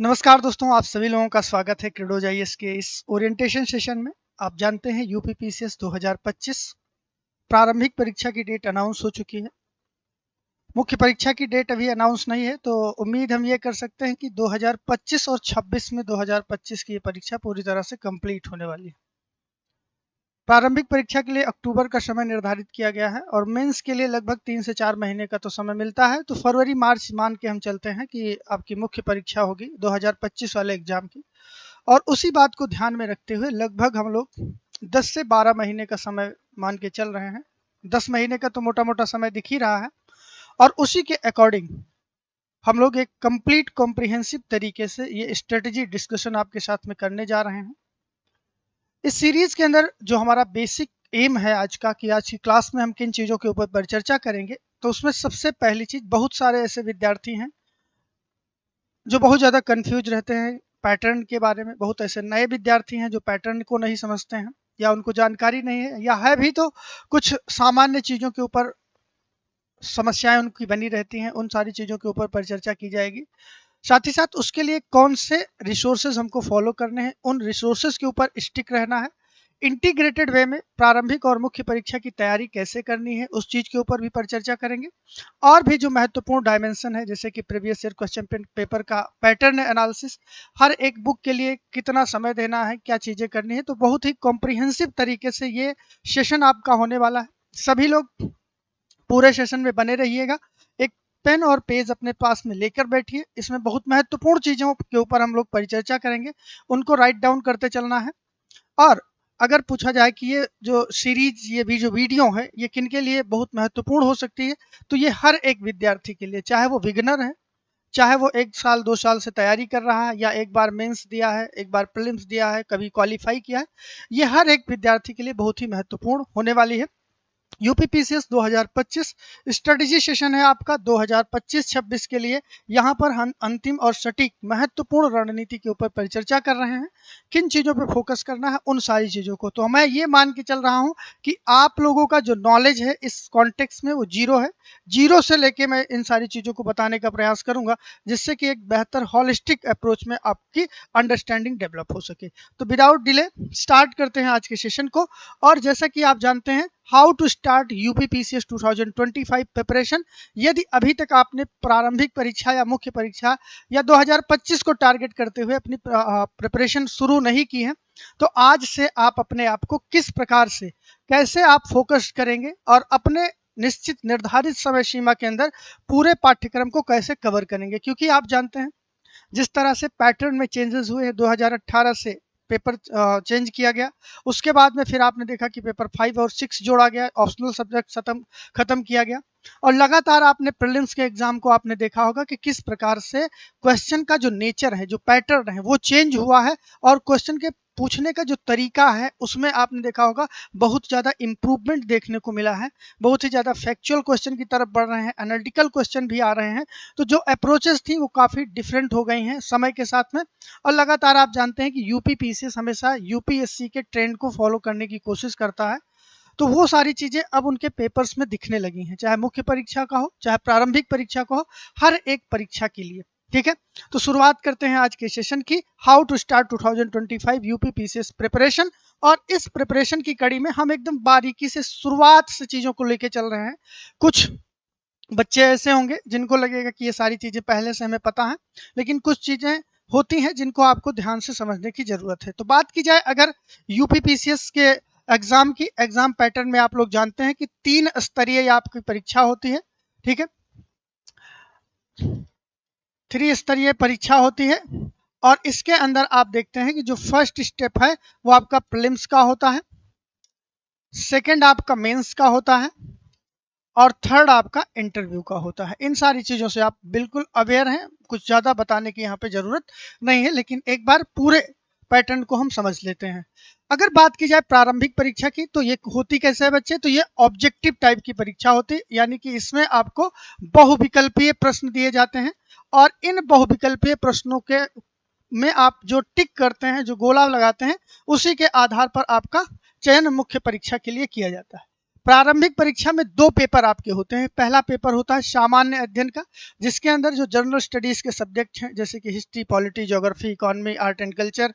नमस्कार दोस्तों, आप सभी लोगों का स्वागत है क्रेडोज आईएएस के इस ओरिएंटेशन सेशन में। आप जानते हैं यूपीपीसीएस 2025 प्रारंभिक परीक्षा की डेट अनाउंस हो चुकी है। मुख्य परीक्षा की डेट अभी अनाउंस नहीं है, तो उम्मीद हम ये कर सकते हैं कि 2025 और 26 में 2025 की ये परीक्षा पूरी तरह से कंप्लीट होने वाली है। प्रारंभिक परीक्षा के लिए अक्टूबर का समय निर्धारित किया गया है और मेंस के लिए लगभग 3 से 4 महीने का तो समय मिलता है। तो फरवरी मार्च मान के हम चलते हैं कि आपकी मुख्य परीक्षा होगी 2025 वाले एग्जाम की। और उसी बात को ध्यान में रखते हुए लगभग हम लोग 10 से 12 महीने का समय मान के चल रहे हैं। 10 महीने का तो मोटा मोटा समय दिख ही रहा है और उसी के अकॉर्डिंग हम लोग एक कंप्लीट कॉम्प्रिहेंसिव तरीके से ये स्ट्रेटजी डिस्कशन आपके साथ में करने जा रहे हैं। इस सीरीज के अंदर जो हमारा बेसिक एम है आज का कि आज की क्लास में हम किन चीज़ों के ऊपर परिचर्चा करेंगे, तो उसमें सबसे पहली चीज़, बहुत सारे ऐसे विद्यार्थी हैं जो बहुत ज़्यादा कंफ्यूज रहते हैं पैटर्न के बारे में। बहुत ऐसे नए विद्यार्थी हैं जो पैटर्न को नहीं समझते हैं या उनको जानकारी नहीं है, या है भी तो कुछ सामान्य चीज़ों के ऊपर समस्याएं उनकी बनी रहती हैं। उन सारी चीज़ों के ऊपर परिचर्चा की जाएगी। साथ ही साथ उसके लिए कौन से रिसोर्सेज हमको फॉलो करने हैं, उन रिसोर्सेज के ऊपर स्टिक रहना है। इंटीग्रेटेड वे में प्रारंभिक और मुख्य परीक्षा की तैयारी कैसे करनी है, उस चीज़ के ऊपर भी परिचर्चा करेंगे। और भी जो महत्वपूर्ण डायमेंशन है, जैसे कि प्रीवियस ईयर क्वेश्चन पेपर का पैटर्न एनालिसिस, हर एक बुक के लिए कितना समय देना है, क्या चीज़ें करनी है, तो बहुत ही कॉम्प्रिहेंसिव तरीके से ये सेशन आपका होने वाला है। सभी लोग पूरे सेशन में बने रहिएगा। एक पेन और पेज अपने पास में लेकर बैठिए। इसमें बहुत महत्वपूर्ण चीज़ों के ऊपर हम लोग परिचर्चा करेंगे, उनको राइट डाउन करते चलना है। और अगर पूछा जाए कि ये जो सीरीज, ये भी जो वीडियो है, ये किनके लिए बहुत महत्वपूर्ण हो सकती है, तो ये हर एक विद्यार्थी के लिए, चाहे वो बिगिनर है, चाहे वो 1 साल 2 साल से तैयारी कर रहा है, या एक बार मेंस दिया है, एक बार प्रीलिम्स दिया है, कभी क्वालिफाई किया है, ये हर एक विद्यार्थी के लिए बहुत ही महत्वपूर्ण होने वाली है। यूपीपीसीएस 2025 स्ट्रेटेजी सेशन है आपका 2025-26 के लिए। यहाँ पर हम अंतिम और सटीक महत्वपूर्ण रणनीति के ऊपर परिचर्चा कर रहे हैं। किन चीज़ों पर फोकस करना है, उन सारी चीज़ों को। तो मैं ये मान के चल रहा हूँ कि आप लोगों का जो नॉलेज है इस कॉन्टेक्स्ट में वो जीरो है। जीरो से लेके मैं इन सारी चीज़ों को बताने का प्रयास करूँगा, जिससे कि एक बेहतर हॉलिस्टिक अप्रोच में आपकी अंडरस्टैंडिंग डेवलप हो सके। तो विदाउट डिले स्टार्ट करते हैं आज के सेशन को। और जैसा कि आप जानते हैं, how to start UPPCS 2025 preparation. यदि अभी तक आपने प्रारंभिक परीक्षा या मुख्य परीक्षा या 2025 को टारगेट करते हुए अपनी प्रिपरेशन शुरू नहीं की है, तो आज से आप अपने आप को किस प्रकार से, कैसे आप फोकस करेंगे और अपने निश्चित निर्धारित समय सीमा के अंदर पूरे पाठ्यक्रम को कैसे कवर करेंगे। क्योंकि आप जानते हैं जिस तरह से पैटर्न में चेंजेस हुए हैं, 2018 से पेपर चेंज किया गया, उसके बाद में फिर आपने देखा कि पेपर 5 और 6 जोड़ा गया, ऑप्शनल सब्जेक्ट खत्म किया गया, और लगातार आपने प्रीलिम्स के एग्जाम को आपने देखा होगा कि किस प्रकार से क्वेश्चन का जो नेचर है, जो पैटर्न है, वो चेंज हुआ है। और क्वेश्चन के पूछने का जो तरीका है, उसमें आपने देखा होगा बहुत ज़्यादा इम्प्रूवमेंट देखने को मिला है। बहुत ही ज़्यादा फैक्चुअल क्वेश्चन की तरफ बढ़ रहे हैं, एनालिटिकल क्वेश्चन भी आ रहे हैं। तो जो अप्रोचेस थी वो काफ़ी डिफरेंट हो गई हैं समय के साथ में। और लगातार आप जानते हैं कि यूपीपीसीएस हमेशा यूपीएससी के ट्रेंड को फॉलो करने की कोशिश करता है। तो वो सारी चीज़ें अब उनके पेपर्स में दिखने लगी हैं, चाहे मुख्य परीक्षा का हो, चाहे प्रारंभिक परीक्षा का हो, हर एक परीक्षा के लिए। ठीक है, तो शुरुआत करते हैं आज के सेशन की, how to start 2025 UPPCS preparation. और इस प्रिपरेशन की कड़ी में हम एकदम बारीकी से शुरुआत से चीज़ों को लेके चल रहे हैं। कुछ बच्चे ऐसे होंगे जिनको लगेगा कि ये सारी चीज़ें पहले से हमें पता है, लेकिन कुछ चीज़ें होती हैं जिनको आपको ध्यान से समझने की ज़रूरत है। तो बात की जाए अगर यूपीपीसीएस के एग्ज़ाम की, एग्ज़ाम पैटर्न में आप लोग जानते हैं कि 3 स्तरीय आपकी परीक्षा होती है। ठीक है, 3 स्तरीय परीक्षा होती है। और इसके अंदर आप देखते हैं कि जो फर्स्ट स्टेप है वो आपका प्रीलिम्स का होता है, सेकेंड आपका मेंस का होता है, और थर्ड आपका इंटरव्यू का होता है। इन सारी चीज़ों से आप बिल्कुल अवेयर हैं, कुछ ज़्यादा बताने की यहाँ पे ज़रूरत नहीं है, लेकिन एक बार पूरे पैटर्न को हम समझ लेते हैं। अगर बात की जाए प्रारंभिक परीक्षा की, तो ये होती कैसे है बच्चे, तो ये ऑब्जेक्टिव टाइप की परीक्षा होती है, यानी कि इसमें आपको बहुविकल्पीय प्रश्न दिए जाते हैं, और इन बहुविकल्पीय प्रश्नों के में आप जो टिक करते हैं, जो गोला लगाते हैं, उसी के आधार पर आपका चयन मुख्य परीक्षा के लिए किया जाता है। प्रारंभिक परीक्षा में 2 पेपर आपके होते हैं। पहला पेपर होता है सामान्य अध्ययन का, जिसके अंदर जो जनरल स्टडीज के सब्जेक्ट हैं जैसे कि history, polity, geography, economy, art and culture,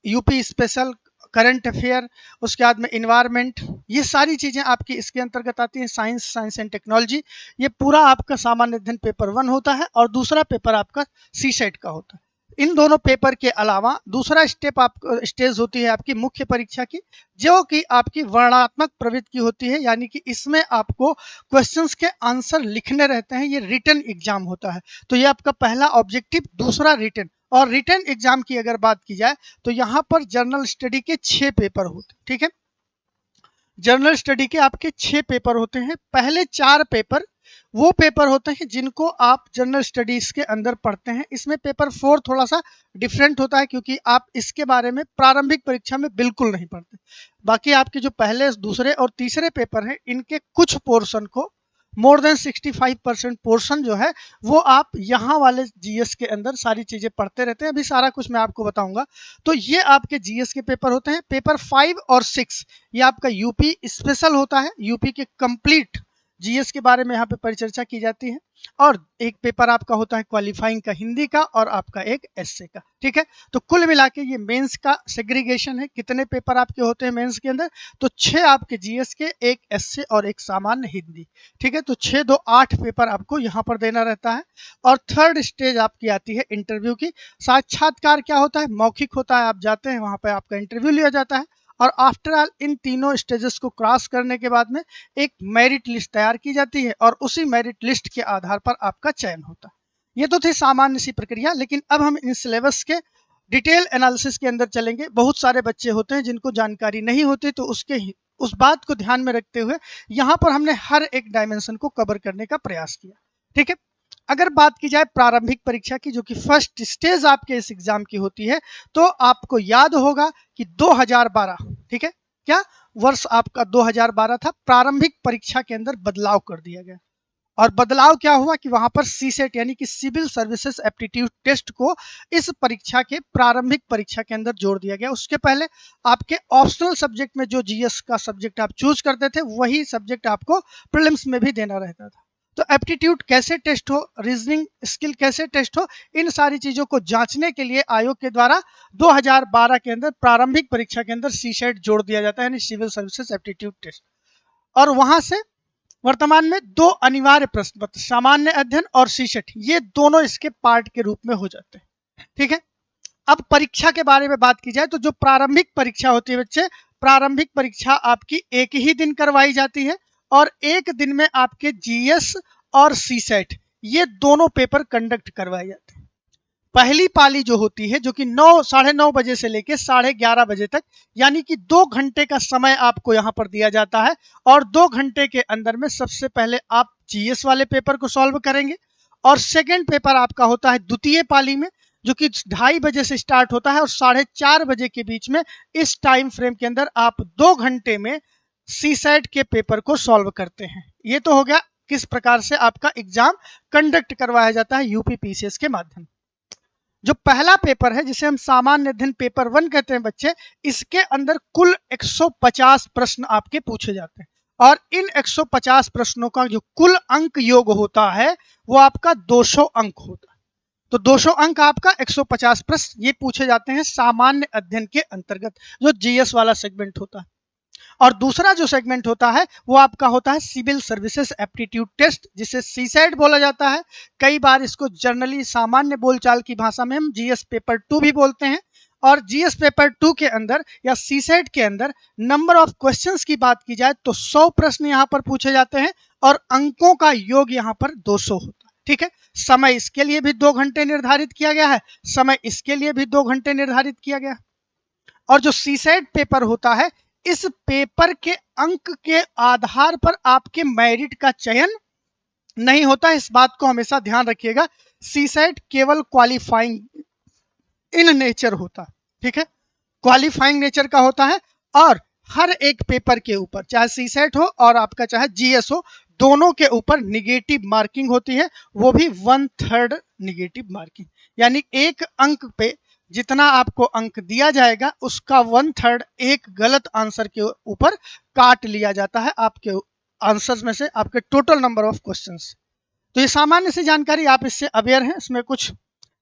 UP special, current affair, उसके बाद में इन्वायरमेंट, ये सारी चीजें आपकी इसके अंतर्गत आती हैं। साइंस एंड टेक्नोलॉजी, ये पूरा आपका सामान्य अध्ययन पेपर 1 होता है और दूसरा पेपर आपका सीसेट का होता है। इन दोनों पेपर के अलावा दूसरा स्टेज होती है आपकी मुख्य परीक्षा की, जो कि आपकी वर्णनात्मक प्रवृत्ति की होती है, यानी कि इसमें आपको क्वेश्चंस के आंसर लिखने रहते हैं। ये रिटन एग्जाम होता है। तो ये आपका पहला ऑब्जेक्टिव, दूसरा रिटन। और रिटन एग्जाम की अगर बात की जाए तो यहाँ पर जनरल स्टडी के 6 पेपर होते हैं। ठीक है, जनरल स्टडी के आपके 6 पेपर होते हैं। पहले 4 पेपर वो पेपर होते हैं जिनको आप जनरल स्टडीज के अंदर पढ़ते हैं। इसमें पेपर 4 थोड़ा सा डिफरेंट होता है, क्योंकि आप इसके बारे में प्रारंभिक परीक्षा में बिल्कुल नहीं पढ़ते। बाकी आपके जो पहले, दूसरे और तीसरे पेपर हैं, इनके कुछ पोर्शन को, मोर देन 65% पोर्शन जो है वो आप यहाँ वाले जीएस के अंदर सारी चीजें पढ़ते रहते हैं। अभी सारा कुछ मैं आपको बताऊंगा। तो ये आपके जीएस के पेपर होते हैं। पेपर 5 और 6 ये आपका यूपी स्पेशल होता है। यूपी के कंप्लीट जीएस के बारे में यहाँ पे परिचर्चा की जाती है। और एक पेपर आपका होता है क्वालिफाइंग का हिंदी का, और आपका एक एसए का। ठीक है, तो कुल मिला के ये मेंस का सेग्रीगेशन है। कितने पेपर आपके होते हैं मेंस के अंदर? तो 6 आपके जीएस के, एक एसए और एक सामान्य हिंदी। ठीक है, तो 6 2 8 पेपर आपको यहाँ पर देना रहता है। और थर्ड स्टेज आपकी आती है इंटरव्यू की। साक्षात्कार क्या होता है? मौखिक होता है। आप जाते हैं वहां पर, आपका इंटरव्यू लिया जाता है। और आफ्टर ऑल इन तीनों स्टेजेस को क्रॉस करने के बाद में एक मेरिट लिस्ट तैयार की जाती है, और उसी मेरिट लिस्ट के आधार पर आपका चयन होता है। ये तो थी सामान्य सी प्रक्रिया, लेकिन अब हम इन सिलेबस के डिटेल एनालिसिस के अंदर चलेंगे। बहुत सारे बच्चे होते हैं जिनको जानकारी नहीं होती, तो उस बात को ध्यान में रखते हुए यहाँ पर हमने हर एक डायमेंशन को कवर करने का प्रयास किया। ठीक है, अगर बात की जाए प्रारंभिक परीक्षा की, जो कि फर्स्ट स्टेज आपके इस एग्जाम की होती है, तो आपको याद होगा कि 2012, ठीक है, क्या वर्ष आपका 2012 था। प्रारंभिक परीक्षा के अंदर बदलाव कर दिया गया। और बदलाव क्या हुआ कि वहां पर सीसेट यानी कि सिविल सर्विसेज एप्टीट्यूड टेस्ट को इस परीक्षा के प्रारंभिक परीक्षा के अंदर जोड़ दिया गया। उसके पहले आपके ऑप्शनल सब्जेक्ट में जो जीएस का सब्जेक्ट आप चूज करते थे, वही सब्जेक्ट आपको प्रीलिम्स में भी देना रहता था। तो एप्टीट्यूड कैसे टेस्ट हो, रीजनिंग स्किल कैसे टेस्ट हो, इन सारी चीजों को जांचने के लिए आयोग के द्वारा 2012 के अंदर प्रारंभिक परीक्षा के अंदर सीसेट जोड़ दिया जाता है, यानी सिविल सर्विसेज एप्टीट्यूड टेस्ट। और वहां से वर्तमान में 2 अनिवार्य प्रश्न पत्र, सामान्य अध्ययन और सीसेट, ये दोनों इसके पार्ट के रूप में हो जाते हैं। ठीक है, अब परीक्षा के बारे में बात की जाए तो जो प्रारंभिक परीक्षा होती है बच्चे, प्रारंभिक परीक्षा आपकी एक ही दिन करवाई जाती है, और एक दिन में आपके जीएस और सीसेट ये दोनों पेपर कंडक्ट करवाए जाते हैं। पहली पाली जो होती है, जो कि 9 बजे से लेके 11:30 बजे तक, यानी कि 2 घंटे का समय आपको यहाँ पर दिया जाता है। और 2 घंटे के अंदर में सबसे पहले आप जीएस वाले पेपर को सॉल्व करेंगे, और सेकेंड पेपर आपका होता है द्वितीय पाली में, जो कि 2:30 बजे से स्टार्ट होता है और 4:30 बजे के बीच में। इस टाइम फ्रेम के अंदर आप 2 घंटे में सीसेट के पेपर को सॉल्व करते हैं। ये तो हो गया किस प्रकार से आपका एग्जाम कंडक्ट करवाया जाता है यूपीपीसीएस के माध्यम। जो पहला पेपर है, जिसे हम सामान्य अध्ययन पेपर 1 कहते हैं बच्चे, इसके अंदर कुल 150 प्रश्न आपके पूछे जाते हैं। और इन 150 प्रश्नों का जो कुल अंक योग होता है वो आपका 200 अंक होता है। तो 200 अंक आपका 150 प्रश्न ये पूछे जाते हैं सामान्य अध्ययन के अंतर्गत, जो जीएस वाला सेगमेंट होता है। और दूसरा जो सेगमेंट होता है वो आपका होता है सिविल सर्विसेज एप्टीट्यूड टेस्ट, जिसे सीसेट बोला जाता है। कई बार इसको जनरली सामान्य बोलचाल की भाषा में हम जीएस पेपर 2 भी बोलते हैं। और जीएस पेपर 2 के अंदर या सीसेट के अंदर नंबर ऑफ क्वेश्चंस की बात की जाए तो 100 प्रश्न यहाँ पर पूछे जाते हैं, और अंकों का योग यहाँ पर 200 होता है। ठीक है, समय इसके लिए भी 2 घंटे निर्धारित किया गया है, समय इसके लिए भी 2 घंटे निर्धारित किया गया। और जो सीसेट पेपर होता है, इस पेपर के अंक के आधार पर आपके मेरिट का चयन नहीं होता। इस बात को हमेशा ध्यान रखिएगा। सीसेट केवल क्वालिफाइंग इन नेचर होता है। ठीक है, क्वालिफाइंग नेचर का होता है। और हर एक पेपर के ऊपर, चाहे सीसेट हो और आपका चाहे जीएस हो, दोनों के ऊपर निगेटिव मार्किंग होती है, वो भी 1/3 निगेटिव मार्किंग, यानी 1 अंक पे जितना आपको अंक दिया जाएगा उसका 1/3 एक गलत आंसर के ऊपर काट लिया जाता है आपके आंसर्स में से, आपके टोटल नंबर ऑफ क्वेश्चंस। तो ये सामान्य सी जानकारी, आप इससे अवेयर हैं, इसमें कुछ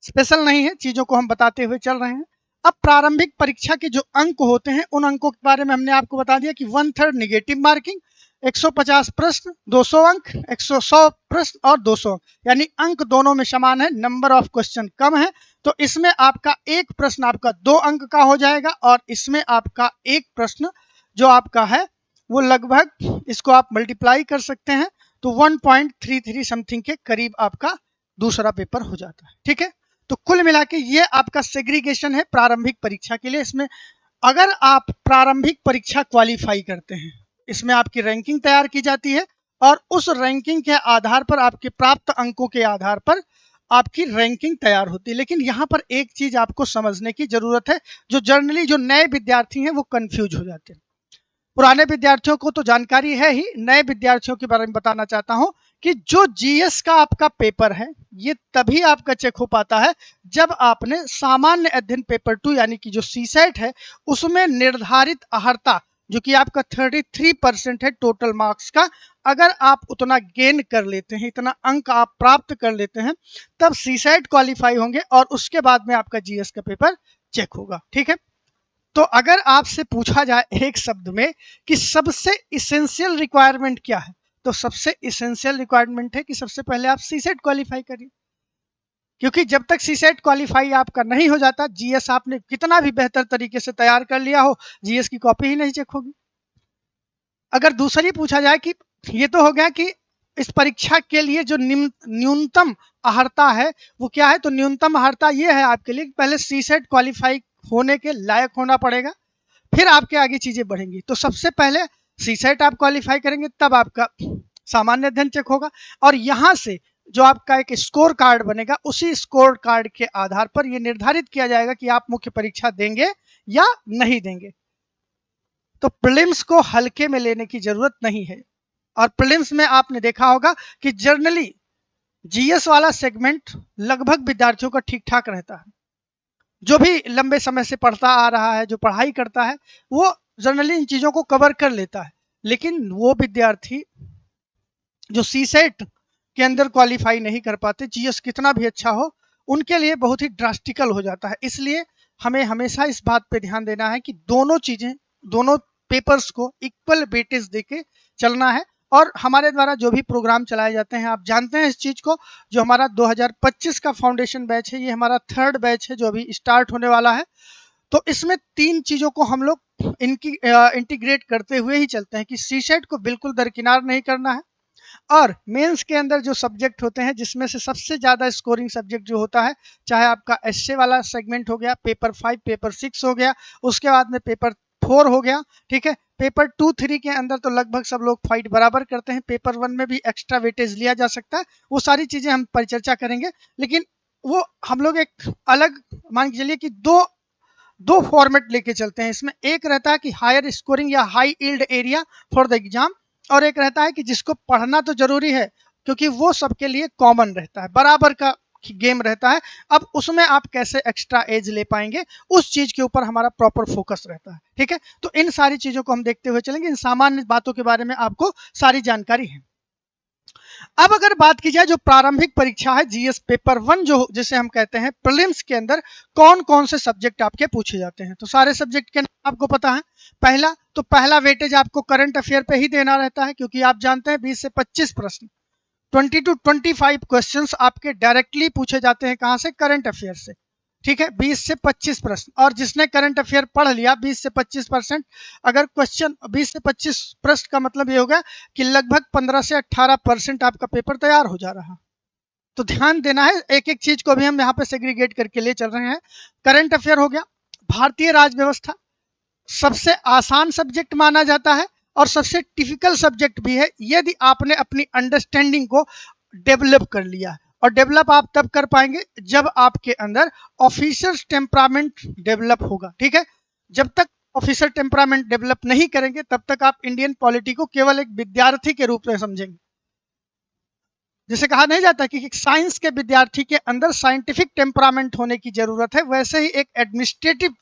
स्पेशल नहीं है, चीजों को हम बताते हुए चल रहे हैं। अब प्रारंभिक परीक्षा के जो अंक होते हैं उन अंकों के बारे में हमने आपको बता दिया कि 1/3 निगेटिव मार्किंग, 150 प्रश्न 200 अंक, 100 प्रश्न और 200 अंक, यानी अंक दोनों में समान है, नंबर ऑफ क्वेश्चन कम है। तो इसमें आपका एक प्रश्न आपका 2 अंक का हो जाएगा और इसमें आपका एक प्रश्न जो आपका है वो लगभग, इसको आप मल्टीप्लाई कर सकते हैं तो 1.33 समथिंग के करीब आपका दूसरा पेपर हो जाता है। ठीक है, तो कुल मिला के ये आपका सेग्रीगेशन है प्रारंभिक परीक्षा के लिए। इसमें अगर आप प्रारंभिक परीक्षा क्वालिफाई करते हैं, इसमें आपकी रैंकिंग तैयार की जाती है और उस रैंकिंग के आधार पर, आपके प्राप्त अंकों के आधार पर आपकी रैंकिंग तैयार होती है। लेकिन यहाँ पर एक चीज आपको समझने की जरूरत है, जो जनरली जो नए विद्यार्थी हैं वो कंफ्यूज हो जाते हैं। पुराने विद्यार्थियों को तो जानकारी है ही, नए विद्यार्थियों के बारे में बताना चाहता हूं कि जो जीएस का आपका पेपर है ये तभी आपका चेक हो पाता है जब आपने सामान्य अध्ययन पेपर 2 यानी कि जो सीसेट है उसमें निर्धारित अहर्ता, जो कि आपका 33% है टोटल मार्क्स का, अगर आप उतना गेन कर लेते हैं, इतना अंक आप प्राप्त कर लेते हैं, तब सीसेट क्वालिफाई होंगे और उसके बाद में आपका जीएस का पेपर चेक होगा। ठीक है, तो अगर आपसे पूछा जाए एक शब्द में कि सबसे इसेंशियल रिक्वायरमेंट क्या है, तो सबसे इसेंशियल रिक्वायरमेंट है कि सबसे पहले आप सीसेट क्वालिफाई करिए, क्योंकि जब तक सीसेट क्वालिफाई आपका नहीं हो जाता, जीएस आपने कितना भी बेहतर तरीके से तैयार कर लिया हो, जीएस की कॉपी ही नहीं चेक होगी। अगर दूसरी पूछा जाए कि ये तो हो गया कि इस परीक्षा के लिए जो न्यूनतम अहर्ता है वो क्या है, तो न्यूनतम अहर्ता ये है आपके लिए पहले सीसेट क्वालिफाई होने के लायक होना पड़ेगा, फिर आपके आगे चीजें बढ़ेंगी। तो सबसे पहले सीसेट आप क्वालिफाई करेंगे, तब आपका सामान्य अध्ययन चेक होगा और यहां से जो आपका एक स्कोर कार्ड बनेगा, उसी स्कोर कार्ड के आधार पर यह निर्धारित किया जाएगा कि आप मुख्य परीक्षा देंगे या नहीं देंगे। तो प्रीलिम्स को हल्के में लेने की जरूरत नहीं है। और प्रीलिम्स में आपने देखा होगा कि जनरली जीएस वाला सेगमेंट लगभग विद्यार्थियों का ठीक ठाक रहता है। जो भी लंबे समय से पढ़ता आ रहा है, जो पढ़ाई करता है, वो जनरली इन चीजों को कवर कर लेता है। लेकिन वो विद्यार्थी जो सीसेट के अंदर क्वालिफाई नहीं कर पाते, जीएस कितना भी अच्छा हो, उनके लिए बहुत ही ड्रास्टिकल हो जाता है। इसलिए हमें हमेशा इस बात पे ध्यान देना है कि दोनों चीजें, दोनों पेपर्स को इक्वल वेटेज देके चलना है। और हमारे द्वारा जो भी प्रोग्राम चलाए जाते हैं, आप जानते हैं इस चीज को, जो हमारा 2025 का फाउंडेशन बैच है, ये हमारा 3rd बैच है जो अभी स्टार्ट होने वाला है। तो इसमें 3 चीजों को हम लोग इनकी इंटीग्रेट करते हुए ही चलते हैं कि सीसेट को बिल्कुल दरकिनार नहीं करना है, और मेंस के अंदर जो सब्जेक्ट होते हैं, जिसमें से सबसे ज्यादा स्कोरिंग सब्जेक्ट जो होता है, चाहे आपका एस्से वाला सेगमेंट हो गया, पेपर 5, पेपर 6 हो गया, उसके बाद में पेपर 4 हो गया, ठीक है, पेपर 2, 3 के अंदर तो लगभग सब लोग फाइट बराबर करते हैं, पेपर 1 में भी एक्स्ट्रा वेटेज लिया जा सकता है, वो सारी चीजें हम परिचर्चा करेंगे। लेकिन वो हम लोग एक अलग मान के चलिए कि दो फॉर्मेट लेके चलते हैं। इसमें एक रहता है कि हायर स्कोरिंग या high yield area for the exam, और एक रहता है कि जिसको पढ़ना तो जरूरी है क्योंकि वो सबके लिए कॉमन रहता है, बराबर का गेम रहता है। अब उसमें आप कैसे एक्स्ट्रा एज ले पाएंगे, उस चीज के ऊपर हमारा प्रॉपर फोकस रहता है। ठीक है, तो इन सारी चीजों को हम देखते हुए चलेंगे, इन सामान्य बातों के बारे में आपको सारी जानकारी है। अब अगर बात की जाए जो प्रारंभिक परीक्षा है जीएस पेपर 1, जो जिसे हम कहते हैं प्रीलिम्स, के अंदर कौन कौन से सब्जेक्ट आपके पूछे जाते हैं, तो सारे सब्जेक्ट के नाम आपको पता है। पहला वेटेज आपको करंट अफेयर पे ही देना रहता है, क्योंकि आप जानते हैं 20 से 25 प्रश्न, 20 to 25 क्वेश्चंस आपके डायरेक्टली पूछे जाते हैं, कहां से, करंट अफेयर से। ठीक है, 20 से 25 प्रश्न, और जिसने करंट अफेयर पढ़ लिया 20 से 25%, अगर क्वेश्चन 20 से 25 प्रश्न का मतलब ये होगा कि लगभग 15 से 18% आपका पेपर तैयार हो जा रहा। तो ध्यान देना है, एक एक चीज को भी हम यहाँ पे सेग्रीगेट करके ले चल रहे हैं। करंट अफेयर हो गया, भारतीय राज व्यवस्था सबसे आसान सब्जेक्ट माना जाता है और सबसे टिपिकल सब्जेक्ट भी है, यदि आपने अपनी अंडरस्टैंडिंग को डेवलप कर लिया। और डेवलप आप तब कर पाएंगे जब आपके अंदर ऑफिसर टेम्परामेंट डेवलप होगा। ठीक है, जब तक ऑफिसर टेम्परामेंट डेवलप नहीं करेंगे, तब तक आप इंडियन पॉलिटी को केवल एक विद्यार्थी के रूप में समझेंगे। जैसे कहा नहीं जाता कि साइंस के विद्यार्थी के अंदर साइंटिफिक टेम्परामेंट होने की जरूरत है, वैसे ही एक एडमिनिस्ट्रेटिव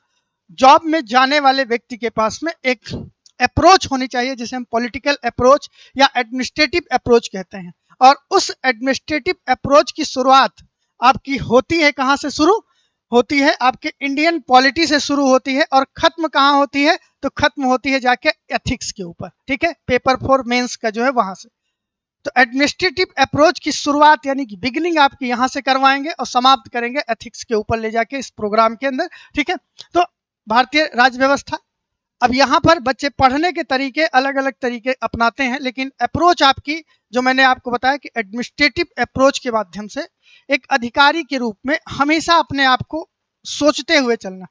जॉब में जाने वाले व्यक्ति के पास में एक अप्रोच होनी चाहिए, जिसे हम पॉलिटिकल अप्रोच या एडमिनिस्ट्रेटिव अप्रोच कहते हैं। और उस एडमिनिस्ट्रेटिव अप्रोच की शुरुआत आपकी होती है कहाँ से शुरू होती है? आपके इंडियन पॉलिटी से शुरू होती है, और खत्म कहाँ होती है? तो खत्म होती है जाके एथिक्स के ऊपर, ठीक है, पेपर 4 मेंस का जो है वहां से। तो एडमिनिस्ट्रेटिव अप्रोच की शुरुआत यानी कि बिगिनिंग आपकी यहां से करवाएंगे और समाप्त करेंगे एथिक्स के ऊपर ले जाके इस प्रोग्राम के अंदर, ठीक है। तो भारतीय राज्य व्यवस्था, अब यहाँ पर बच्चे पढ़ने के तरीके अलग अलग तरीके अपनाते हैं, लेकिन अप्रोच आपकी जो मैंने आपको बताया कि एडमिनिस्ट्रेटिव अप्रोच के माध्यम से एक अधिकारी के रूप में हमेशा अपने आप को सोचते हुए चलना।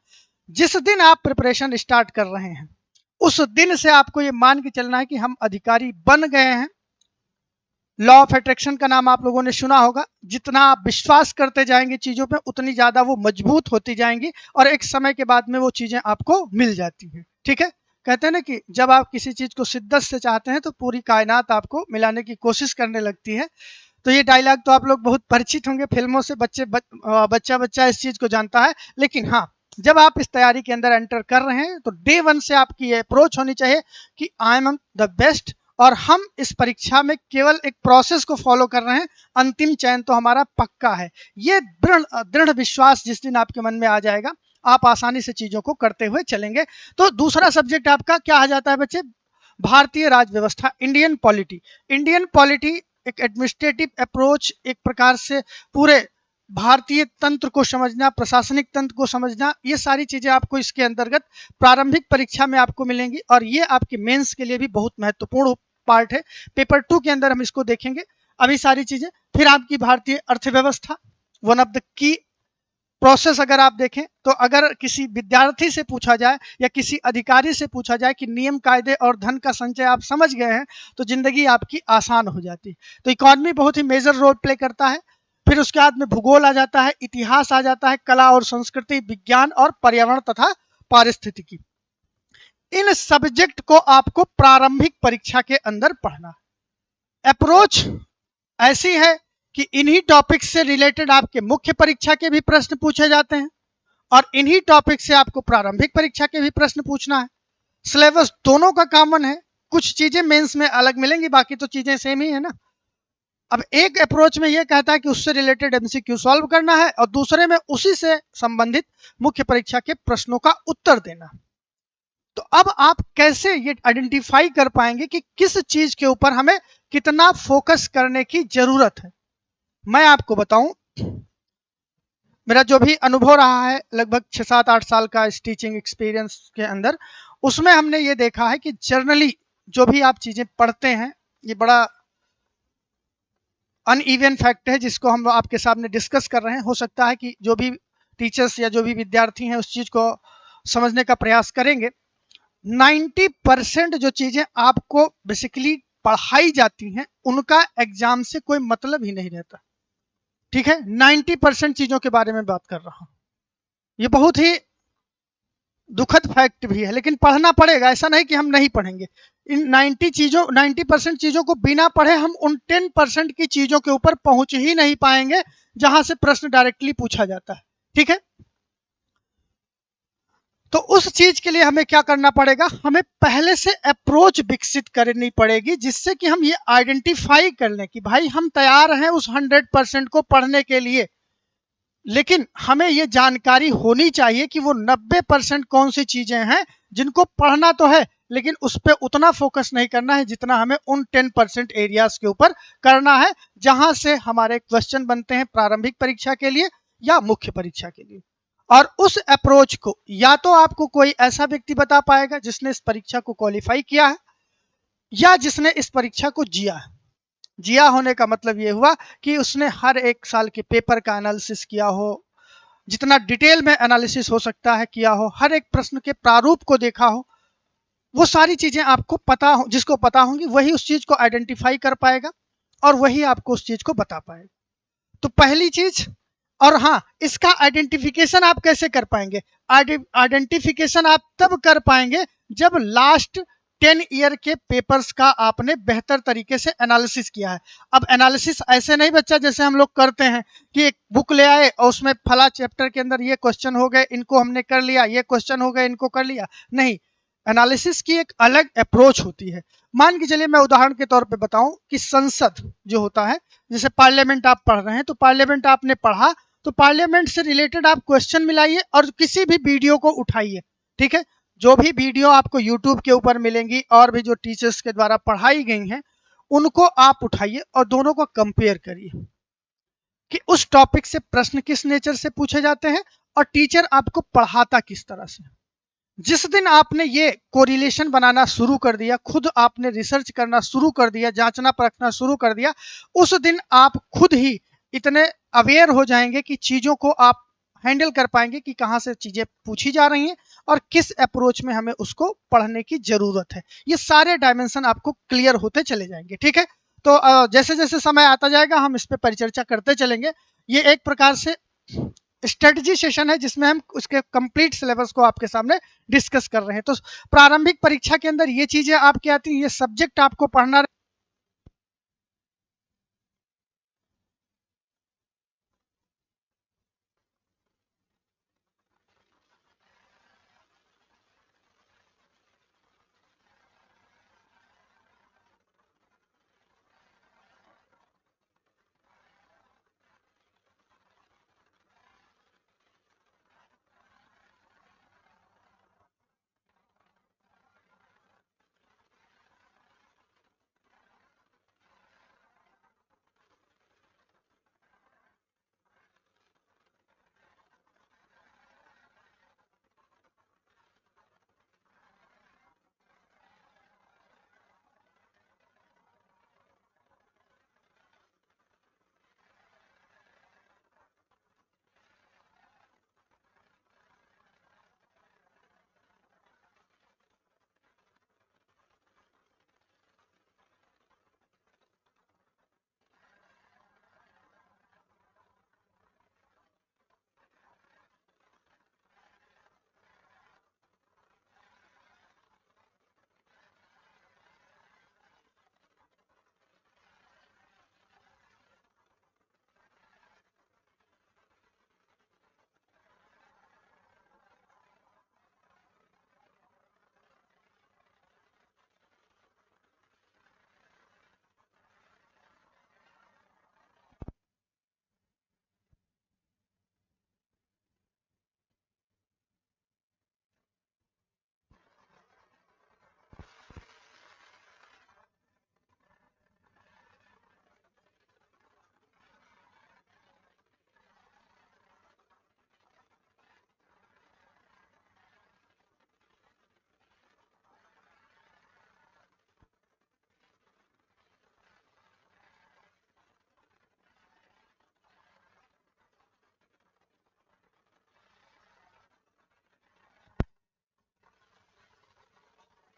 जिस दिन आप प्रिपरेशन स्टार्ट कर रहे हैं उस दिन से आपको ये मान के चलना है कि हम अधिकारी बन गए हैं। लॉ ऑफ अट्रैक्शन का नाम आप लोगों ने सुना होगा। जितना आप विश्वास करते जाएंगे चीजों पे, उतनी ज्यादा वो मजबूत होती जाएंगी और एक समय के बाद में वो चीजें आपको मिल जाती हैं, ठीक है। कहते हैं ना कि जब आप किसी चीज को शिद्दत से चाहते हैं तो पूरी कायनात आपको मिलाने की कोशिश करने लगती है। तो ये डायलॉग तो आप लोग बहुत परिचित होंगे फिल्मों से, बच्चा बच्चा इस चीज को जानता है। लेकिन हाँ, जब आप इस तैयारी के अंदर एंटर कर रहे हैं तो डे 1 से आपकी ये अप्रोच होनी चाहिए कि आई एम द बेस्ट, और हम इस परीक्षा में केवल एक प्रोसेस को फॉलो कर रहे हैं, अंतिम चयन तो हमारा पक्का है। ये दृढ़ विश्वास जिस दिन आपके मन में आ जाएगा, आप आसानी से चीजों को करते हुए चलेंगे। तो दूसरा सब्जेक्ट आपका क्या आ जाता है बच्चे? भारतीय राज्य व्यवस्था, इंडियन पॉलिटी। इंडियन पॉलिटी एक एडमिनिस्ट्रेटिव अप्रोच, एक प्रकार से पूरे भारतीय तंत्र को समझना, प्रशासनिक तंत्र को समझना, ये सारी चीजें आपको इसके अंतर्गत प्रारंभिक परीक्षा में आपको मिलेंगी, और ये आपके मेंस के लिए भी बहुत महत्वपूर्ण पार्ट है। पेपर 2 के अंदर हम इसको देखेंगे अभी सारी चीजें। फिर आपकी भारतीय अर्थव्यवस्था, one of the key process अगर आप देखें तो अगर किसी विद्यार्थी से पूछा जाए या किसी अधिकारी से पूछा जाए कि नियम कायदे और धन का संचय आप समझ गए हैं, तो जिंदगी आपकी आसान हो जाती है। तो इकोनॉमी बहुत ही मेजर रोल प्ले करता है। फिर उसके बाद में भूगोल आ जाता है, इतिहास आ जाता है, कला और संस्कृति, विज्ञान और पर्यावरण तथा पारिस्थितिकी। इन सब्जेक्ट को आपको प्रारंभिक परीक्षा के अंदर पढ़ना। अप्रोच ऐसी है कि इन्हीं टॉपिक से रिलेटेड आपके मुख्य परीक्षा के भी प्रश्न पूछे जाते हैं, और इन्हीं टॉपिक से आपको प्रारंभिक परीक्षा के भी प्रश्न पूछना है। सिलेबस दोनों का कॉमन है, कुछ चीजें मेंस में अलग मिलेंगी, बाकी तो चीजें सेम ही है ना। अब एक अप्रोच में यह कहता है कि उससे रिलेटेड एमसीक्यू सॉल्व करना है, और दूसरे में उसी से संबंधित मुख्य परीक्षा के प्रश्नों का उत्तर देना। तो अब आप कैसे ये आइडेंटिफाई कर पाएंगे कि किस चीज के ऊपर हमें कितना फोकस करने की जरूरत है? मैं आपको बताऊं, मेरा जो भी अनुभव रहा है लगभग 6-7-8 साल का इस टीचिंग एक्सपीरियंस के अंदर, उसमें हमने ये देखा है कि जनरली जो भी आप चीजें पढ़ते हैं, ये बड़ा अनइवन फैक्ट है जिसको हम आपके सामने डिस्कस कर रहे हैं। हो सकता है कि जो भी टीचर्स या जो भी विद्यार्थी हैं उस चीज को समझने का प्रयास करेंगे। 90% जो चीजें आपको बेसिकली पढ़ाई जाती हैं उनका एग्जाम से कोई मतलब ही नहीं रहता, ठीक है। 90% चीजों के बारे में बात कर रहा हूं। ये बहुत ही दुखद फैक्ट भी है, लेकिन पढ़ना पड़ेगा, ऐसा नहीं कि हम नहीं पढ़ेंगे। इन 90% चीजों को बिना पढ़े हम उन 10% की चीजों के ऊपर पहुंच ही नहीं पाएंगे जहां से प्रश्न डायरेक्टली पूछा जाता है, ठीक है। तो उस चीज के लिए हमें क्या करना पड़ेगा? हमें पहले से अप्रोच विकसित करनी पड़ेगी, जिससे कि हम ये आइडेंटिफाई कर लें कि भाई हम तैयार हैं उस 100% को पढ़ने के लिए, लेकिन हमें ये जानकारी होनी चाहिए कि वो 90% कौन सी चीजें हैं जिनको पढ़ना तो है, लेकिन उस पर उतना फोकस नहीं करना है जितना हमें उन 10% एरियाज के ऊपर करना है, जहां से हमारे क्वेश्चन बनते हैं प्रारंभिक परीक्षा के लिए या मुख्य परीक्षा के लिए। और उस अप्रोच को या तो आपको कोई ऐसा व्यक्ति बता पाएगा जिसने इस परीक्षा को क्वालिफाई किया है, या जिसने इस परीक्षा को जिया है। जिया होने का मतलब ये हुआ कि उसने हर एक साल के पेपर का एनालिसिस किया हो, जितना डिटेल में एनालिसिस हो सकता है किया हो, हर एक प्रश्न के प्रारूप को देखा हो। वो सारी चीजें आपको पता हो, जिसको पता होंगी वही उस चीज को आइडेंटिफाई कर पाएगा और वही आपको उस चीज को बता पाएगा। तो पहली चीज, और हाँ, इसका आइडेंटिफिकेशन आप कैसे कर पाएंगे? आइडेंटिफिकेशन आप तब कर पाएंगे जब लास्ट 10 ईयर के पेपर्स का आपने बेहतर तरीके से एनालिसिस किया है। अब एनालिसिस ऐसे नहीं बच्चा जैसे हम लोग करते हैं कि एक बुक ले आए और उसमें फला चैप्टर के अंदर ये क्वेश्चन हो गए, इनको हमने कर लिया, ये क्वेश्चन हो गए, इनको कर लिया। नहीं, एनालिसिस की एक अलग अप्रोच होती है। मान के चलिए मैं उदाहरण के तौर पे बताऊं कि संसद जो होता है, जैसे पार्लियामेंट आप पढ़ रहे हैं, तो पार्लियामेंट आपने पढ़ा, तो पार्लियामेंट से रिलेटेड आप क्वेश्चन मिलाइए और किसी भी वीडियो को उठाइए। ठीक है, जो भी वीडियो आपको यूट्यूब के ऊपर मिलेंगी और भी जो टीचर्स के द्वारा पढ़ाई गई हैं, उनको आप उठाइए और दोनों को कंपेयर करिए कि उस टॉपिक से प्रश्न किस नेचर से पूछे जाते हैं और टीचर आपको पढ़ाता किस तरह से। जिस दिन आपने ये कोरिलेशन बनाना शुरू कर दिया, खुद आपने रिसर्च करना शुरू कर दिया, जांचना परखना शुरू कर दिया, उस दिन आप खुद ही इतने अवेयर हो जाएंगे कि चीजों को आप हैंडल कर पाएंगे कि कहाँ से चीजें पूछी जा रही हैं और किस अप्रोच में हमें उसको पढ़ने की जरूरत है। ये सारे डायमेंशन आपको क्लियर होते चले जाएंगे। ठीक है, तो जैसे जैसे समय आता जाएगा हम इस पे परिचर्चा करते चलेंगे। ये एक प्रकार से स्ट्रेटजी सेशन है जिसमें हम उसके कंप्लीट सिलेबस को आपके सामने डिस्कस कर रहे हैं। तो प्रारंभिक परीक्षा के अंदर ये चीजें आपकी आती हैं, ये सब्जेक्ट आपको पढ़ना।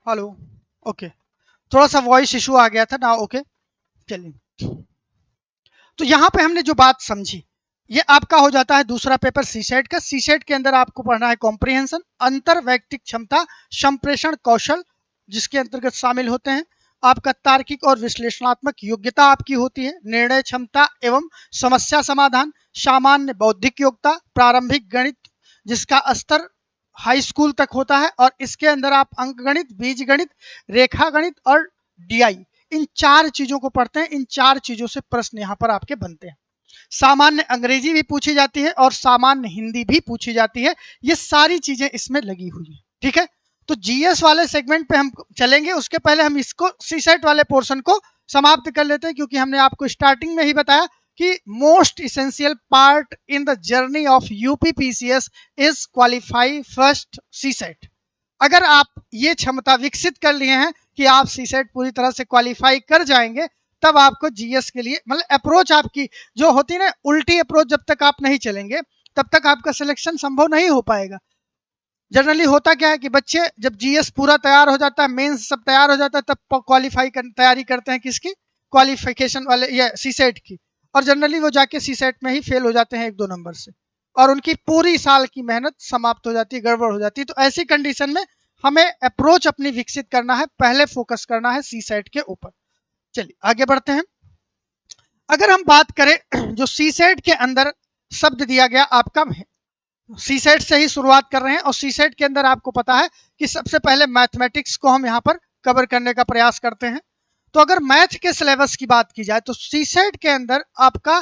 हेलो, ओके, थोड़ा सा वॉइस इशू आ गया था ना। ओके, चलिए। तो यहाँ पे हमने जो बात समझी, ये आपका हो जाता है दूसरा पेपर सीसेट का। सीसेट के अंदर आपको पढ़ना है कॉम्प्रिहेंशन, अंतर वैयक्तिक क्षमता, संप्रेषण कौशल, जिसके अंतर्गत शामिल होते हैं आपका तार्किक और विश्लेषणात्मक योग्यता आपकी होती है, निर्णय क्षमता एवं समस्या समाधान, सामान्य बौद्धिक योग्यता, प्रारंभिक गणित जिसका स्तर हाई स्कूल तक होता है, और इसके अंदर आप अंकगणित, बीजगणित, रेखा गणित और डीआई, इन चार चीजों को पढ़ते हैं। इन चार चीजों से प्रश्न यहाँ पर आपके बनते हैं। सामान्य अंग्रेजी भी पूछी जाती है और सामान्य हिंदी भी पूछी जाती है। ये सारी चीजें इसमें लगी हुई है। ठीक है, तो जीएस वाले सेगमेंट पे हम चलेंगे, उसके पहले हम इसको सीसेट वाले पोर्शन को समाप्त कर लेते हैं, क्योंकि हमने आपको स्टार्टिंग में ही बताया कि most essential part in the journey of UPPCS is qualify first CSAT. अगर आप ये क्षमता विकसित कर लिए हैं कि आप सीसेट पूरी तरह से क्वालिफाई कर जाएंगे, तब आपको जीएस के लिए मतलब अप्रोच आपकी जो होती है ना, उल्टी अप्रोच जब तक आप नहीं चलेंगे तब तक आपका सिलेक्शन संभव नहीं हो पाएगा। जनरली होता क्या है कि बच्चे जब जीएस पूरा तैयार हो जाता है, मेंस सब तैयार हो जाता है, तब क्वालिफाई तैयारी करते हैं किसकी, क्वालिफिकेशन वाले या सीसेट की, और जनरली वो जाके सीसेट में ही फेल हो जाते हैं 1-2 नंबर से, और उनकी पूरी साल की मेहनत समाप्त हो जाती है, गड़बड़ हो जाती है। तो ऐसी कंडीशन में हमें अप्रोच अपनी विकसित करना है, पहले फोकस करना है सीसैट के ऊपर। चलिए आगे बढ़ते हैं। अगर हम बात करें जो सीसैट के अंदर शब्द दिया गया आपका, सीसैट से ही शुरुआत कर रहे हैं और सीसैट के अंदर आपको पता है कि सबसे पहले मैथमेटिक्स को हम यहाँ पर कवर करने का प्रयास करते हैं। तो अगर मैथ के सिलेबस की बात की जाए तो सीसैट के अंदर आपका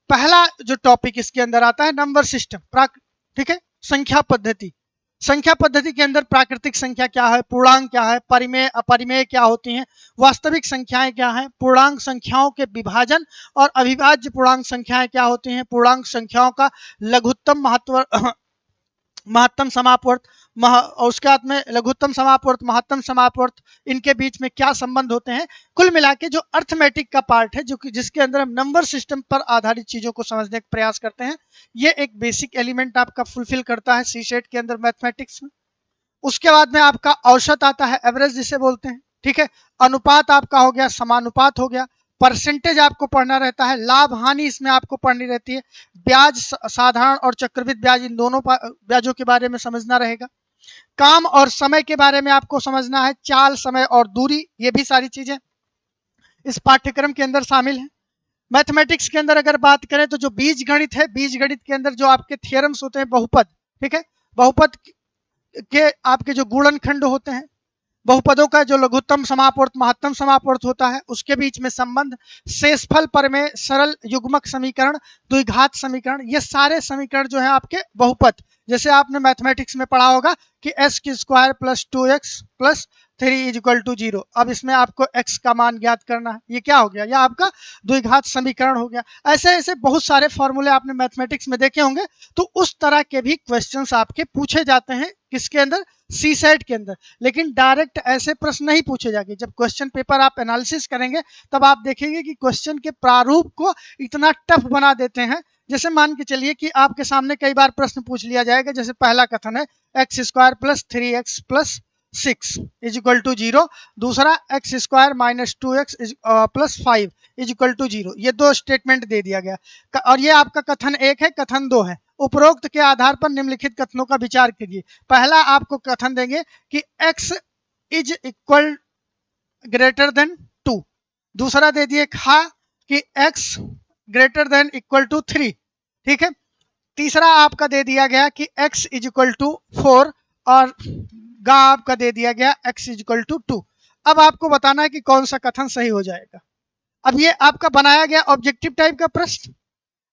पहला जो टॉपिक इसके अंदर आता है नंबर सिस्टम, ठीक है, संख्या पद्धति। संख्या पद्धति के अंदर प्राकृतिक संख्या क्या है, पूर्णांक क्या है, परिमेय अपरिमेय क्या होती हैं, वास्तविक संख्याएं क्या हैं, पूर्णांक संख्याओं के विभाजन और अविभाज्य पूर्णांक संख्याएं क्या होती हैं, पूर्णांक संख्याओं का लघुत्तम महत्तम समापवर्त और उसके बाद में लघुत्तम समापवर्त, महत्तम समापवर्त, इनके बीच में क्या संबंध होते हैं। कुल मिला के जो अर्थमेटिक का पार्ट है, जो कि जिसके अंदर हम नंबर सिस्टम पर आधारित चीजों को समझने का प्रयास करते हैं, ये एक बेसिक एलिमेंट आपका फुलफिल करता है सीसेट के अंदर मैथमेटिक्स में। उसके बाद में आपका औसत आता है, एवरेज जिसे बोलते हैं, ठीक है। अनुपात आपका हो गया, समानुपात हो गया, परसेंटेज आपको पढ़ना रहता है, लाभ हानि इसमें आपको पढ़नी रहती है, ब्याज साधारण और चक्रवृद्धि ब्याज इन दोनों ब्याजों के बारे में समझना रहेगा, काम और समय के बारे में आपको समझना है, चाल समय और दूरी, ये भी सारी चीजें इस पाठ्यक्रम के अंदर शामिल है। मैथमेटिक्स के अंदर अगर बात करें तो जो बीज गणित है, बीज गणित के अंदर जो आपके थियरम्स होते हैं, बहुपद, ठीक है, बहुपद के आपके जो गुणनखंड होते हैं, बहुपदों का जो लघुत्तम समापवर्त महत्तम समापवर्त होता है, उसके बीच में संबंध, शेषफल प्रमेय, सरल युग्मक समीकरण, द्विघात समीकरण, ये सारे समीकरण जो है आपके बहुपद, जैसे आपने मैथमेटिक्स में पढ़ा होगा कि एक्स की square plus 2x plus 3 is equal to 0। अब इसमें आपको x का मान ज्ञात करना है, ये क्या हो गया, यह आपका द्विघात समीकरण हो गया। ऐसे ऐसे बहुत सारे फॉर्मूले आपने मैथमेटिक्स में देखे होंगे। तो उस तरह के भी क्वेश्चंस आपके पूछे जाते हैं किसके अंदर, सीसेट के अंदर। लेकिन डायरेक्ट ऐसे प्रश्न नहीं पूछे जाएंगे। जब क्वेश्चन पेपर आप एनालिसिस करेंगे तब आप देखेंगे कि क्वेश्चन के प्रारूप को इतना टफ बना देते हैं। जैसे मान के चलिए कि आपके सामने कई बार प्रश्न पूछ लिया जाएगा, जैसे पहला कथन है x square plus 3x plus 6 is equal to 0, दूसरा x square minus 2x plus 5 is equal to 0। ये दो स्टेटमेंट दे दिया गया और ये आपका कथन 1 है, कथन 2 है। उपरोक्त के आधार पर निम्नलिखित कथनों का विचार कीजिए। पहला आपको कथन देंगे कि x is equal greater than 2, दूसरा दे दिए खा कि x greater than equal to 3, ठीक है। तीसरा आपका दे दिया गया कि x इज इक्वल टू 4 और गा आपका दे दिया गया x इज इक्वल टू 2। अब आपको बताना है कि कौन सा कथन सही हो जाएगा। अब ये आपका बनाया गया ऑब्जेक्टिव टाइप का प्रश्न।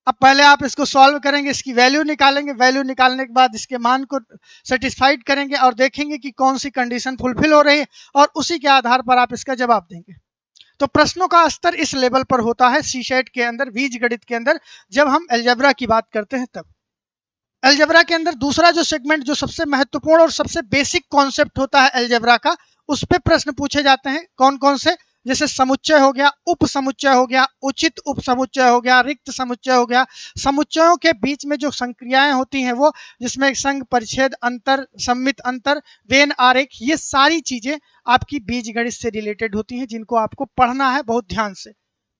अब पहले आप इसको सॉल्व करेंगे, इसकी वैल्यू निकालेंगे, वैल्यू निकालने के बाद इसके मान को सेटिस्फाइड करेंगे और देखेंगे कि कौन सी कंडीशन फुलफिल हो रही है और उसी के आधार पर आप इसका जवाब देंगे। तो प्रश्नों का स्तर इस लेवल पर होता है सीसेट के अंदर, बीज गणित के अंदर, जब हम अलजेब्रा की बात करते हैं तब। अलजेब्रा के अंदर दूसरा जो सेगमेंट जो सबसे महत्वपूर्ण और सबसे बेसिक कॉन्सेप्ट होता है अलजेब्रा का, उस पे प्रश्न पूछे जाते हैं। कौन कौन से, जैसे समुच्चय हो गया, उप समुच्चय हो गया, उचित उप समुच्चय हो गया, रिक्त समुच्चय हो गया, समुच्चयों के बीच में जो संक्रियाएं होती हैं वो, जिसमें संघ परिच्छेद अंतर, सममित अंतर, वेन आरेख, ये सारी चीजें आपकी बीजगणित से रिलेटेड होती हैं, जिनको आपको पढ़ना है बहुत ध्यान से।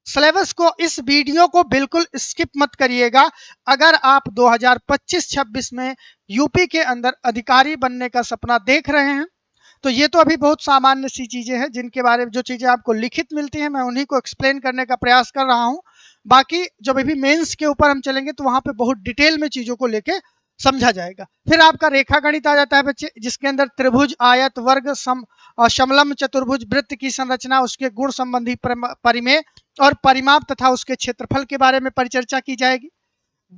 सिलेबस को, इस वीडियो को बिल्कुल स्किप मत करिएगा। अगर आप 2025-26 में यूपी के अंदर अधिकारी बनने का सपना देख रहे हैं तो ये तो अभी बहुत सामान्य सी चीजें हैं, जिनके बारे में जो चीजें आपको लिखित मिलती हैं मैं उन्हीं को एक्सप्लेन करने का प्रयास कर रहा हूं। बाकी जब अभी मेंस के ऊपर हम चलेंगे तो वहां पे बहुत डिटेल में चीजों को लेके समझा जाएगा। फिर आपका रेखा गणित आ जाता है बच्चे, जिसके अंदर त्रिभुज, आयत, वर्ग, समलंब, चतुर्भुज, वृत्त की संरचना, उसके गुण संबंधी परिमेय और परिमाप तथा उसके क्षेत्रफल के बारे में परिचर्चा की जाएगी।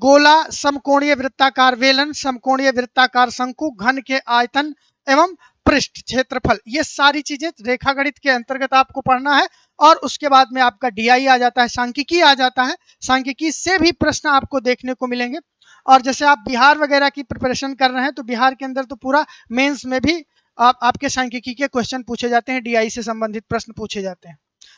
गोला, समकोणीय वृत्ताकार वेलन, समकोणीय वृत्ताकार शंकु, घन के आयतन एवं पृष्ठ क्षेत्रफल, ये सारी चीजें रेखा गणित के अंतर्गत आपको पढ़ना है। और उसके बाद में आपका डीआई आ जाता है, सांख्यिकी आ जाता है। सांख्यिकी से भी प्रश्न आपको देखने को मिलेंगे। और जैसे आप बिहार वगैरह की प्रिपरेशन कर रहे हैं तो बिहार के अंदर तो पूरा मेंस में भी आपके सांख्यिकी के क्वेश्चन पूछे जाते हैं, डीआई से संबंधित प्रश्न पूछे जाते हैं।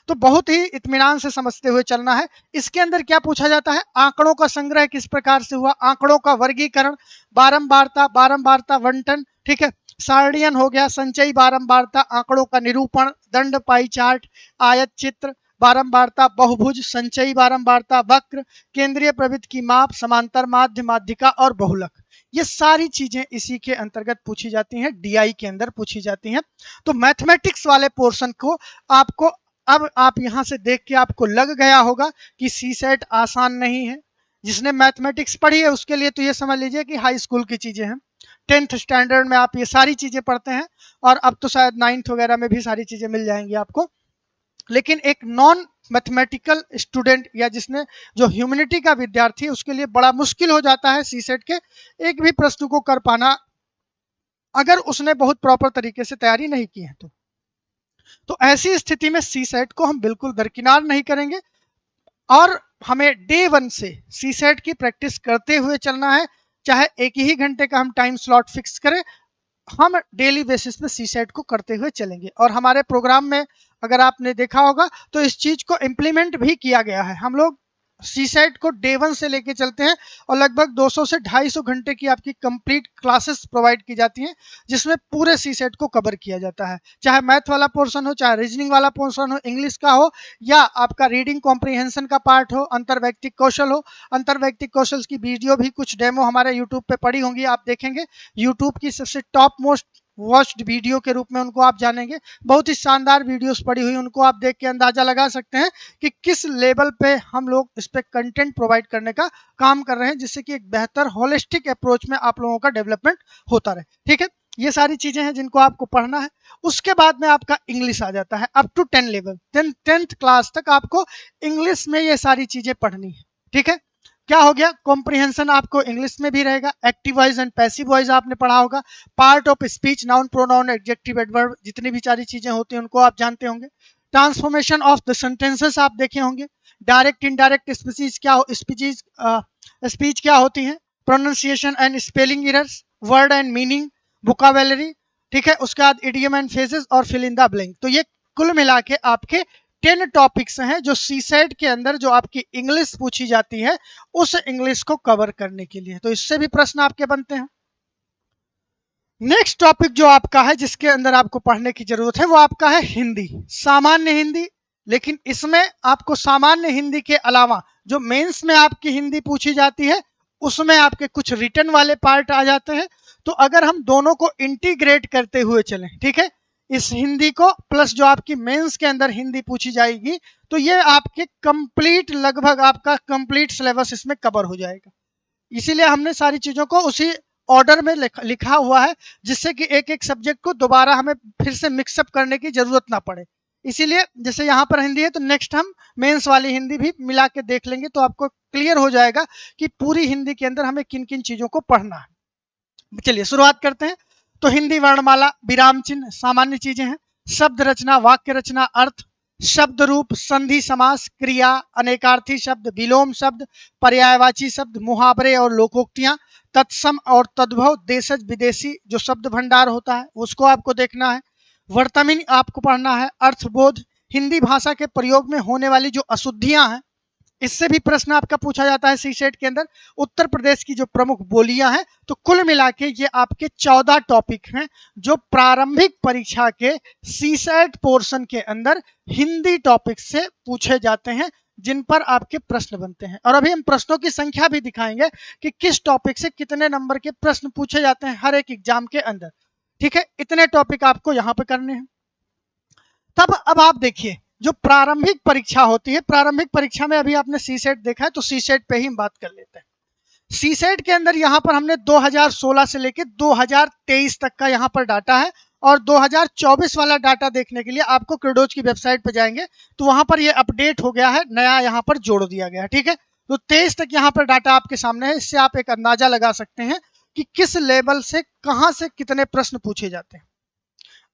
तो बहुत ही इत्मीनान से समझते हुए चलना है। इसके अंदर क्या पूछा जाता है, आंकड़ों का संग्रह किस प्रकार से हुआ, आंकड़ों का वर्गीकरण, बारंबारता, बारंबारता बंटन, ठीक है, सारणियन हो गया, संचयी बारंबारता, आंकड़ों का निरूपण, दंड, पाई चार्ट, आयत चित्र, बारंबारता, बहुभुज, संचयी बारंबारता, वक्र, केंद्रीय प्रवृत्ति की माप, समांतर माध्य, माध्यिका और बहुलक। ये सारी चीजें इसी के अंतर्गत पूछी जाती हैं, डीआई के अंदर पूछी जाती हैं। तो मैथमेटिक्स वाले पोर्शन को आपको, अब आप यहां से देख के आपको लग गया होगा कि सी सेट आसान नहीं है। जिसने मैथमेटिक्स पढ़ी है उसके लिए तो ये समझ लीजिए कि हाई स्कूल की चीजें हैं। 10th स्टैंडर्ड में आप ये सारी चीजें पढ़ते हैं और अब तो शायद 9th वगैरह में भी सारी चीजें मिल जाएंगी आपको। लेकिन एक नॉन मैथमेटिकल स्टूडेंट या जिसने जो ह्यूमैनिटी का विद्यार्थी है उसके लिए बड़ा मुश्किल हो जाता है सी सेट के एक भी प्रश्न को कर पाना, अगर उसने बहुत प्रॉपर तरीके से तैयारी नहीं की है तो ऐसी स्थिति में सी सेट को हम बिल्कुल दरकिनार नहीं करेंगे और हमें डे 1 से सी सेट की प्रैक्टिस करते हुए चलना है। चाहे एक ही घंटे का हम टाइम स्लॉट फिक्स करें, हम डेली बेसिस पे सी सेट को करते हुए चलेंगे। और हमारे प्रोग्राम में अगर आपने देखा होगा तो इस चीज को इम्प्लीमेंट भी किया गया है। हम लोग सी सेट को डे 1 से लेके चलते हैं और लगभग 200 से 250 घंटे की आपकी कंप्लीट क्लासेस प्रोवाइड की जाती हैं जिसमें पूरे सी सेट को कवर किया जाता है। चाहे मैथ वाला पोर्शन हो, चाहे रीजनिंग वाला पोर्शन हो, इंग्लिश का हो या आपका रीडिंग कॉम्प्रिहेंशन का पार्ट हो, अंतर्वैयक्तिक कौशल हो। अंतर्वैयक्तिक कौशल की वीडियो भी कुछ डेमो हमारे यूट्यूब पे पड़ी होंगी, आप देखेंगे। यूट्यूब की सबसे टॉप मोस्ट वॉच्ड वीडियो के रूप में उनको आप जानेंगे। बहुत ही शानदार वीडियोस पड़ी हुई, उनको आप देख के अंदाजा लगा सकते हैं कि किस लेवल पे हम लोग इस पे कंटेंट प्रोवाइड करने का काम कर रहे हैं, जिससे कि एक बेहतर होलिस्टिक अप्रोच में आप लोगों का डेवलपमेंट होता रहे। ठीक है, ये सारी चीजें हैं जिनको आपको पढ़ना है। उसके बाद में आपका इंग्लिश आ जाता है up to 10 level, 10th class तक आपको इंग्लिश में ये सारी चीजें पढ़नी है। ठीक है, क्या हो गया, कॉम्प्रिहेंशन आपको इंग्लिश में भी रहेगा। Active voice and passive voice आपने पढ़ा होगा। Part of speech, noun, pronoun, adjective, adverb, जितनी भी सारी चीजें होती हैं उनको आप जानते होंगे। ट्रांसफॉर्मेशन ऑफ द सेंटेंसेस आप देखे होंगे। डायरेक्ट इनडायरेक्ट स्पीच क्या स्पीच क्या होती है। Pronunciation and spelling errors, word and meaning, vocabulary. ठीक है, उसके बाद इडियम एंड फ्रेजेस और फिल इन द ब्लैंक। तो ये कुल मिला के आपके 10 टॉपिक्स हैं जो सी सेट के अंदर जो आपकी इंग्लिश पूछी जाती है उस इंग्लिश को कवर करने के लिए। तो इससे भी प्रश्न आपके बनते हैं। नेक्स्ट टॉपिक जो आपका है जिसके अंदर आपको पढ़ने की जरूरत है वो आपका है हिंदी, सामान्य हिंदी। लेकिन इसमें आपको सामान्य हिंदी के अलावा जो मेंस में आपकी हिंदी पूछी जाती है उसमें आपके कुछ रिटन वाले पार्ट आ जाते हैं। तो अगर हम दोनों को इंटीग्रेट करते हुए चलें, ठीक है, इस हिंदी को प्लस जो आपकी मेंस के अंदर हिंदी पूछी जाएगी, तो ये आपके कंप्लीट, लगभग आपका कंप्लीट सिलेबस इसमें कवर हो जाएगा। इसीलिए हमने सारी चीजों को उसी ऑर्डर में लिखा हुआ है जिससे कि एक एक सब्जेक्ट को दोबारा हमें फिर से मिक्सअप करने की जरूरत ना पड़े। इसीलिए जैसे यहाँ पर हिंदी है तो नेक्स्ट हम मेंस वाली हिंदी भी मिला के देख लेंगे तो आपको क्लियर हो जाएगा कि पूरी हिंदी के अंदर हमें किन किन चीजों को पढ़ना है। चलिए शुरुआत करते हैं। तो हिंदी वर्णमाला, विराम चिन्ह सामान्य चीजें हैं। शब्द रचना, वाक्य रचना, अर्थ, शब्द रूप, संधि, समास, क्रिया, अनेकार्थी शब्द, विलोम शब्द, पर्यायवाची शब्द, मुहावरे और लोकोक्तियां, तत्सम और तद्भव, देशज विदेशी जो शब्द भंडार होता है उसको आपको देखना है। वर्तमान आपको पढ़ना है। अर्थबोध, हिंदी भाषा के प्रयोग में होने वाली जो अशुद्धियां हैं इससे भी प्रश्न आपका पूछा जाता है सी सेट के अंदर। उत्तर प्रदेश की जो प्रमुख बोलियां हैं। तो कुल मिला के ये आपके 14 टॉपिक हैं जो प्रारंभिक परीक्षा के सी सेट पोर्शन के अंदर हिंदी टॉपिक से पूछे जाते हैं जिन पर आपके प्रश्न बनते हैं। और अभी हम प्रश्नों की संख्या भी दिखाएंगे कि किस टॉपिक से कितने नंबर के प्रश्न पूछे जाते हैं हर एक एग्जाम के अंदर। ठीक है, इतने टॉपिक आपको यहाँ पे करने हैं। तब अब आप देखिए जो प्रारंभिक परीक्षा होती है, प्रारंभिक परीक्षा में अभी आपने सी सेट देखा है तो सी सेट पे ही हम बात कर लेते हैं। सी सेट के अंदर यहाँ पर हमने 2016 से लेकर 2023 तक का यहाँ पर डाटा है और 2024 वाला डाटा देखने के लिए आपको क्रेडोज की वेबसाइट पे जाएंगे तो वहां पर ये अपडेट हो गया है, नया यहाँ पर जोड़ दिया गया है। ठीक है, तो 23 तक यहाँ पर डाटा आपके सामने है। इससे आप एक अंदाजा लगा सकते हैं कि किस लेवल से कहां से कितने प्रश्न पूछे जाते हैं।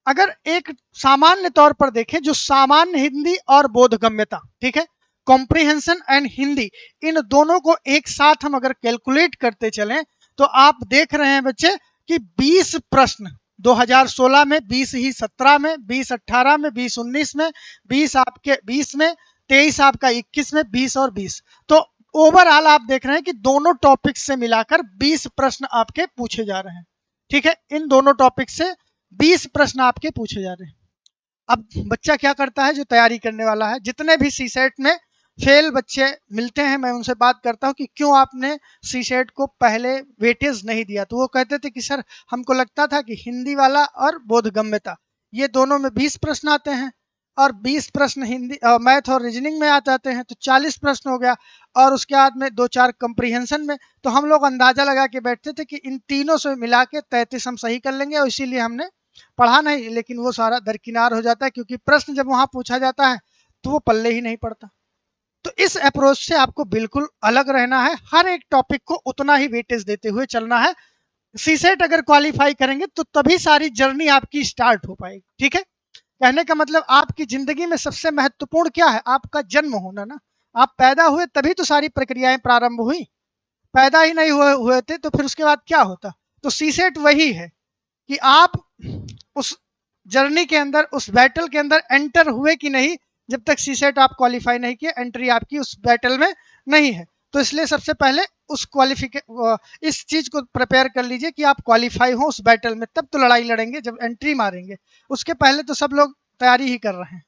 अगर एक सामान्य तौर पर देखें जो सामान्य हिंदी और बोधगम्यता, ठीक है, कॉम्प्रिहेंशन एंड हिंदी, इन दोनों को एक साथ हम अगर कैलकुलेट करते चलें तो आप देख रहे हैं बच्चे कि 20 प्रश्न 2016 में, 20 ही 17 में, 20 18 में, 20 19 में, 20 आपके 20 में, 23 आपका 21 में, 20 और 20। तो ओवरऑल आप देख रहे हैं कि दोनों टॉपिक से मिलाकर 20 प्रश्न आपके पूछे जा रहे हैं। ठीक है, इन दोनों टॉपिक से 20 प्रश्न आपके पूछे जा रहे हैं। अब बच्चा क्या करता है जो तैयारी करने वाला है, जितने भी सीसेट में फेल बच्चे मिलते हैं मैं उनसे बात करता हूं कि क्यों आपने सीसेट को पहले वेटेज नहीं दिया, तो वो कहते थे कि सर हमको लगता था कि हिंदी वाला और बोधगम्यता ये दोनों में 20 प्रश्न आते हैं और 20 प्रश्न हिंदी मैथ और रीजनिंग में आ जाते हैं, तो 40 प्रश्न हो गया और उसके बाद में 2-4 कंप्रीहेंशन में, तो हम लोग अंदाजा लगा के बैठते थे कि इन तीनों से मिला के 33 हम सही कर लेंगे और इसीलिए हमने पढ़ा नहीं, लेकिन वो सारा दरकिनार हो जाता है क्योंकि प्रश्न जब वहां पूछा जाता है तो वो पल्ले ही नहीं पड़ता। तो इस अप्रोच से आपको बिल्कुल अलग रहना है, हर एक टॉपिक को उतना ही वेटेज देते हुए चलना है। सीसेट अगर क्वालिफाई करेंगे तो तभी सारी जर्नी आपकी स्टार्ट हो पाएगी। ठीक है, कहने का मतलब आपकी जिंदगी में सबसे महत्वपूर्ण क्या है, आपका जन्म होना ना। आप पैदा हुए तभी तो सारी प्रक्रियाएं प्रारंभ हुई, पैदा ही नहीं हुए थे तो फिर उसके बाद क्या होता। तो सीसेट वही है कि आप उस जर्नी के अंदर, उस बैटल के अंदर एंटर हुए कि नहीं, जब तक सीसेट आप क्वालिफाई नहीं किए एंट्री आपकी उस बैटल में नहीं है। तो इसलिए सबसे पहले उस इस चीज को प्रिपेयर कर लीजिए कि आप क्वालिफाई हो उस बैटल में, तब तो लड़ाई लड़ेंगे जब एंट्री मारेंगे। उसके पहले तो सब लोग तैयारी ही कर रहे हैं।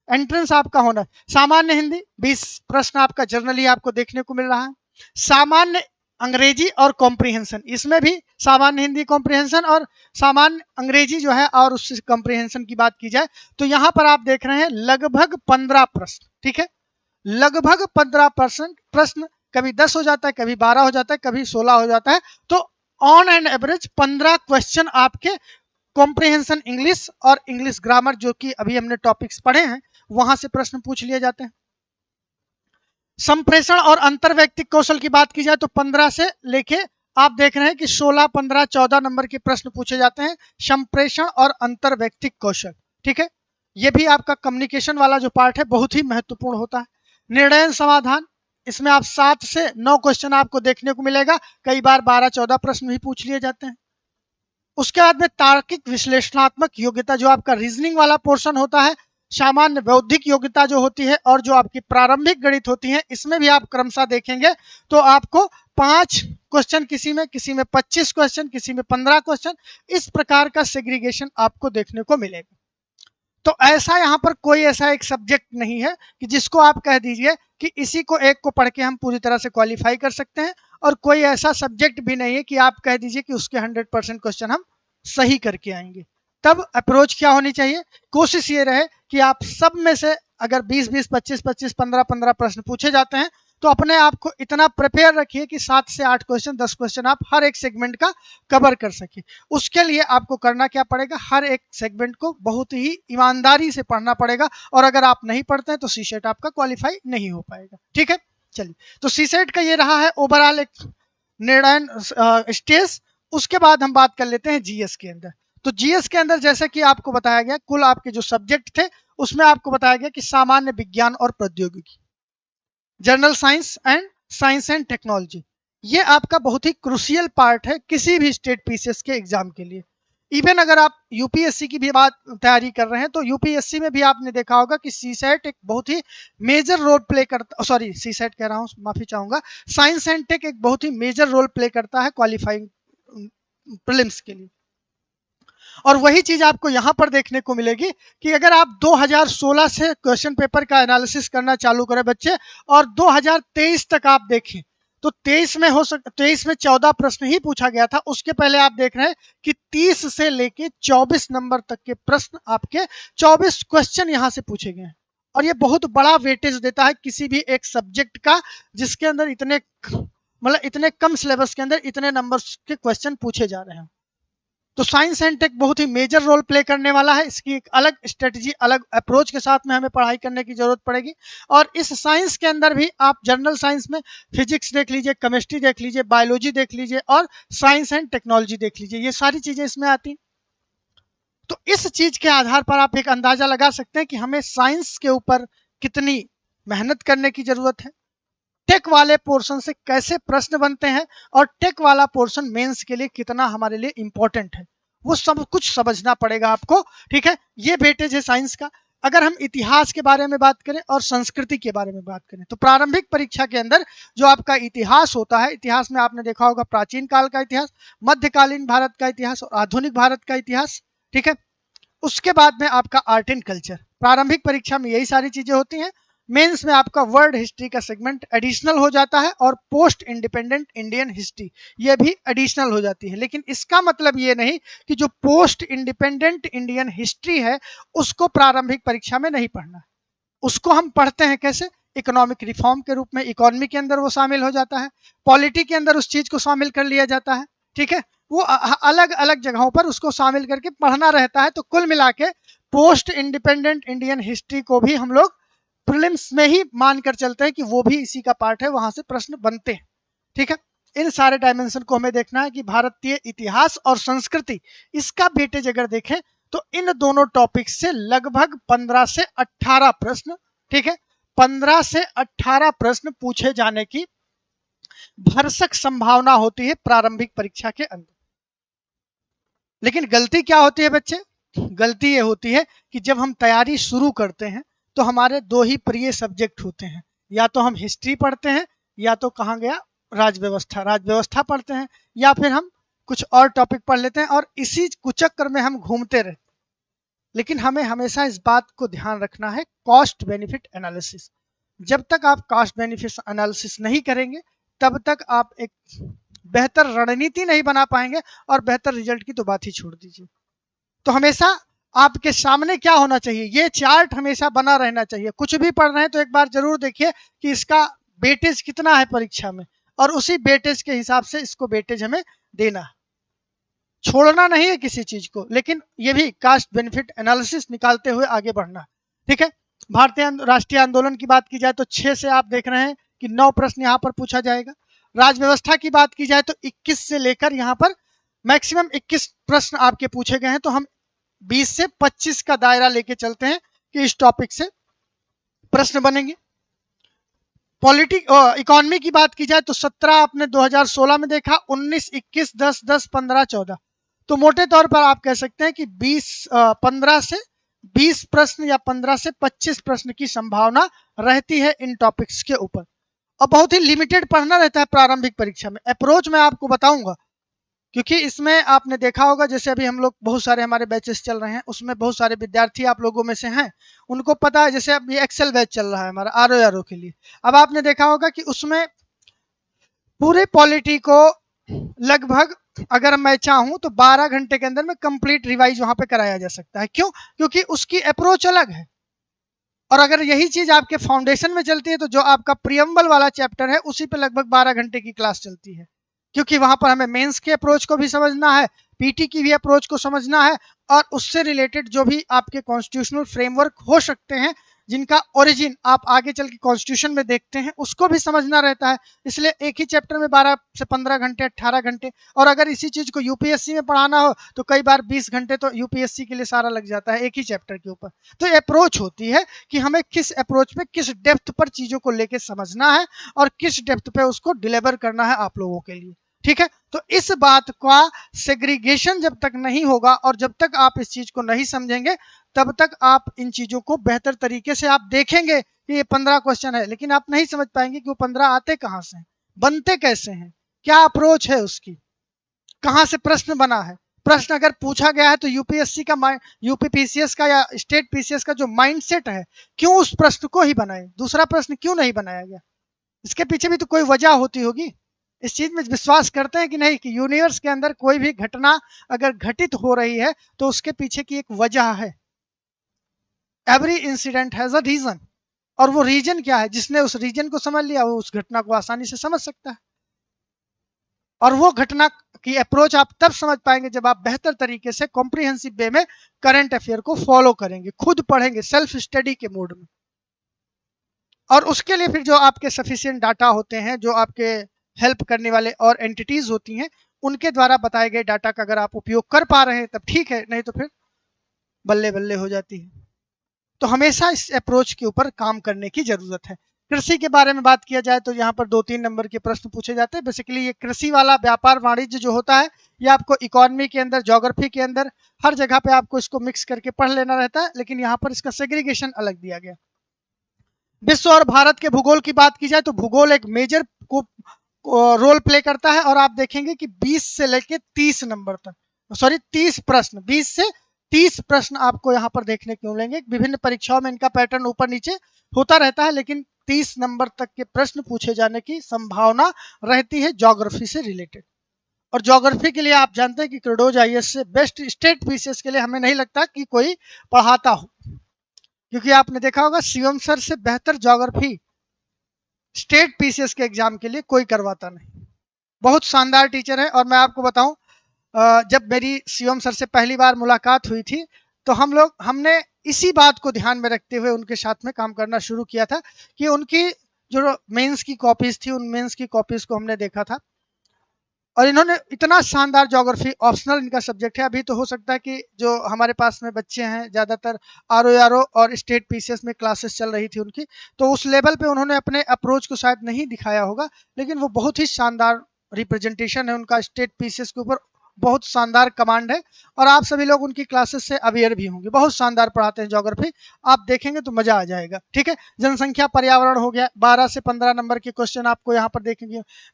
एंट्रेंस आपका होना, सामान्य हिंदी 20 प्रश्न आपका जनरली आपको देखने को मिल रहा है। सामान्य अंग्रेजी और कॉम्प्रिहेंशन, इसमें भी सामान्य हिंदी कॉम्प्रिहेंशन और सामान्य अंग्रेजी जो है, और उस कॉम्प्रिहेंशन की बात की जाए तो यहां पर आप देख रहे हैं लगभग 15 प्रश्न। ठीक है, लगभग 15% प्रश्न, कभी 10 हो जाता है, कभी 12 हो जाता है, कभी 16 हो जाता है। तो ऑन एंड एवरेज 15 क्वेश्चन आपके कॉम्प्रिहेंशन इंग्लिश और इंग्लिश ग्रामर, जो कि अभी हमने टॉपिक्स पढ़े हैं, वहां से प्रश्न पूछ लिए जाते हैं। संप्रेषण और अंतर्वैयक्तिक कौशल की बात की जाए तो 15 से लेके आप देख रहे हैं कि 16, 15, 14 नंबर के प्रश्न पूछे जाते हैं, संप्रेषण और अंतर्वैयक्तिक कौशल। ठीक है, ये भी आपका कम्युनिकेशन वाला जो पार्ट है बहुत ही महत्वपूर्ण होता है। निर्णय समाधान, इसमें आप 7 से 9 क्वेश्चन आपको देखने को मिलेगा, कई बार 12-14 प्रश्न भी पूछ लिए जाते हैं। उसके बाद में तार्किक विश्लेषणात्मक योग्यता, जो आपका रीजनिंग वाला पोर्शन होता है, सामान्य बौद्धिक योग्यता जो होती है, और जो आपकी प्रारंभिक गणित होती है, इसमें भी आप क्रमशः देखेंगे तो आपको 5 क्वेश्चन, किसी में 25 क्वेश्चन, किसी में 15 क्वेश्चन, इस प्रकार का सेग्रीगेशन आपको देखने को मिलेगा। तो ऐसा यहाँ पर कोई ऐसा एक सब्जेक्ट नहीं है कि जिसको आप कह दीजिए कि इसी को एक को पढ़ के हम पूरी तरह से क्वालिफाई कर सकते हैं, और कोई ऐसा सब्जेक्ट भी नहीं है कि आप कह दीजिए कि उसके 100% क्वेश्चन हम सही करके आएंगे। तब अप्रोच क्या होनी चाहिए, कोशिश ये रहे कि आप सब में से अगर 20-20, 25-25, 15-15 प्रश्न पूछे जाते हैं तो अपने आप को इतना प्रिपेयर रखिए कि 7 से 8 क्वेश्चन, 10 क्वेश्चन आप हर एक सेगमेंट का कवर कर सके। उसके लिए आपको करना क्या पड़ेगा, हर एक सेगमेंट को बहुत ही ईमानदारी से पढ़ना पड़ेगा, और अगर आप नहीं पढ़ते हैं तो सीसेट आपका क्वालिफाई नहीं हो पाएगा। ठीक है, चलिए, तो सीसेट का ये रहा है ओवरऑल एक निर्णय स्टेज। उसके बाद हम बात कर लेते हैं जीएस के अंदर। तो जीएस के अंदर जैसे कि आपको बताया गया, कुल आपके जो सब्जेक्ट थे उसमें आपको बताया गया कि सामान्य विज्ञान और प्रौद्योगिकी, जनरल साइंस एंड टेक्नोलॉजी, ये आपका बहुत ही क्रूशियल पार्ट है किसी भी स्टेट पीसीएस के एग्जाम के लिए। इवन अगर आप यूपीएससी की भी बात तैयारी कर रहे हैं तो यूपीएससी में भी आपने देखा होगा कि सीसेट एक बहुत ही मेजर रोल प्ले करता, सॉरी सीसेट कह रहा हूं, माफी चाहूंगा, साइंस एंड टेक एक बहुत ही मेजर रोल प्ले करता है क्वालिफाइंग प्रीलिम्स के लिए। और वही चीज आपको यहां पर देखने को मिलेगी कि अगर आप 2016 से क्वेश्चन पेपर का एनालिसिस करना चालू करें बच्चे, और 2023 तक आप देखें तो 23 में 14 प्रश्न ही पूछा गया था। उसके पहले आप देख रहे हैं कि 30 से लेके 24 नंबर तक के प्रश्न, आपके 24 क्वेश्चन यहां से पूछे गए हैं, और ये बहुत बड़ा वेटेज देता है किसी भी एक सब्जेक्ट का जिसके अंदर इतने कम सिलेबस के अंदर इतने नंबर के क्वेश्चन पूछे जा रहे हैं। तो साइंस एंड टेक बहुत ही मेजर रोल प्ले करने वाला है, इसकी एक अलग स्ट्रेटजी, अलग अप्रोच के साथ में हमें पढ़ाई करने की जरूरत पड़ेगी। और इस साइंस के अंदर भी आप जनरल साइंस में फिजिक्स देख लीजिए, केमिस्ट्री देख लीजिए, बायोलॉजी देख लीजिए, और साइंस एंड टेक्नोलॉजी देख लीजिए, ये सारी चीजें इसमें आती। तो इस चीज के आधार पर आप एक अंदाजा लगा सकते हैं कि हमें साइंस के ऊपर कितनी मेहनत करने की जरूरत है, टेक वाले पोर्शन से कैसे प्रश्न बनते हैं, और टेक वाला पोर्शन मेंस के लिए कितना हमारे लिए इंपॉर्टेंट है, वो सब कुछ समझना पड़ेगा आपको। ठीक है, ये वेटेज है साइंस का। अगर हम इतिहास के बारे में बात करें और संस्कृति के बारे में बात करें तो प्रारंभिक परीक्षा के अंदर जो आपका इतिहास होता है, इतिहास में आपने देखा होगा प्राचीन काल का इतिहास, मध्यकालीन भारत का इतिहास और आधुनिक भारत का इतिहास। ठीक है, उसके बाद में आपका आर्ट एंड कल्चर। प्रारंभिक परीक्षा में यही सारी चीजें होती हैं। मेंस में आपका वर्ल्ड हिस्ट्री का सेगमेंट एडिशनल हो जाता है और पोस्ट इंडिपेंडेंट इंडियन हिस्ट्री ये भी एडिशनल हो जाती है। लेकिन इसका मतलब ये नहीं कि जो पोस्ट इंडिपेंडेंट इंडियन हिस्ट्री है उसको प्रारंभिक परीक्षा में नहीं पढ़ना है। उसको हम पढ़ते हैं कैसे? इकोनॉमिक रिफॉर्म के रूप में। इकोनॉमी के अंदर वो शामिल हो जाता है, पॉलिटी के अंदर उस चीज को शामिल कर लिया जाता है। ठीक है, वो अलग अलग जगहों पर उसको शामिल करके पढ़ना रहता है। तो कुल मिला के पोस्ट इंडिपेंडेंट इंडियन हिस्ट्री को भी हम लोग प्रीलिम्स में ही मानकर चलते हैं कि वो भी इसी का पार्ट है, वहां से प्रश्न बनते हैं। ठीक है, इन सारे डायमेंशन को हमें देखना है कि भारतीय इतिहास और संस्कृति इसका वेटेज अगर देखें तो इन दोनों टॉपिक से लगभग 15 से 18 प्रश्न, ठीक है, 15 से 18 प्रश्न पूछे जाने की भरसक संभावना होती है प्रारंभिक परीक्षा के अंदर। लेकिन गलती क्या होती है बच्चे? गलती ये होती है कि जब हम तैयारी शुरू करते हैं तो हमारे दो ही प्रिय सब्जेक्ट होते हैं, या तो हम हिस्ट्री पढ़ते हैं या तो कहाँ गया राजव्यवस्था पढ़ते हैं, या फिर हम कुछ और टॉपिक पढ़ लेते हैं और इसी कुचक्कर में हम घूमते रहते हैं। लेकिन हमें हमेशा इस बात को ध्यान रखना है, कॉस्ट बेनिफिट एनालिसिस। जब तक आप कॉस्ट बेनिफिट एनालिसिस नहीं करेंगे तब तक आप एक बेहतर रणनीति नहीं बना पाएंगे और बेहतर रिजल्ट की तो बात ही छोड़ दीजिए। तो हमेशा आपके सामने क्या होना चाहिए? ये चार्ट हमेशा बना रहना चाहिए। कुछ भी पढ़ रहे हैं तो एक बार जरूर देखिए कि इसका वेटेज कितना है परीक्षा में, और उसी वेटेज के हिसाब से इसको वेटेज हमें देना है। छोड़ना नहीं है किसी चीज को, लेकिन ये भी कास्ट बेनिफिट एनालिसिस निकालते हुए आगे बढ़ना। ठीक है, भारतीय राष्ट्रीय आंदोलन की बात की जाए तो 6 से आप देख रहे हैं कि 9 प्रश्न यहाँ पर पूछा जाएगा। राजव्यवस्था की बात की जाए तो 21 से लेकर यहाँ पर मैक्सिमम 21 प्रश्न आपके पूछे गए हैं। तो हम 20 से 25 का दायरा लेके चलते हैं कि इस टॉपिक से प्रश्न बनेंगे। इकोनॉमी की बात की जाए तो 17 आपने 2016 में देखा, 19, 21, 10, 10, 15, 14। तो मोटे तौर पर आप कह सकते हैं कि 15 से 20 प्रश्न या 15 से 25 प्रश्न की संभावना रहती है इन टॉपिक्स के ऊपर, और बहुत ही लिमिटेड पढ़ना रहता है प्रारंभिक परीक्षा में। अप्रोच मैं आपको बताऊंगा, क्योंकि इसमें आपने देखा होगा जैसे अभी हम लोग बहुत सारे हमारे बैचेस चल रहे हैं, उसमें बहुत सारे विद्यार्थी आप लोगों में से हैं, उनको पता है। जैसे अब ये एक्सेल बैच चल रहा है हमारा आरओ के लिए, अब आपने देखा होगा कि उसमें पूरे पॉलिटी को लगभग अगर मैं चाहूं तो 12 घंटे के अंदर में कंप्लीट रिवाइज वहां पे कराया जा सकता है। क्यों? क्योंकि उसकी अप्रोच अलग है। और अगर यही चीज आपके फाउंडेशन में चलती है तो जो आपका प्रियम्बल वाला चैप्टर है उसी पे लगभग 12 घंटे की क्लास चलती है, क्योंकि वहां पर हमें मेंस के अप्रोच को भी समझना है, पीटी की भी अप्रोच को समझना है, और उससे रिलेटेड जो भी आपके कॉन्स्टिट्यूशनल फ्रेमवर्क हो सकते हैं जिनका ओरिजिन आप आगे चल के कॉन्स्टिट्यूशन में देखते हैं उसको भी समझना रहता है। इसलिए एक ही चैप्टर में 12 से 15 घंटे 18 घंटे, और अगर इसी चीज को यूपीएससी में पढ़ाना हो तो कई बार 20 घंटे तो यूपीएससी के लिए सारा लग जाता है एक ही चैप्टर के ऊपर। तो अप्रोच होती है कि हमें किस अप्रोच पे किस डेप्थ पर चीजों को लेके समझना है और किस डेप्थ पे उसको डिलीवर करना है आप लोगों के लिए। ठीक है, तो इस बात का सेग्रीगेशन जब तक नहीं होगा और जब तक आप इस चीज को नहीं समझेंगे तब तक आप इन चीजों को बेहतर तरीके से आप देखेंगे कि ये 15 क्वेश्चन है, लेकिन आप नहीं समझ पाएंगे कि वो 15 आते कहां से हैं, बनते कैसे हैं, क्या अप्रोच है उसकी, कहां से प्रश्न बना है। प्रश्न अगर पूछा गया है तो यूपीएससी का, यूपीपीसीएस का या स्टेट पीसीएस का जो माइंडसेट है, क्यों उस प्रश्न को ही बनाए, दूसरा प्रश्न क्यों नहीं बनाया गया? इसके पीछे भी तो कोई वजह होती होगी। इस चीज में विश्वास करते हैं कि नहीं कि यूनिवर्स के अंदर कोई भी घटना अगर घटित हो रही है तो उसके पीछे की एक वजह है। Every incident has a reason, और वो रीजन क्या है, जिसने उस रीजन को समझ लिया वो उस घटना को आसानी से समझ सकता है। और वो घटना की अप्रोच आप तब समझ पाएंगे जब आप बेहतर तरीके से कॉम्प्रिहेंसिव वे में करंट अफेयर को फॉलो करेंगे, खुद पढ़ेंगे सेल्फ स्टडी के मोड में। और उसके लिए फिर जो आपके सफिशिएंट डाटा होते हैं, जो आपके हेल्प करने वाले और एंटिटीज होती हैं, उनके द्वारा बताए गए डाटा का अगर आप उपयोग कर पा रहे हैं तब ठीक है, नहीं तो फिर बल्ले बल्ले हो जाती है। तो हमेशा इस अप्रोच के ऊपर काम करने की जरूरत है। कृषि के बारे में बात किया जाए तो यहाँ पर 2-3 नंबर के प्रश्न पूछे जाते हैं। बेसिकली ये कृषि वाला व्यापार वाणिज्य जो होता है ये आपको इकोनॉमी के अंदर, ज्योग्राफी के अंदर, हर जगह पे आपको इसको मिक्स करके पढ़ लेना रहता है, लेकिन यहाँ पर इसका सेग्रीगेशन अलग दिया गया। विश्व और भारत के भूगोल की बात की जाए तो भूगोल एक मेजर को रोल प्ले करता है, और आप देखेंगे कि 20 से लेके 30 नंबर तक, सॉरी 30 प्रश्न, 20 से 30 प्रश्न आपको यहाँ पर देखने को मिलेंगे। विभिन्न परीक्षाओं में इनका पैटर्न ऊपर नीचे होता रहता है, लेकिन 30 नंबर तक के प्रश्न पूछे जाने की संभावना रहती है ज्योग्राफी से रिलेटेड। और ज्योग्राफी के लिए आप जानते हैं कि क्रेडोज आईएएस से बेस्ट स्टेट पीसीएस के लिए हमें नहीं लगता कि कोई पढ़ाता हो, क्योंकि आपने देखा होगा शिवम सर से बेहतर ज्योग्राफी स्टेट पीसीएस के एग्जाम के लिए कोई करवाता नहीं। बहुत शानदार टीचर है। और मैं आपको बताऊं, जब मेरी शिवम सर से पहली बार मुलाकात हुई थी तो हमने इसी बात को ध्यान में रखते हुए उनके साथ में काम करना शुरू किया था कि उनकी जो मेंस की कॉपीज थी, उन मेंस की कॉपीज को हमने देखा था। और इन्होंने इतना शानदार ज्योग्राफी, ऑप्शनल इनका सब्जेक्ट है। अभी तो हो सकता है कि जो हमारे पास में बच्चे हैं ज़्यादातर आरओ और स्टेट पीसीएस में क्लासेस चल रही थी उनकी, तो उस लेवल पे उन्होंने अपने अप्रोच को शायद नहीं दिखाया होगा, लेकिन वो बहुत ही शानदार रिप्रेजेंटेशन है उनका स्टेट पीसीएस के ऊपर। बहुत शानदार कमांड है और आप सभी लोग उनकी क्लासेस से अवेयर भी होंगे। बहुत शानदार पढ़ाते हैं ज्योग्राफी, आप देखेंगे तो मजा आ जाएगा। ठीक है, जनसंख्या पर्यावरण हो गया, 12 से 15 नंबर के क्वेश्चन आपको यहाँ पर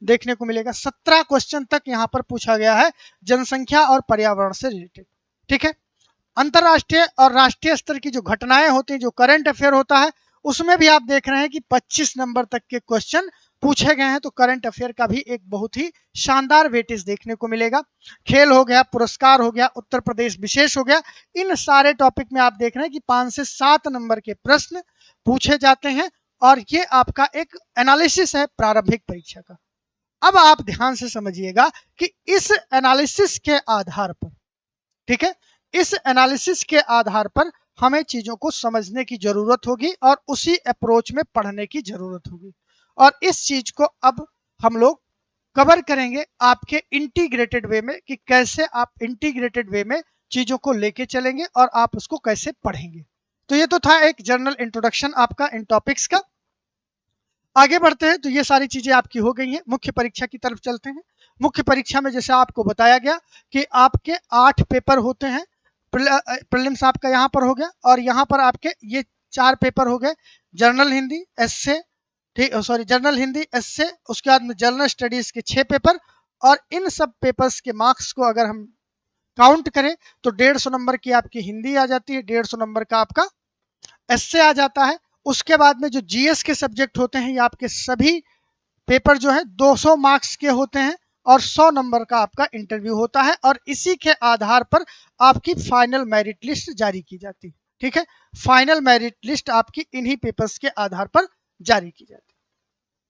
देखने को मिलेगा। 17 क्वेश्चन तक यहाँ पर पूछा गया है जनसंख्या और पर्यावरण से रिलेटेड। ठीक है, अंतरराष्ट्रीय और राष्ट्रीय स्तर की जो घटनाएं होती हैं, जो करंट अफेयर होता है, उसमें भी आप देख रहे हैं कि 25 नंबर तक के क्वेश्चन पूछे गए हैं। तो करंट अफेयर का भी एक बहुत ही शानदार वेटेज देखने को मिलेगा। खेल हो गया, पुरस्कार हो गया, उत्तर प्रदेश विशेष हो गया, इन सारे टॉपिक में आप देख रहे हैं कि 5 से 7 नंबर के प्रश्न पूछे जाते हैं। और ये आपका एक एनालिसिस है प्रारंभिक परीक्षा का। अब आप ध्यान से समझिएगा कि इस एनालिसिस के आधार पर, ठीक है, इस एनालिसिस के आधार पर हमें चीजों को समझने की जरूरत होगी और उसी अप्रोच में पढ़ने की जरूरत होगी। और इस चीज को अब हम लोग कवर करेंगे आपके इंटीग्रेटेड वे में, कि कैसे आप इंटीग्रेटेड वे में चीजों को लेके चलेंगे और आप उसको कैसे पढ़ेंगे। तो ये तो था एक जनरल इंट्रोडक्शन आपका इन टॉपिक्स का। आगे बढ़ते हैं, तो ये सारी चीजें आपकी हो गई हैं। मुख्य परीक्षा की तरफ चलते हैं। मुख्य परीक्षा में जैसे आपको बताया गया कि आपके 8 पेपर होते हैं। प्रीलिम्स आपका यहाँ पर हो गया और यहाँ पर आपके ये 4 पेपर हो गए। जनरल हिंदी, एस्से, जनरल हिंदी, एस्से, उसके बाद में जनरल स्टडीज के 6 पेपर। और इन सब पेपर्स के मार्क्स को अगर हम काउंट करें तो 150 नंबर की आपकी हिंदी आ जाती है, 150 नंबर का आपका एस्से आ जाता है। उसके बाद में जो जीएस के सब्जेक्ट होते हैं, ये आपके सभी पेपर जो है 200 मार्क्स के होते हैं और 100 नंबर का आपका इंटरव्यू होता है। और इसी के आधार पर आपकी फाइनल मेरिट लिस्ट जारी की जाती है। ठीक है, फाइनल मेरिट लिस्ट आपकी इन्हीं पेपर्स के आधार पर जारी की जाती है।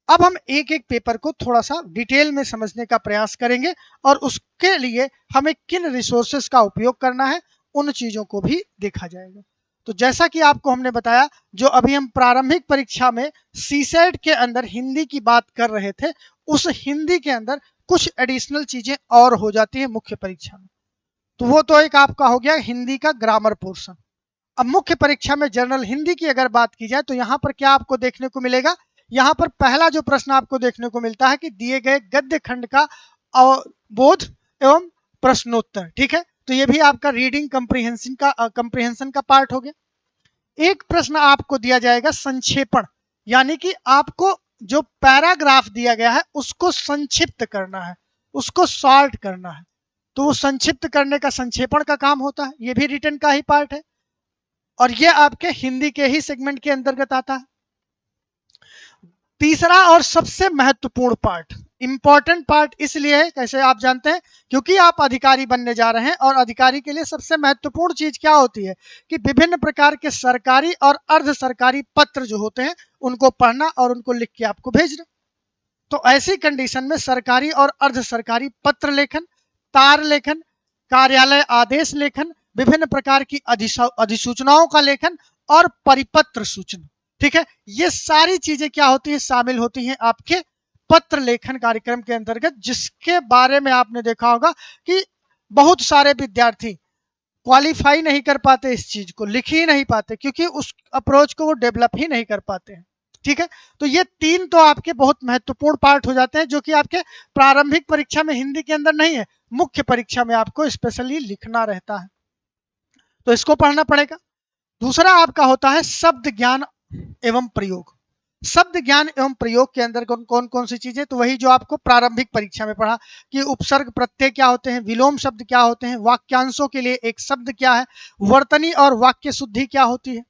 अब हम एक एक पेपर को थोड़ा सा डिटेल में समझने का प्रयास करेंगे और उसके लिए हमें किन रिसोर्सेस का उपयोग करना है, उन चीजों को भी देखा जाएगा। तो जैसा कि आपको हमने बताया, जो अभी हम प्रारंभिक परीक्षा में सीसेट के अंदर हिंदी की बात कर रहे थे, उस हिंदी के अंदर कुछ एडिशनल चीजें और हो जाती है मुख्य परीक्षा में। तो वो तो एक आपका हो गया हिंदी का ग्रामर पोर्शन। अब मुख्य परीक्षा में जनरल हिंदी की अगर बात की जाए तो यहाँ पर क्या आपको देखने को मिलेगा, यहाँ पर पहला जो प्रश्न आपको देखने को मिलता है कि दिए गए गद्य खंड का अवबोध एवं प्रश्नोत्तर। ठीक है, तो ये भी आपका रीडिंग कंप्रीहेंशन का पार्ट हो गया। एक प्रश्न आपको दिया जाएगा संक्षेपण, यानी कि आपको जो पैराग्राफ दिया गया है उसको संक्षिप्त करना है, उसको शॉर्ट करना है। तो वो संक्षिप्त करने का संक्षेपण का काम होता है, ये भी रिटन का ही पार्ट है और ये आपके हिंदी के ही सेगमेंट के अंतर्गत आता है। तीसरा और सबसे महत्वपूर्ण पार्ट, इंपॉर्टेंट पार्ट इसलिए है, कैसे आप जानते हैं, क्योंकि आप अधिकारी बनने जा रहे हैं और अधिकारी के लिए सबसे महत्वपूर्ण चीज क्या होती है कि विभिन्न प्रकार के सरकारी और अर्ध सरकारी पत्र जो होते हैं उनको पढ़ना और उनको लिख के आपको भेजना। तो ऐसी कंडीशन में सरकारी और अर्ध सरकारी पत्र लेखन, तार लेखन, कार्यालय आदेश लेखन, विभिन्न प्रकार की अधिसूचनाओं का लेखन और परिपत्र सूचना, ठीक है, ये सारी चीजें क्या होती है, शामिल होती हैं आपके पत्र लेखन कार्यक्रम के अंतर्गत, जिसके बारे में आपने देखा होगा कि बहुत सारे विद्यार्थी क्वालिफाई नहीं कर पाते, इस चीज को लिख ही नहीं पाते क्योंकि उस अप्रोच को वो डेवलप ही नहीं कर पाते हैं। ठीक है, तो ये 3 तो आपके बहुत महत्वपूर्ण पार्ट हो जाते हैं जो कि आपके प्रारंभिक परीक्षा में हिंदी के अंदर नहीं है, मुख्य परीक्षा में आपको स्पेशली लिखना रहता है, तो इसको पढ़ना पड़ेगा। दूसरा आपका होता है शब्द ज्ञान एवं प्रयोग। शब्द ज्ञान एवं प्रयोग के अंदर कौन कौन सी चीजें, तो वही जो आपको प्रारंभिक परीक्षा में पढ़ा कि उपसर्ग प्रत्यय क्या होते हैं, विलोम शब्द क्या होते हैं, वाक्यांशों के लिए एक शब्द क्या है, वर्तनी और वाक्य शुद्धि क्या होती है,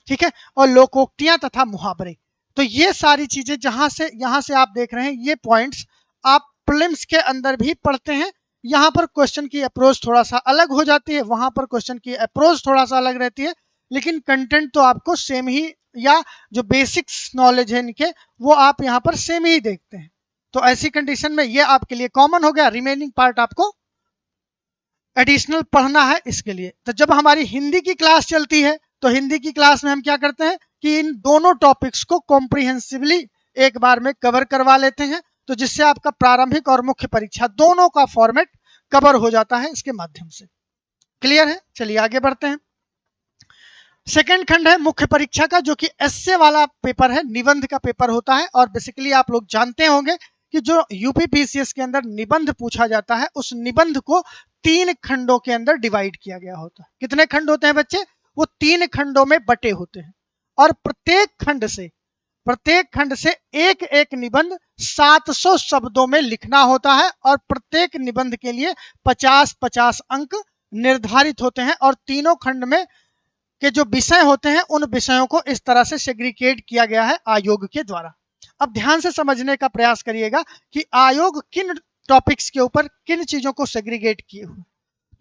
ठीक है, और लोकोक्तियां तथा मुहावरे। तो ये सारी चीजें जहां से यहां से आप देख रहे हैं, ये पॉइंट्स आप प्रीलिम्स के अंदर भी पढ़ते हैं। यहाँ पर क्वेश्चन की अप्रोच थोड़ा सा अलग हो जाती है, वहां पर क्वेश्चन की अप्रोच थोड़ा सा अलग रहती है, लेकिन कंटेंट तो आपको सेम ही, या जो बेसिक्स नॉलेज है इनके वो आप यहाँ पर सेम ही देखते हैं। तो ऐसी कंडीशन में ये आपके लिए कॉमन हो गया, रिमेनिंग पार्ट आपको एडिशनल पढ़ना है इसके लिए। तो जब हमारी हिंदी की क्लास चलती है तो हिंदी की क्लास में हम क्या करते हैं कि इन दोनों टॉपिक्स को कॉम्प्रिहेंसिवली एक बार में कवर करवा लेते हैं, तो जिससे आपका प्रारंभिक और मुख्य परीक्षा दोनों का फॉर्मेट कवर हो जाता है इसके माध्यम से। क्लियर है? चलिए आगे बढ़ते हैं। सेकेंड खंड है मुख्य परीक्षा का, जो कि एस्से वाला पेपर है, निबंध का पेपर होता है। और बेसिकली आप लोग जानते होंगे कि जो यूपीपीसीएस के अंदर निबंध पूछा जाता है, उस निबंध को 3 खंडों के अंदर डिवाइड किया गया होता है। कितने खंड होते हैं बच्चे? वो 3 खंडों में बटे होते हैं, और प्रत्येक खंड से एक एक निबंध 700 शब्दों में लिखना होता है, और प्रत्येक निबंध के लिए 50-50 अंक निर्धारित होते हैं। और तीनों खंड में के जो विषय होते हैं उन विषयों को इस तरह से सेग्रीगेट किया गया है आयोग के द्वारा। अब ध्यान से समझने का प्रयास करिएगा कि आयोग किन टॉपिक्स के ऊपर किन चीजों को सेग्रीगेट किए हुए।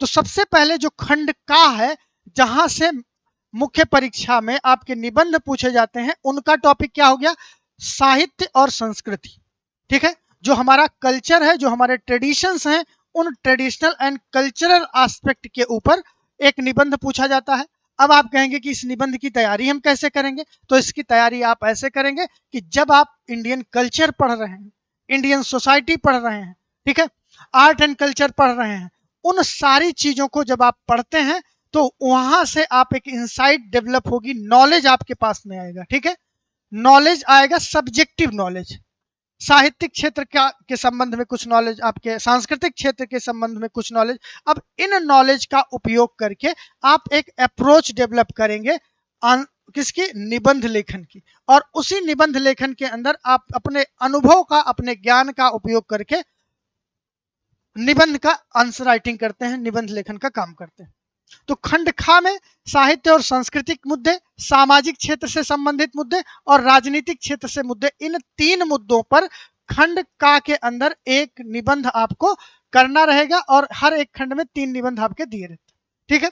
तो सबसे पहले जो खंड का है, जहां से मुख्य परीक्षा में आपके निबंध पूछे जाते हैं, उनका टॉपिक क्या हो गया? साहित्य और संस्कृति। ठीक है, जो हमारा कल्चर है, जो हमारे ट्रेडिशंस हैं, उन ट्रेडिशनल एंड कल्चरल एस्पेक्ट के ऊपर एक निबंध पूछा जाता है। अब आप कहेंगे कि इस निबंध की तैयारी हम कैसे करेंगे? तो इसकी तैयारी आप ऐसे करेंगे कि जब आप इंडियन कल्चर पढ़ रहे हैं, इंडियन सोसाइटी पढ़ रहे हैं, ठीक है, आर्ट एंड कल्चर पढ़ रहे हैं, उन सारी चीजों को जब आप पढ़ते हैं तो वहां से आप एक इंसाइट डेवलप होगी, नॉलेज आपके पास में आएगा। ठीक है, नॉलेज आएगा, सब्जेक्टिव नॉलेज, साहित्यिक क्षेत्र के संबंध में कुछ नॉलेज, आपके सांस्कृतिक क्षेत्र के संबंध में कुछ नॉलेज। अब इन नॉलेज का उपयोग करके आप एक अप्रोच डेवलप करेंगे किसकी? निबंध लेखन की। और उसी निबंध लेखन के अंदर आप अपने अनुभव का, अपने ज्ञान का उपयोग करके निबंध का आंसर राइटिंग करते हैं, निबंध लेखन का काम करते हैं। तो खंड खा में साहित्य और सांस्कृतिक मुद्दे, सामाजिक क्षेत्र से संबंधित मुद्दे और राजनीतिक क्षेत्र से मुद्दे, इन 3 मुद्दों पर खंड का के अंदर एक निबंध आपको करना रहेगा, और हर एक खंड में 3 निबंध आपके दिए रहते हैं। ठीक है,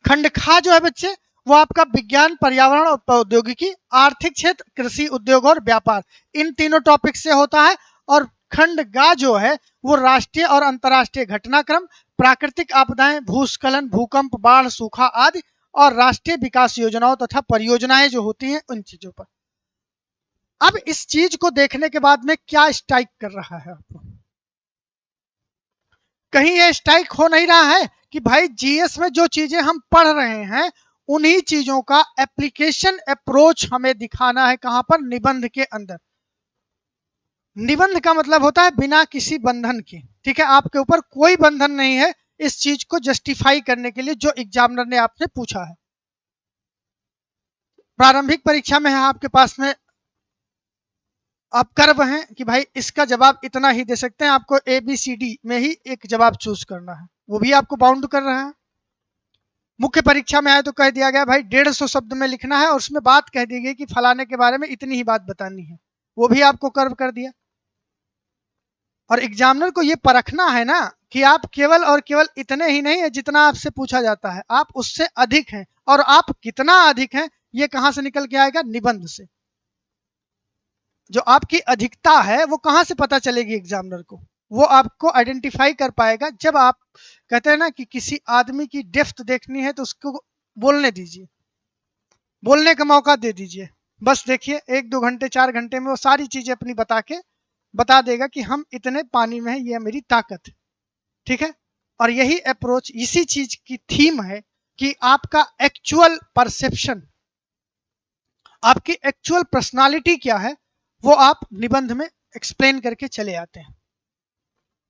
खंड खा जो है बच्चे, वो आपका विज्ञान, पर्यावरण और प्रौद्योगिकी, आर्थिक क्षेत्र, कृषि, उद्योग और व्यापार, इन तीनों टॉपिक से होता है। और खंड गा जो है वो राष्ट्रीय और अंतर्राष्ट्रीय घटनाक्रम, प्राकृतिक आपदाएं, भूस्खलन, भूकंप, बाढ़, सूखा आदि, और राष्ट्रीय विकास योजनाओं तथा परियोजनाएं जो होती हैं उन चीजों पर। अब इस चीज को देखने के बाद में क्या स्ट्राइक कर रहा है आपको? कहीं ये स्ट्राइक हो नहीं रहा है कि भाई जीएस में जो चीजें हम पढ़ रहे हैं उन्हीं चीजों का एप्लीकेशन अप्रोच हमें दिखाना है। कहां पर? निबंध के अंदर। निबंध का मतलब होता है बिना किसी बंधन के। ठीक है, आपके ऊपर कोई बंधन नहीं है इस चीज को जस्टिफाई करने के लिए जो एग्जामिनर ने आपसे पूछा है। प्रारंभिक परीक्षा में है आपके पास में, आप कर्व हैं कि भाई इसका जवाब इतना ही दे सकते हैं, आपको ABCD में ही एक जवाब चूज करना है, वो भी आपको बाउंड कर रहा है। मुख्य परीक्षा में आए तो कह दिया गया भाई 150 शब्द में लिखना है, और उसमें बात कह दी गई कि फलाने के बारे में इतनी ही बात बतानी है, वो भी आपको कर्व कर दिया। और एग्जामिनर को ये परखना है ना कि आप केवल और केवल इतने ही नहीं है जितना आपसे पूछा जाता है, आप उससे अधिक हैं। और आप कितना अधिक हैं ये कहां से निकल के आएगा? निबंध से। जो आपकी अधिकता है वो कहां से पता चलेगी एग्जामिनर को? वो आपको आइडेंटिफाई कर पाएगा जब आप कहते हैं ना कि किसी आदमी की डेप्थ देखनी है तो उसको बोलने दीजिए, बोलने का मौका दे दीजिए, बस देखिए 1-2 घंटे 4 घंटे में वो सारी चीजें अपनी बता देगा कि हम इतने पानी में है, ये मेरी ताकत है। ठीक है, और यही अप्रोच, इसी चीज की थीम है कि आपका एक्चुअल परसेप्शन, आपकी एक्चुअल पर्सनालिटी क्या है वो आप निबंध में एक्सप्लेन करके चले आते हैं।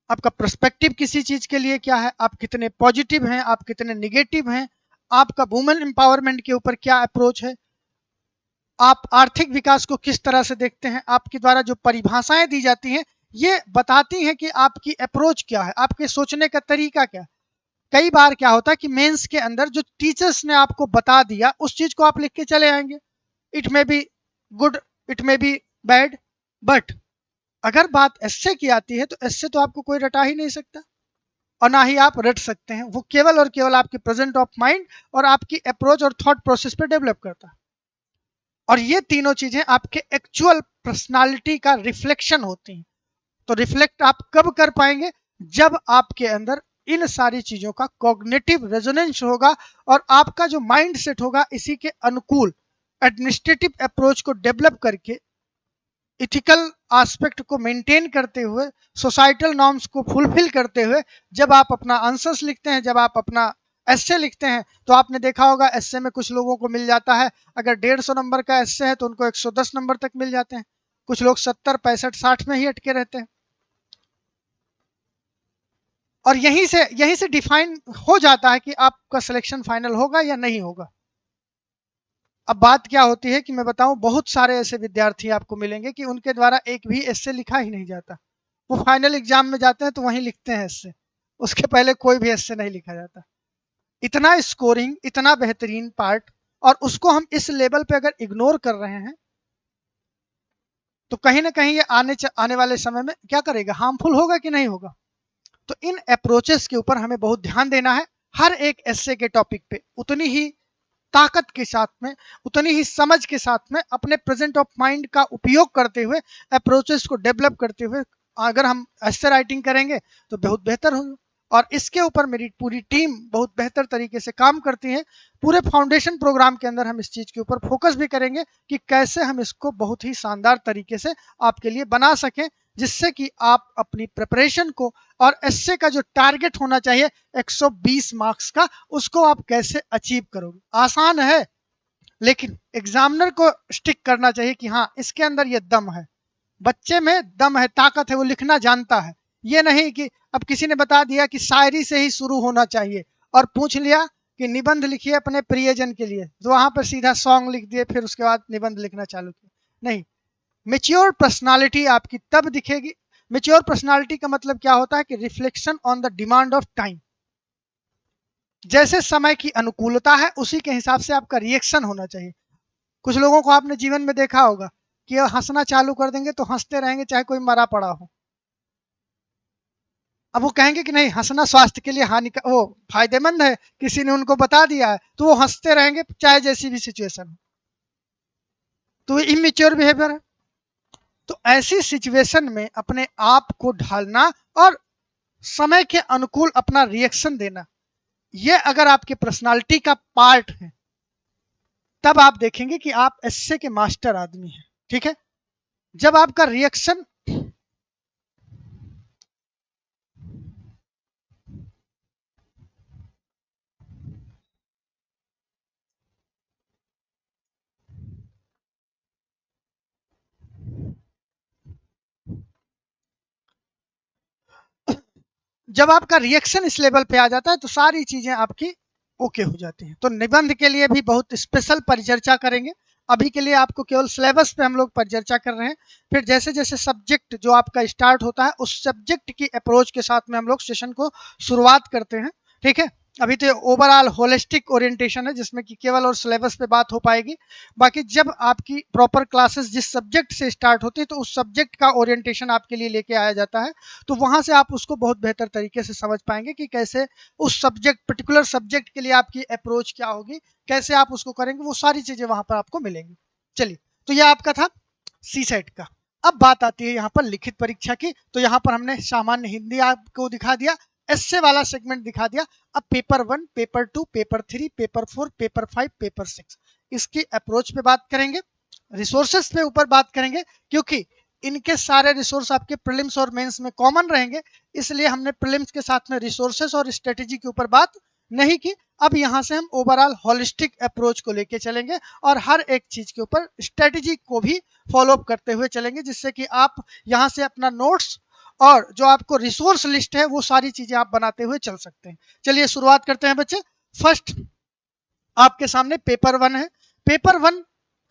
आपका पर्सपेक्टिव किसी चीज के लिए क्या है, आप कितने पॉजिटिव हैं, आप कितने निगेटिव हैं, आपका वुमेन एम्पावरमेंट के ऊपर क्या अप्रोच है, आप आर्थिक विकास को किस तरह से देखते हैं, आपके द्वारा जो परिभाषाएं दी जाती हैं ये बताती हैं कि आपकी अप्रोच क्या है, आपके सोचने का तरीका क्या है। कई बार क्या होता है कि मेंस के अंदर जो टीचर्स ने आपको बता दिया उस चीज को आप लिख के चले आएंगे, it may be good, it may be bad, but अगर बात एस्से की आती है तो एस्से तो आपको कोई रटा ही नहीं सकता और ना ही आप रट सकते हैं। वो केवल और केवल आपके प्रेजेंट ऑफ माइंड और आपकी अप्रोच और थॉट प्रोसेस पे डेवलप करता है। और ये तीनों चीजें आपके एक्चुअल पर्सनालिटी का रिफ्लेक्शन होती हैं। तो रिफ्लेक्ट आप कब कर पाएंगे, जब आपके अंदर इन सारी चीजों का कॉग्निटिव रेजोनेंस होगा और आपका जो माइंड सेट होगा इसी के अनुकूल एडमिनिस्ट्रेटिव अप्रोच को डेवलप करके, इथिकल एस्पेक्ट को मेंटेन करते हुए, सोसाइटल नॉर्म्स को फुलफिल करते हुए जब आप अपना आंसर्स लिखते हैं, जब आप अपना एस्से लिखते हैं, तो आपने देखा होगा एस्से में कुछ लोगों को मिल जाता है, अगर 150 नंबर का एस्से है तो उनको 110 नंबर तक मिल जाते हैं, कुछ लोग 70, 65, 60 में ही अटके रहते हैं। और यहीं से डिफाइन हो जाता है कि आपका सिलेक्शन फाइनल होगा या नहीं होगा। अब बात क्या होती है कि मैं बताऊं, बहुत सारे ऐसे विद्यार्थी आपको मिलेंगे कि उनके द्वारा एक भी एस्से लिखा ही नहीं जाता। वो फाइनल एग्जाम में जाते हैं तो वहीं लिखते हैं एस्से, उसके पहले कोई भी एस्से नहीं लिखा जाता। इतना स्कोरिंग, इतना बेहतरीन पार्ट, और उसको हम इस लेवल पे अगर इग्नोर कर रहे हैं तो कहीं ना कहीं ये आने वाले समय में क्या करेगा, हार्मफुल होगा कि नहीं होगा। तो इन अप्रोचेस के ऊपर हमें बहुत ध्यान देना है। हर एक एस्से के टॉपिक पे उतनी ही ताकत के साथ में, उतनी ही समझ के साथ में, अपने प्रेजेंट ऑफ माइंड का उपयोग करते हुए, अप्रोचेस को डेवलप करते हुए अगर हम एस्से राइटिंग करेंगे तो बहुत बेहतर होगा। और इसके ऊपर मेरी पूरी टीम बहुत बेहतर तरीके से काम करती है। पूरे फाउंडेशन प्रोग्राम के अंदर हम इस चीज के ऊपर फोकस भी करेंगे कि कैसे हम इसको बहुत ही शानदार तरीके से आपके लिए बना सकें, जिससे कि आप अपनी प्रिपरेशन को और एस्से का जो टारगेट होना चाहिए 120 मार्क्स का, उसको आप कैसे अचीव करोगे। आसान है, लेकिन एग्जामिनर को स्टिक करना चाहिए कि हाँ इसके अंदर ये दम है, बच्चे में दम है, ताकत है, वो लिखना जानता है। ये नहीं कि अब किसी ने बता दिया कि शायरी से ही शुरू होना चाहिए और पूछ लिया कि निबंध लिखिए अपने प्रियजन के लिए, तो वहां पर सीधा सॉन्ग लिख दिए, फिर उसके बाद निबंध लिखना चालू किया। नहीं, मेच्योर पर्सनालिटी आपकी तब दिखेगी। मेच्योर पर्सनालिटी का मतलब क्या होता है कि reflection on the demand of time. जैसे समय की अनुकूलता है उसी के हिसाब से आपका रिएक्शन होना चाहिए। कुछ लोगों को आपने जीवन में देखा होगा कि हंसना चालू कर देंगे तो हंसते रहेंगे चाहे कोई मरा पड़ा हो। अब वो कहेंगे कि नहीं, हंसना स्वास्थ्य के लिए वो फायदेमंद है, किसी ने उनको बता दिया है, तो वो हंसते रहेंगे चाहे जैसी भी सिचुएशन हो। तो ये इमेच्योर बिहेवियर है। तो ऐसी सिचुएशन में अपने आप को ढालना और समय के अनुकूल अपना रिएक्शन देना, ये अगर आपके पर्सनालिटी का पार्ट है, तब आप देखेंगे कि आप एस्से के मास्टर आदमी हैं। ठीक है, जब आपका रिएक्शन जब आपका रिएक्शन इस लेवल पे आ जाता है तो सारी चीजें आपकी ओके हो जाती हैं। तो निबंध के लिए भी बहुत स्पेशल परिचर्चा करेंगे। अभी के लिए आपको केवल सिलेबस पे हम लोग परिचर्चा कर रहे हैं। फिर जैसे जैसे सब्जेक्ट जो आपका स्टार्ट होता है उस सब्जेक्ट की अप्रोच के साथ में हम लोग सेशन को शुरुआत करते हैं। ठीक है, अभी तो ओवरऑल होलिस्टिक ओरिएंटेशन है जिसमें कि केवल और सिलेबस पे बात हो पाएगी। बाकी जब आपकी प्रॉपर क्लासेस जिस सब्जेक्ट से स्टार्ट होती है तो उस सब्जेक्ट का ओरिएंटेशन आपके लिए लेके आया जाता है, तो वहां से आप उसको बहुत बेहतर तरीके से समझ पाएंगे कि कैसे उस सब्जेक्ट, पर्टिकुलर सब्जेक्ट के लिए आपकी अप्रोच क्या होगी, कैसे आप उसको करेंगे, वो सारी चीजें वहां पर आपको मिलेंगी। चलिए, तो यह आपका था सी सेट का। अब बात आती है यहाँ पर लिखित परीक्षा की। तो यहाँ पर हमने सामान्य हिंदी आपको दिखा दिया, एस्से वाला सेगमेंट दिखा दिया। अब paper 1, paper 2, paper 3, paper 4, paper 5, paper 6, इसकी अप्रोच पे बात करेंगे, रिसोर्सेस पे ऊपर बात करेंगे, क्योंकि इनके सारे रिसोर्स आपके प्रीलिम्स और मेंस में कॉमन रहेंगे, इसलिए हमने प्रीलिम्स के साथ में रिसोर्सेस और स्ट्रेटेजी के ऊपर बात नहीं की। अब यहां से हम ओवरऑल होलिस्टिक अप्रोच को लेके चलेंगे और हर एक चीज के ऊपर स्ट्रेटेजी को भी फॉलो अप करते हुए चलेंगे, जिससे कि आप यहां से अपना नोट्स और जो आपको रिसोर्स लिस्ट है वो सारी चीजें आप बनाते हुए चल सकते हैं। चलिए शुरुआत करते हैं बच्चे। फर्स्ट आपके सामने पेपर 1 है। पेपर 1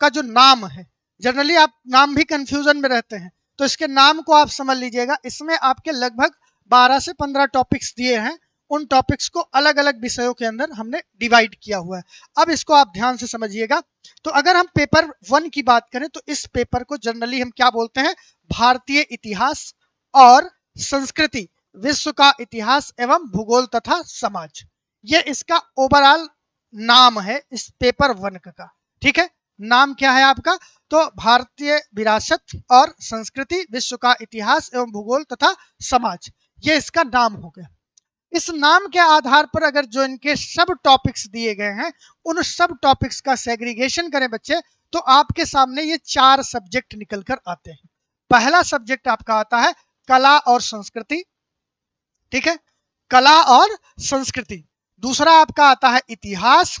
का जो नाम है, जनरली आप नाम भी कंफ्यूजन में रहते हैं, तो इसके नाम को आप समझ लीजिएगा। इसमें आपके लगभग 12 से 15 टॉपिक्स दिए हैं, उन टॉपिक्स को अलग अलग विषयों के अंदर हमने डिवाइड किया हुआ है। अब इसको आप ध्यान से समझिएगा। तो अगर हम पेपर 1 की बात करें तो इस पेपर को जनरली हम क्या बोलते हैं, भारतीय इतिहास और संस्कृति, विश्व का इतिहास एवं भूगोल तथा समाज, ये इसका ओवरऑल नाम है इस पेपर 1 का। ठीक है, नाम क्या है आपका, तो भारतीय विरासत और संस्कृति, विश्व का इतिहास एवं भूगोल तथा समाज, ये इसका नाम हो गया। इस नाम के आधार पर अगर जो इनके सब टॉपिक्स दिए गए हैं, उन सब टॉपिक्स का सेग्रीगेशन करें बच्चे, तो आपके सामने ये 4 सब्जेक्ट निकल कर आते हैं। पहला सब्जेक्ट आपका आता है कला और संस्कृति, ठीक है, कला और संस्कृति। दूसरा आपका आता है इतिहास,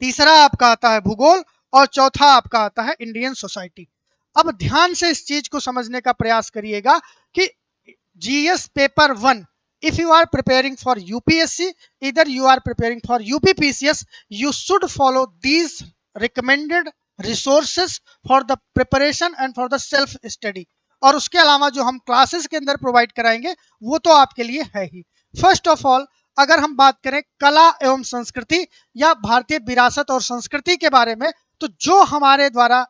तीसरा आपका आता है भूगोल, और चौथा आपका आता है इंडियन सोसाइटी। अब ध्यान से इस चीज को समझने का प्रयास करिएगा कि GS paper 1, if you are preparing for UPSC, either you are preparing for UPPCS, you should follow these recommended resources for the preparation and for the self study। और उसके अलावा जो हम क्लासेस के अंदर प्रोवाइड कराएंगे वो तो आपके लिए है ही। फर्स्ट ऑफ ऑल अगर हम बात करें कला एवं संस्कृति या भारतीय विरासत और संस्कृति के बारे में, तो जो हमारे द्वारा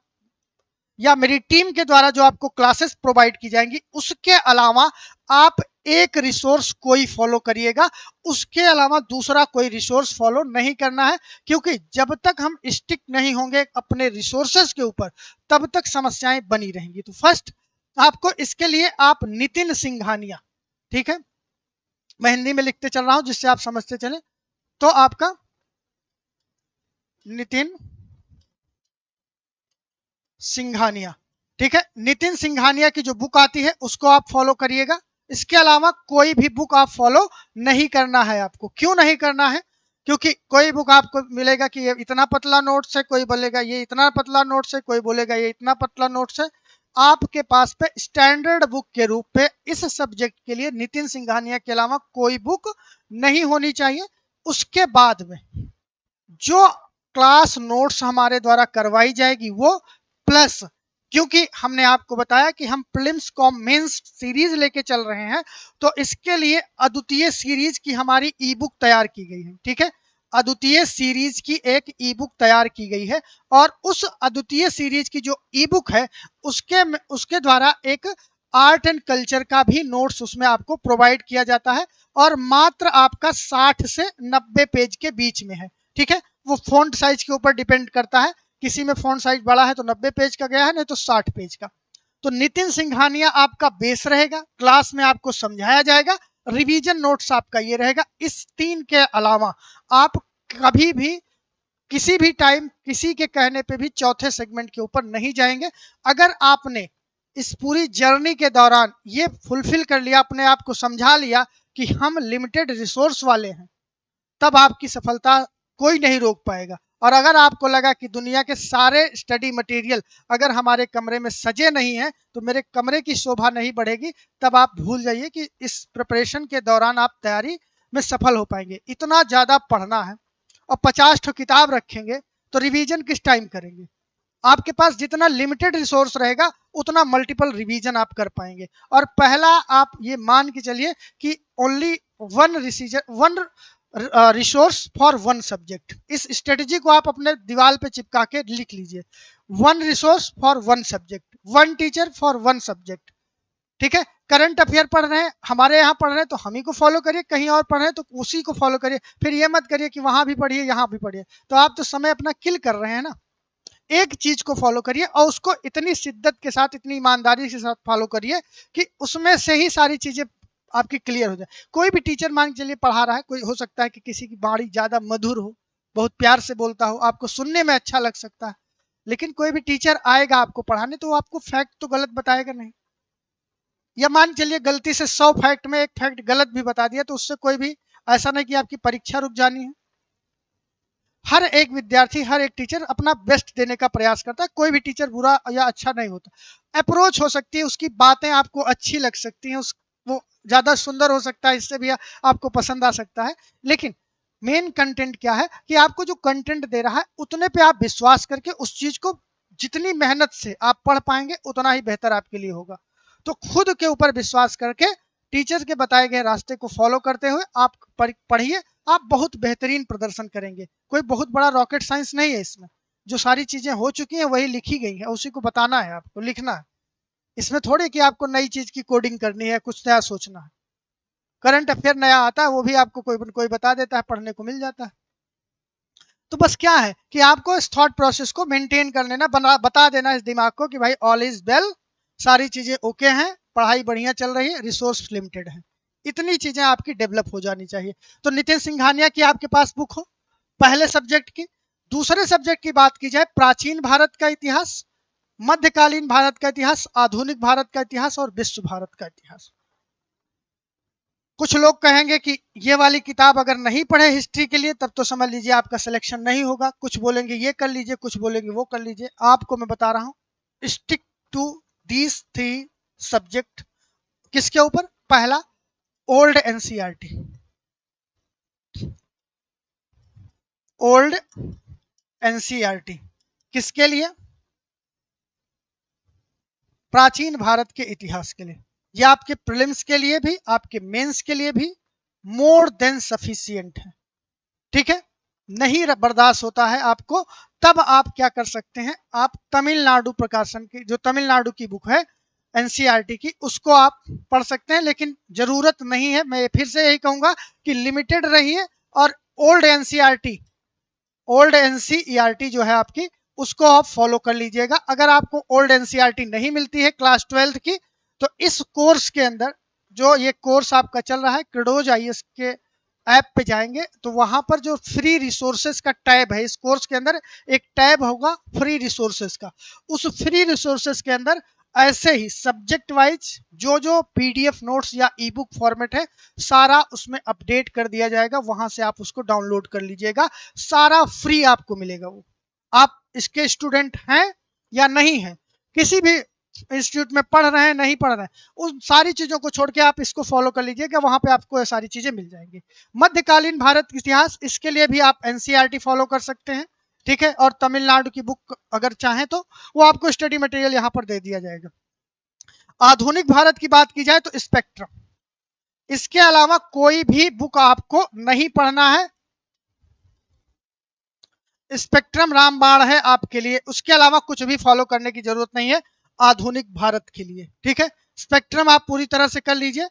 या मेरी टीम के द्वारा जो आपको क्लासेस प्रोवाइड की जाएंगी, उसके अलावा आप एक रिसोर्स कोई फॉलो करिएगा, उसके अलावा दूसरा कोई रिसोर्स फॉलो नहीं करना है, क्योंकि जब तक हम स्टिक नहीं होंगे अपने रिसोर्सेज के ऊपर तब तक समस्याएं बनी रहेंगी। तो फर्स्ट आपको इसके लिए आप नितिन सिंघानिया, ठीक है, मैं हिंदी में लिखते चल रहा हूं जिससे आप समझते चले, तो आपका नितिन सिंघानिया, ठीक है, नितिन सिंघानिया की जो बुक आती है उसको आप फॉलो करिएगा। इसके अलावा कोई भी बुक आप फॉलो नहीं करना है आपको। क्यों नहीं करना है, क्योंकि कोई बुक आपको मिलेगा कि ये इतना पतला नोट्स है, कोई बोलेगा ये इतना पतला नोट्स है, कोई बोलेगा ये इतना पतला नोट्स है। आपके पास पे स्टैंडर्ड बुक के रूप पे इस सब्जेक्ट के लिए नितिन सिंघानिया के अलावा कोई बुक नहीं होनी चाहिए। उसके बाद में जो क्लास नोट्स हमारे द्वारा करवाई जाएगी वो प्लस, क्योंकि हमने आपको बताया कि हम प्रीलिम्स कॉम मेंस सीरीज लेके चल रहे हैं, तो इसके लिए अद्वितीय सीरीज की हमारी ई बुक तैयार की गई है। ठीक है, अद्वितीय सीरीज की एक ई बुक तैयार की गई है, और उस अद्वितीय सीरीज की जो ई बुक है उसके द्वारा एक आर्ट एंड कल्चर का भी नोट्स उसमें आपको प्रोवाइड किया जाता है, और मात्र आपका 60 से 90 पेज के बीच में है। ठीक है, वो फॉन्ट साइज के ऊपर डिपेंड करता है, किसी में फॉन्ट साइज बड़ा है तो 90 पेज का गया है, नहीं तो 60 पेज का। तो नितिन सिंघानिया आपका बेस रहेगा, क्लास में आपको समझाया जाएगा, रिवीजन नोट्स आपका ये रहेगा। इस 3 के अलावा आप कभी भी किसी भी टाइम किसी के कहने पे भी चौथे सेगमेंट के ऊपर नहीं जाएंगे। अगर आपने इस पूरी जर्नी के दौरान ये फुलफिल कर लिया, अपने आप को समझा लिया कि हम लिमिटेड रिसोर्स वाले हैं, तब आपकी सफलता कोई नहीं रोक पाएगा। और अगर आपको लगा कि दुनिया के सारे स्टडी मटेरियल अगर हमारे कमरे में सजे नहीं हैं तो मेरे कमरे की शोभा नहीं बढ़ेगी, तब आप भूल जाइए कि इस प्रिपरेशन के दौरान आप तैयारी में सफल हो पाएंगे। इतना ज़्यादा पढ़ना है और 50 ठो किताब रखेंगे तो रिवीजन किस टाइम करेंगे। आपके पास जितना लिमिटेड रिसोर्स रहेगा उतना मल्टीपल रिवीजन आप कर पाएंगे। और पहला आप ये मान के चलिए कि only one resource for one subject. इस स्ट्रेटेजी को आप अपने दीवार पे चिपका के लिख लीजिए, one resource for one subject, one teacher for one subject. ठीक है, करंट अफेयर पढ़ रहे हैं, हमारे यहाँ पढ़ रहे हैं तो हम ही को फॉलो करिए, कहीं और पढ़ रहे हैं तो उसी को फॉलो करिए। फिर ये मत करिए कि वहां भी पढ़िए यहाँ भी पढ़िए, तो आप तो समय अपना किल कर रहे हैं ना। एक चीज को फॉलो करिए और उसको इतनी शिद्दत के साथ, इतनी ईमानदारी के साथ फॉलो करिए कि उसमें से ही सारी चीजें आपकी क्लियर हो जाए। कोई भी टीचर मान के चलिए पढ़ा रहा है, कोई हो सकता है कि किसी की वाणी ज्यादा मधुर हो, बहुत प्यार से बोलता हो, आपको सुनने में अच्छा लग सकता है, लेकिन कोई भी टीचर आएगा आपको पढ़ाने तो वो आपको फैक्ट तो गलत बताएगा नहीं। या मान चलिए गलती से 100 फैक्ट में एक फैक्ट गलत भी बता दिया तो उससे कोई भी ऐसा नहीं कि आपकी परीक्षा रुक जानी है। हर एक विद्यार्थी, हर एक टीचर अपना बेस्ट देने का प्रयास करता है, कोई भी टीचर बुरा या अच्छा नहीं होता। अप्रोच हो सकती है, उसकी बातें आपको अच्छी लग सकती हैं, वो ज्यादा सुंदर हो सकता है, इससे भी आपको पसंद आ सकता है, लेकिन मेन कंटेंट क्या है कि आपको जो कंटेंट दे रहा है उतने पे आप विश्वास करके उस चीज को जितनी मेहनत से आप पढ़ पाएंगे उतना ही बेहतर आपके लिए होगा। तो खुद के ऊपर विश्वास करके टीचर के बताए गए रास्ते को फॉलो करते हुए आप पढ़िए, आप बहुत बेहतरीन प्रदर्शन करेंगे। कोई बहुत बड़ा रॉकेट साइंस नहीं है इसमें, जो सारी चीजें हो चुकी हैं वही लिखी गई है, उसी को बताना है, आपको लिखना है। इसमें थोड़े कि आपको नई चीज की कोडिंग करनी है, कुछ नया सोचना है। करंट अफेयर नया आता है वो भी आपको कोई बता देता है, पढ़ने को मिल जाता है। तो बस क्या है कि आपको इस थॉट प्रोसेस को मेंटेन कर लेना, बता देना इस दिमाग को कि भाई ऑल इज वेल, सारी चीजें ओके हैं, पढ़ाई बढ़िया चल रही है, रिसोर्स लिमिटेड है। इतनी चीजें आपकी डेवलप हो जानी चाहिए। तो नितिन सिंघानिया की आपके पास बुक हो पहले सब्जेक्ट की। दूसरे सब्जेक्ट की बात की जाए, प्राचीन भारत का इतिहास, मध्यकालीन भारत का इतिहास, आधुनिक भारत का इतिहास और विश्व भारत का इतिहास। कुछ लोग कहेंगे कि ये वाली किताब अगर नहीं पढ़े हिस्ट्री के लिए तब तो समझ लीजिए आपका सिलेक्शन नहीं होगा। कुछ बोलेंगे ये कर लीजिए, कुछ बोलेंगे वो कर लीजिए। आपको मैं बता रहा हूं, स्टिक टू दीज 3 सब्जेक्ट। किसके ऊपर? पहला, ओल्ड एनसीईआरटी। ओल्ड एनसीईआरटी किसके लिए? प्राचीन भारत के इतिहास के लिए। ये आपके प्रीलिम्स के लिए भी, आपके मेंस के लिए भी मोर देन सफिशिएंट है। ठीक है, नहीं बर्दाश्त होता है आपको, तब आप क्या कर सकते हैं, आप तमिलनाडु प्रकाशन की, जो तमिलनाडु की बुक है एनसीईआरटी की, उसको आप पढ़ सकते हैं। लेकिन जरूरत नहीं है, मैं फिर से यही कहूंगा कि लिमिटेड रहिए और ओल्ड एनसीईआरटी, ओल्ड एनसीईआरटी जो है आपकी, उसको आप फॉलो कर लीजिएगा। अगर आपको ओल्ड एनसीईआरटी नहीं मिलती है क्लास 12 की, तो इस कोर्स के अंदर, जो ये कोर्स आपका चल रहा है क्रेडोज आईएएस के ऐप पे जाएंगे तो वहां पर जो फ्री रिसोर्सेज का टैब है, इस कोर्स के अंदर एक टैब होगा फ्री रिसोर्सेज का। उस फ्री रिसोर्सेज के अंदर ऐसे ही सब्जेक्ट वाइज जो जो पीडीएफ नोट्स या ई बुक फॉर्मेट है सारा उसमें अपडेट कर दिया जाएगा। वहां से आप उसको डाउनलोड कर लीजिएगा, सारा फ्री आपको मिलेगा। वो आप इसके स्टूडेंट हैं या नहीं हैं, किसी भी इंस्टीट्यूट में पढ़ रहे हैं नहीं पढ़ रहे हैं, उन सारी चीजों को छोड़ के आप इसको फॉलो कर लीजिएगा, वहां पे आपको ये सारी चीजें मिल जाएंगी। मध्यकालीन भारत इतिहास, इसके लिए भी आप एनसीईआरटी फॉलो कर सकते हैं। ठीक है, और तमिलनाडु की बुक अगर चाहें तो वो आपको स्टडी मटेरियल यहाँ पर दे दिया जाएगा। आधुनिक भारत की बात की जाए तो स्पेक्ट्रम, इसके अलावा कोई भी बुक आपको नहीं पढ़ना है। स्पेक्ट्रम रामबाण है आपके लिए, उसके अलावा कुछ भी फॉलो करने की जरूरत नहीं है आधुनिक भारत के लिए। ठीक है, स्पेक्ट्रम आप पूरी तरह से कर लीजिए।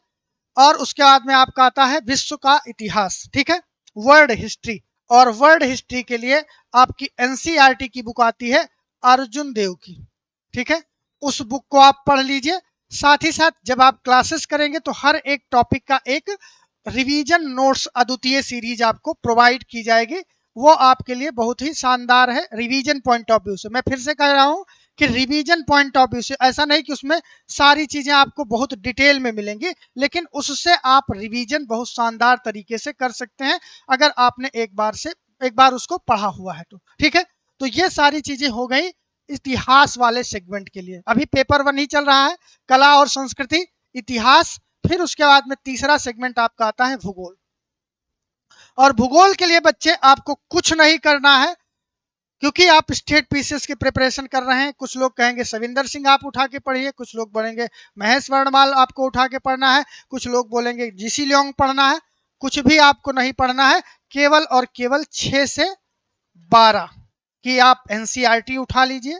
और उसके बाद में आपका आता है विश्व का इतिहास। ठीक है, वर्ल्ड हिस्ट्री, और वर्ल्ड हिस्ट्री के लिए आपकी एनसीईआरटी की बुक आती है अर्जुन देव की। ठीक है, उस बुक को आप पढ़ लीजिए। साथ ही साथ जब आप क्लासेस करेंगे तो हर एक टॉपिक का एक रिवीजन नोट्स अद्वितीय सीरीज आपको प्रोवाइड की जाएगी। वो आपके लिए बहुत ही शानदार है रिवीजन पॉइंट ऑफ व्यू से। मैं फिर से कह रहा हूं कि रिवीजन पॉइंट ऑफ व्यू से, ऐसा नहीं कि उसमें सारी चीजें आपको बहुत डिटेल में मिलेंगी, लेकिन उससे आप रिवीजन बहुत शानदार तरीके से कर सकते हैं अगर आपने एक बार उसको पढ़ा हुआ है तो। ठीक है, तो ये सारी चीजें हो गई इतिहास वाले सेगमेंट के लिए। अभी पेपर 1 ही चल रहा है, कला और संस्कृति, इतिहास। फिर उसके बाद में तीसरा सेगमेंट आपका आता है भूगोल। और भूगोल के लिए बच्चे आपको कुछ नहीं करना है, क्योंकि आप स्टेट पीसीएस की प्रिपरेशन कर रहे हैं। कुछ लोग कहेंगे सविंदर सिंह आप उठा के पढ़िए, कुछ लोग बोलेंगे महेश वर्णमाल आपको उठा के पढ़ना है, कुछ लोग बोलेंगे जीसी ल्योंग पढ़ना है। कुछ भी आपको नहीं पढ़ना है, केवल और केवल 6 से 12 की आप एनसीईआरटी उठा लीजिए।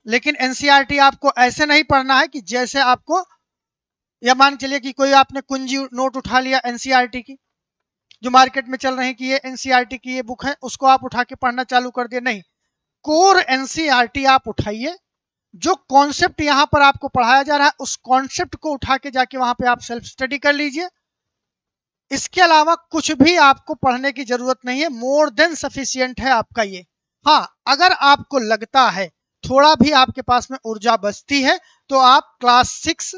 लेकिन एनसीईआरटी आपको ऐसे नहीं पढ़ना है कि जैसे आपको, या मान चलिए कि कोई आपने कुंजी नोट उठा लिया एनसीईआरटी की, जो मार्केट में चल रहे हैं कि ये एनसीईआरटी की ये बुक है, उसको आप उठा के पढ़ना चालू कर दिए। नहीं, कोर एनसीईआरटी आप उठाइए। जो कॉन्सेप्ट यहां पर आपको पढ़ाया जा रहा है उस कॉन्सेप्ट को उठा के जाके वहां पे आप सेल्फ स्टडी कर लीजिए। इसके अलावा कुछ भी आपको पढ़ने की जरूरत नहीं है, मोर देन सफिशिएंट है आपका ये। हाँ, अगर आपको लगता है थोड़ा भी आपके पास में ऊर्जा बचती है तो आप क्लास 6,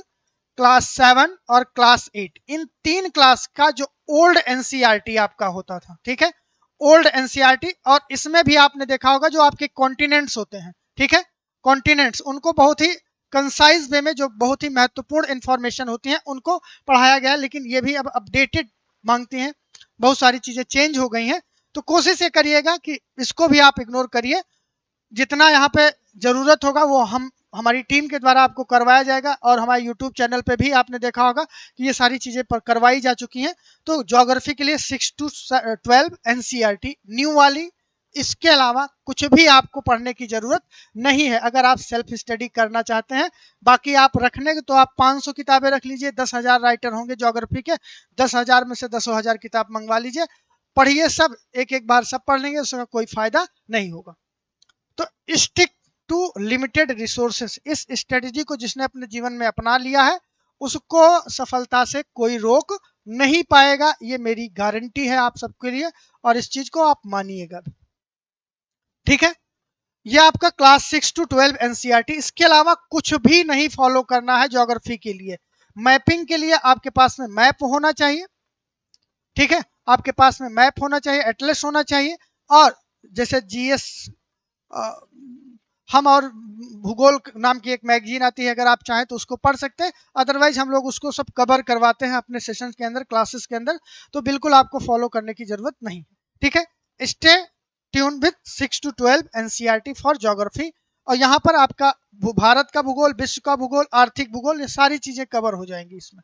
क्लास 7 और क्लास 8, इन 3 क्लास का जो ओल्ड एनसीईआरटी आपका होता था, ठीक है, ओल्ड एनसीईआरटी, और इसमें भी आपने देखा होगा जो आपके कॉन्टिनेंट्स होते हैं, ठीक है, कॉन्टिनेंट्स, उनको बहुत ही कंसाइज वे में जो बहुत ही महत्वपूर्ण इंफॉर्मेशन होती है उनको पढ़ाया गया है। लेकिन ये भी अब अपडेटेड मांगती हैं। बहुत सारी चीजें चेंज हो गई हैं। तो कोशिश ये करिएगा कि इसको भी आप इग्नोर करिए, जितना यहाँ पे जरूरत होगा वो हमारी टीम के द्वारा आपको करवाया जाएगा। और हमारे यूट्यूब चैनल पे भी आपने देखा होगा कि ये सारी चीजें करवाई जा चुकी हैं। तो ज्योग्राफी के लिए 6 to 12 एनसीईआरटी न्यू वाली, इसके अलावा कुछ भी आपको पढ़ने की जरूरत नहीं है अगर आप सेल्फ स्टडी करना चाहते हैं। बाकी आप रखने तो आप 500 किताबें रख लीजिए, 10,000 राइटर होंगे ज्योग्राफी के, 10,000 में से 10,000 किताब मंगवा लीजिए, पढ़िए सब, एक एक बार सब पढ़ लेंगे, उसका कोई फायदा नहीं होगा। तो स्टिक टू लिमिटेड रिसोर्सेस, इस स्ट्रेटजी को जिसने अपने जीवन में अपना लिया है उसको सफलता से कोई रोक नहीं पाएगा, ये मेरी गारंटी है आप सबके लिए, और इस चीज को आप मानिएगा। ठीक है, ये आपका क्लास 6 to 12 एनसीईआरटी। इसके अलावा कुछ भी नहीं फॉलो करना है ज्योग्राफी के लिए। मैपिंग के लिए आपके पास में मैप होना चाहिए, ठीक है, आपके पास में मैप होना चाहिए, एटलस होना चाहिए, और जैसे जीएस हम और भूगोल नाम की एक मैगजीन आती है, अगर आप चाहें तो उसको पढ़ सकते हैं। अदरवाइज हम लोग उसको सब कवर करवाते हैं अपने सेशंस के अंदर, क्लासेस के अंदर, तो बिल्कुल आपको फॉलो करने की जरूरत नहीं। ठीक है, stay tune with 6 to 12 NCERT for geography. और यहाँ पर आपका भारत का भूगोल, विश्व का भूगोल, आर्थिक भूगोल, ये सारी चीजें कवर हो जाएंगी इसमें।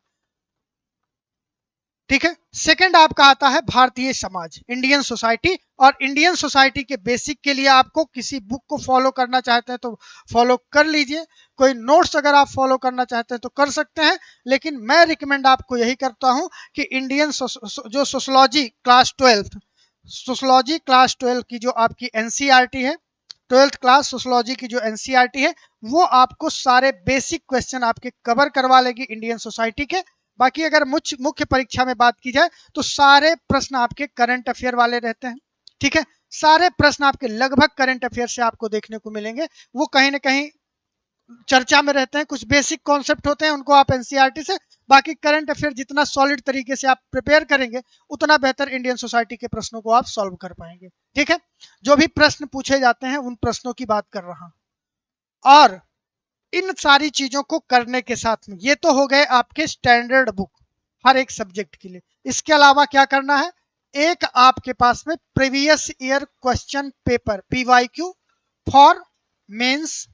ठीक है, सेकंड आपका आता है भारतीय समाज, इंडियन सोसाइटी। और इंडियन सोसाइटी के बेसिक के लिए आपको किसी बुक को फॉलो करना चाहते हैं तो फॉलो कर लीजिए, कोई नोट्स अगर आप फॉलो करना चाहते हैं तो कर सकते हैं, लेकिन मैं रिकमेंड आपको यही करता हूं कि इंडियन जो सोशोलॉजी क्लास 12, सोशोलॉजी क्लास 12 की जो आपकी एनसीईआरटी है, 12th क्लास सोशोलॉजी की जो एनसीईआरटी है, वो आपको सारे बेसिक क्वेश्चन आपके कवर करवा लेगी इंडियन सोसाइटी के। बाकी अगर मुख्य परीक्षा में बात की जाए तो सारे प्रश्न आपके करंट अफेयर वाले रहते हैं। ठीक है, सारे प्रश्न आपके लगभग करंट अफेयर से आपको देखने को मिलेंगे, वो कहीं ना कहीं चर्चा में रहते हैं, कुछ बेसिक कॉन्सेप्ट होते हैं उनको आप एनसीईआरटी से, बाकी करंट अफेयर जितना सॉलिड तरीके से आप प्रिपेयर करेंगे उतना बेहतर इंडियन सोसाइटी के प्रश्नों को आप सॉल्व कर पाएंगे। ठीक है, जो भी प्रश्न पूछे जाते हैं उन प्रश्नों की बात कर रहा हूं। और इन सारी चीजों को करने के साथ में, ये तो हो गए आपके स्टैंडर्ड बुक हर एक सब्जेक्ट के लिए। इसके अलावा क्या करना है, एक आपके पास में previous year question paper PYQ for mains,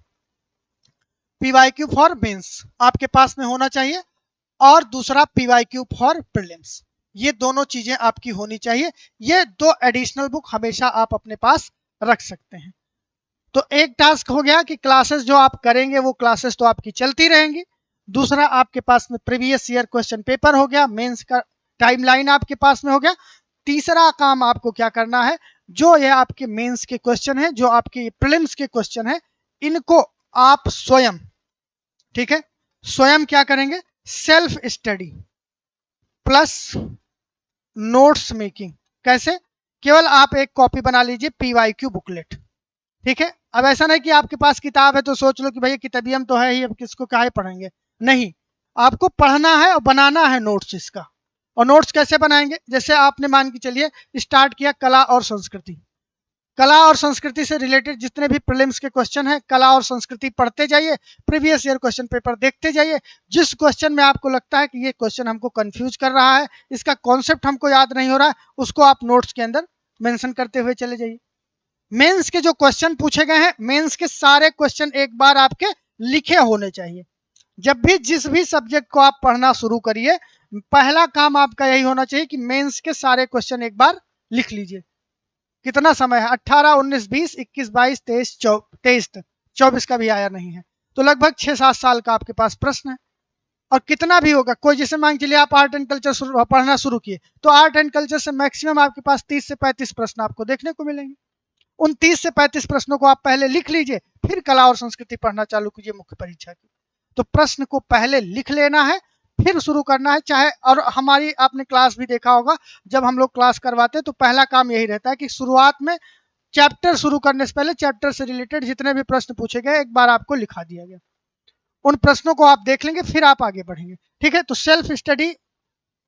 PYQ for mains आपके पास में होना चाहिए, और दूसरा पीवाईक्यू फॉर प्रीलिम्स। ये दोनों चीजें आपकी होनी चाहिए। ये दो एडिशनल बुक हमेशा आप अपने पास रख सकते हैं। तो एक टास्क हो गया कि क्लासेस जो आप करेंगे वो क्लासेस तो आपकी चलती रहेंगी। दूसरा आपके पास में प्रीवियस ईयर क्वेश्चन पेपर हो गया, मेंस का टाइमलाइन आपके पास में हो गया। तीसरा काम आपको क्या करना है, जो ये आपके मेंस के क्वेश्चन है, जो आपके प्रीलिम्स के क्वेश्चन है, इनको आप स्वयं, ठीक है, स्वयं क्या करेंगे, self study plus notes making. कैसे, केवल आप एक कॉपी बना लीजिए पीवाईक्यू बुकलेट। ठीक है, अब ऐसा नहीं कि आपके पास किताब है तो सोच लो कि भैया किताबियम तो है ही, अब किसको क्या पढ़ेंगे, नहीं, आपको पढ़ना है और बनाना है नोट्स इसका। और नोट्स कैसे बनाएंगे, जैसे आपने मान के चलिए स्टार्ट किया कला और संस्कृति, कला और संस्कृति से रिलेटेड जितने भी प्रीलिम्स के क्वेश्चन हैं, कला और संस्कृति पढ़ते जाइए, प्रीवियस ईयर क्वेश्चन पेपर देखते जाइए। जिस क्वेश्चन में आपको लगता है कि ये क्वेश्चन हमको कंफ्यूज कर रहा है, इसका कॉन्सेप्ट हमको याद नहीं हो रहा है, उसको आप नोट्स के अंदर मेंशन करते हुए चले जाइए। मेंस के जो क्वेश्चन पूछे गए हैं, मेंस के सारे क्वेश्चन एक बार आपके लिखे होने चाहिए। जब भी जिस भी सब्जेक्ट को आप पढ़ना शुरू करिए, पहला काम आपका यही होना चाहिए कि मेंस के सारे क्वेश्चन एक बार लिख लीजिए। कितना समय है, 18, 19, 20, 21, 22, 23, 23, 24 का भी आया नहीं है, तो लगभग 6-7 साल का आपके पास प्रश्न है। और कितना भी होगा, कोई जैसे मान चलिए आप आर्ट एंड कल्चर पढ़ना शुरू किए, तो आर्ट एंड कल्चर से मैक्सिमम आपके पास 30 से 35 प्रश्न आपको देखने को मिलेंगे। उन 30 से 35 प्रश्नों को आप पहले लिख लीजिए, फिर कला और संस्कृति पढ़ना चालू कीजिए मुख्य परीक्षा की। तो प्रश्न को पहले लिख लेना है, फिर शुरू करना है। चाहे, और हमारी आपने क्लास भी देखा होगा, जब हम लोग क्लास करवाते हैं तो पहला काम यही रहता है कि शुरुआत में चैप्टर शुरू करने से पहले चैप्टर से रिलेटेड जितने भी प्रश्न पूछे गए एक बार आपको लिखा दिया गया, उन प्रश्नों को आप देख लेंगे, फिर आप आगे बढ़ेंगे। ठीक है, तो सेल्फ स्टडी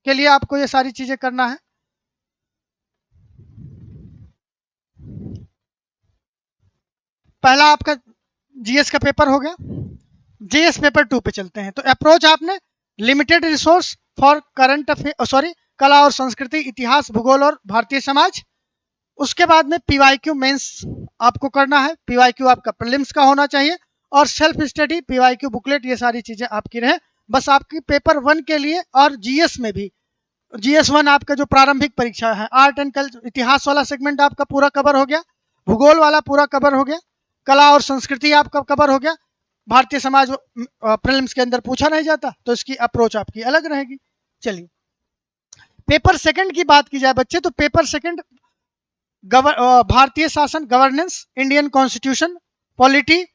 के लिए आपको ये सारी चीजें करना है। पहला आपका जीएस का पेपर हो गया, जीएस पेपर 2 पे चलते हैं। तो अप्रोच आपने limited resource for current affair, sorry, कला और संस्कृति, इतिहास, भूगोल और भारतीय समाज। उसके बाद में पीवाईक्यू मेंस आपको करना है, पीवाईक्यू आपका प्रीलिम्स का होना चाहिए, और सेल्फ स्टडी, पीवाईक्यू बुकलेट, ये सारी चीजें आपकी रहे। बस आपकी पेपर 1 के लिए और जीएस में भी, जीएस 1 आपका जो प्रारंभिक परीक्षा है, आर्ट एंड कल्चर, इतिहास वाला सेगमेंट आपका पूरा कवर हो गया, भूगोल वाला पूरा कवर हो गया, कला और संस्कृति आपका कवर हो गया, भारतीय समाज प्रीलिम्स के अंदर पूछा नहीं जाता, तो इसकी अप्रोच आपकी अलग रहेगी। चलिए, पेपर सेकंड की बात की जाए बच्चे, तो पेपर सेकंड भारतीय शासन, गवर्नेंस, इंडियन कॉन्स्टिट्यूशन, पॉलिटी,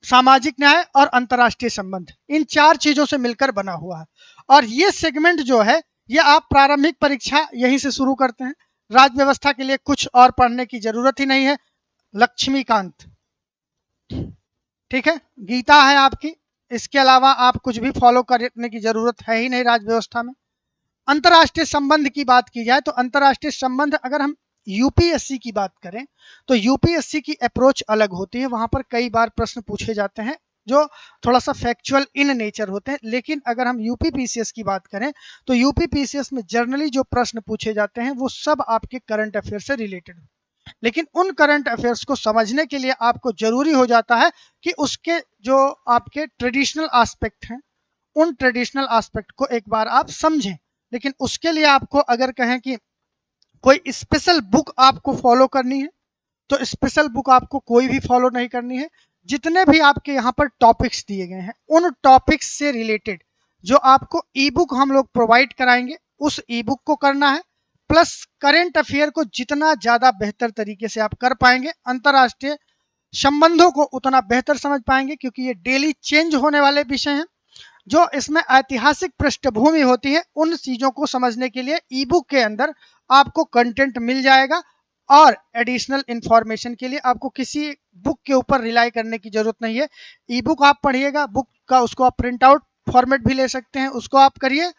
सामाजिक न्याय और अंतर्राष्ट्रीय संबंध, इन 4 चीजों से मिलकर बना हुआ है। और ये सेगमेंट जो है, ये आप प्रारंभिक परीक्षा यहीं से शुरू करते हैं। राज्य व्यवस्था के लिए कुछ और पढ़ने की जरूरत ही नहीं है। लक्ष्मीकांत, ठीक है, गीता है आपकी, इसके अलावा आप कुछ भी फॉलो करने की जरूरत है ही नहीं राज्य व्यवस्था में। अंतर्राष्ट्रीय संबंध की बात की जाए, तो अंतर्राष्ट्रीय संबंध अगर हम यूपीएससी की बात करें, तो यूपीएससी की अप्रोच अलग होती है। वहां पर कई बार प्रश्न पूछे जाते हैं जो थोड़ा सा फैक्चुअल इन नेचर होते हैं। लेकिन अगर हम यूपीपीसीएस की बात करें, तो यूपीपीसीएस में जनरली जो प्रश्न पूछे जाते हैं वो सब आपके करंट अफेयर से रिलेटेड। लेकिन उन करंट अफेयर्स को समझने के लिए आपको जरूरी हो जाता है कि उसके जो आपके ट्रेडिशनल एस्पेक्ट हैं, उन ट्रेडिशनल एस्पेक्ट को एक बार आप समझें। लेकिन उसके लिए आपको अगर कहें कि कोई स्पेशल बुक आपको फॉलो करनी है, तो स्पेशल बुक आपको कोई भी फॉलो नहीं करनी है। जितने भी आपके यहाँ पर टॉपिक्स दिए गए हैं, उन टॉपिक्स से रिलेटेड जो आपको ई बुक हम लोग प्रोवाइड कराएंगे, उस ई बुक को करना है। प्लस करंट अफेयर को जितना ज्यादा बेहतर तरीके से आप कर पाएंगे, अंतर्राष्ट्रीय संबंधों को उतना बेहतर समझ पाएंगे, क्योंकि ये डेली चेंज होने वाले विषय हैं। जो इसमें ऐतिहासिक पृष्ठभूमि होती है, उन चीजों को समझने के लिए ई बुक के अंदर आपको कंटेंट मिल जाएगा। और एडिशनल इंफॉर्मेशन के लिए आपको किसी बुक के ऊपर रिलाई करने की जरूरत नहीं है। ई बुक आप पढ़िएगा, बुक का उसको आप प्रिंट आउट फॉर्मेट भी ले सकते हैं, उसको आप करिए,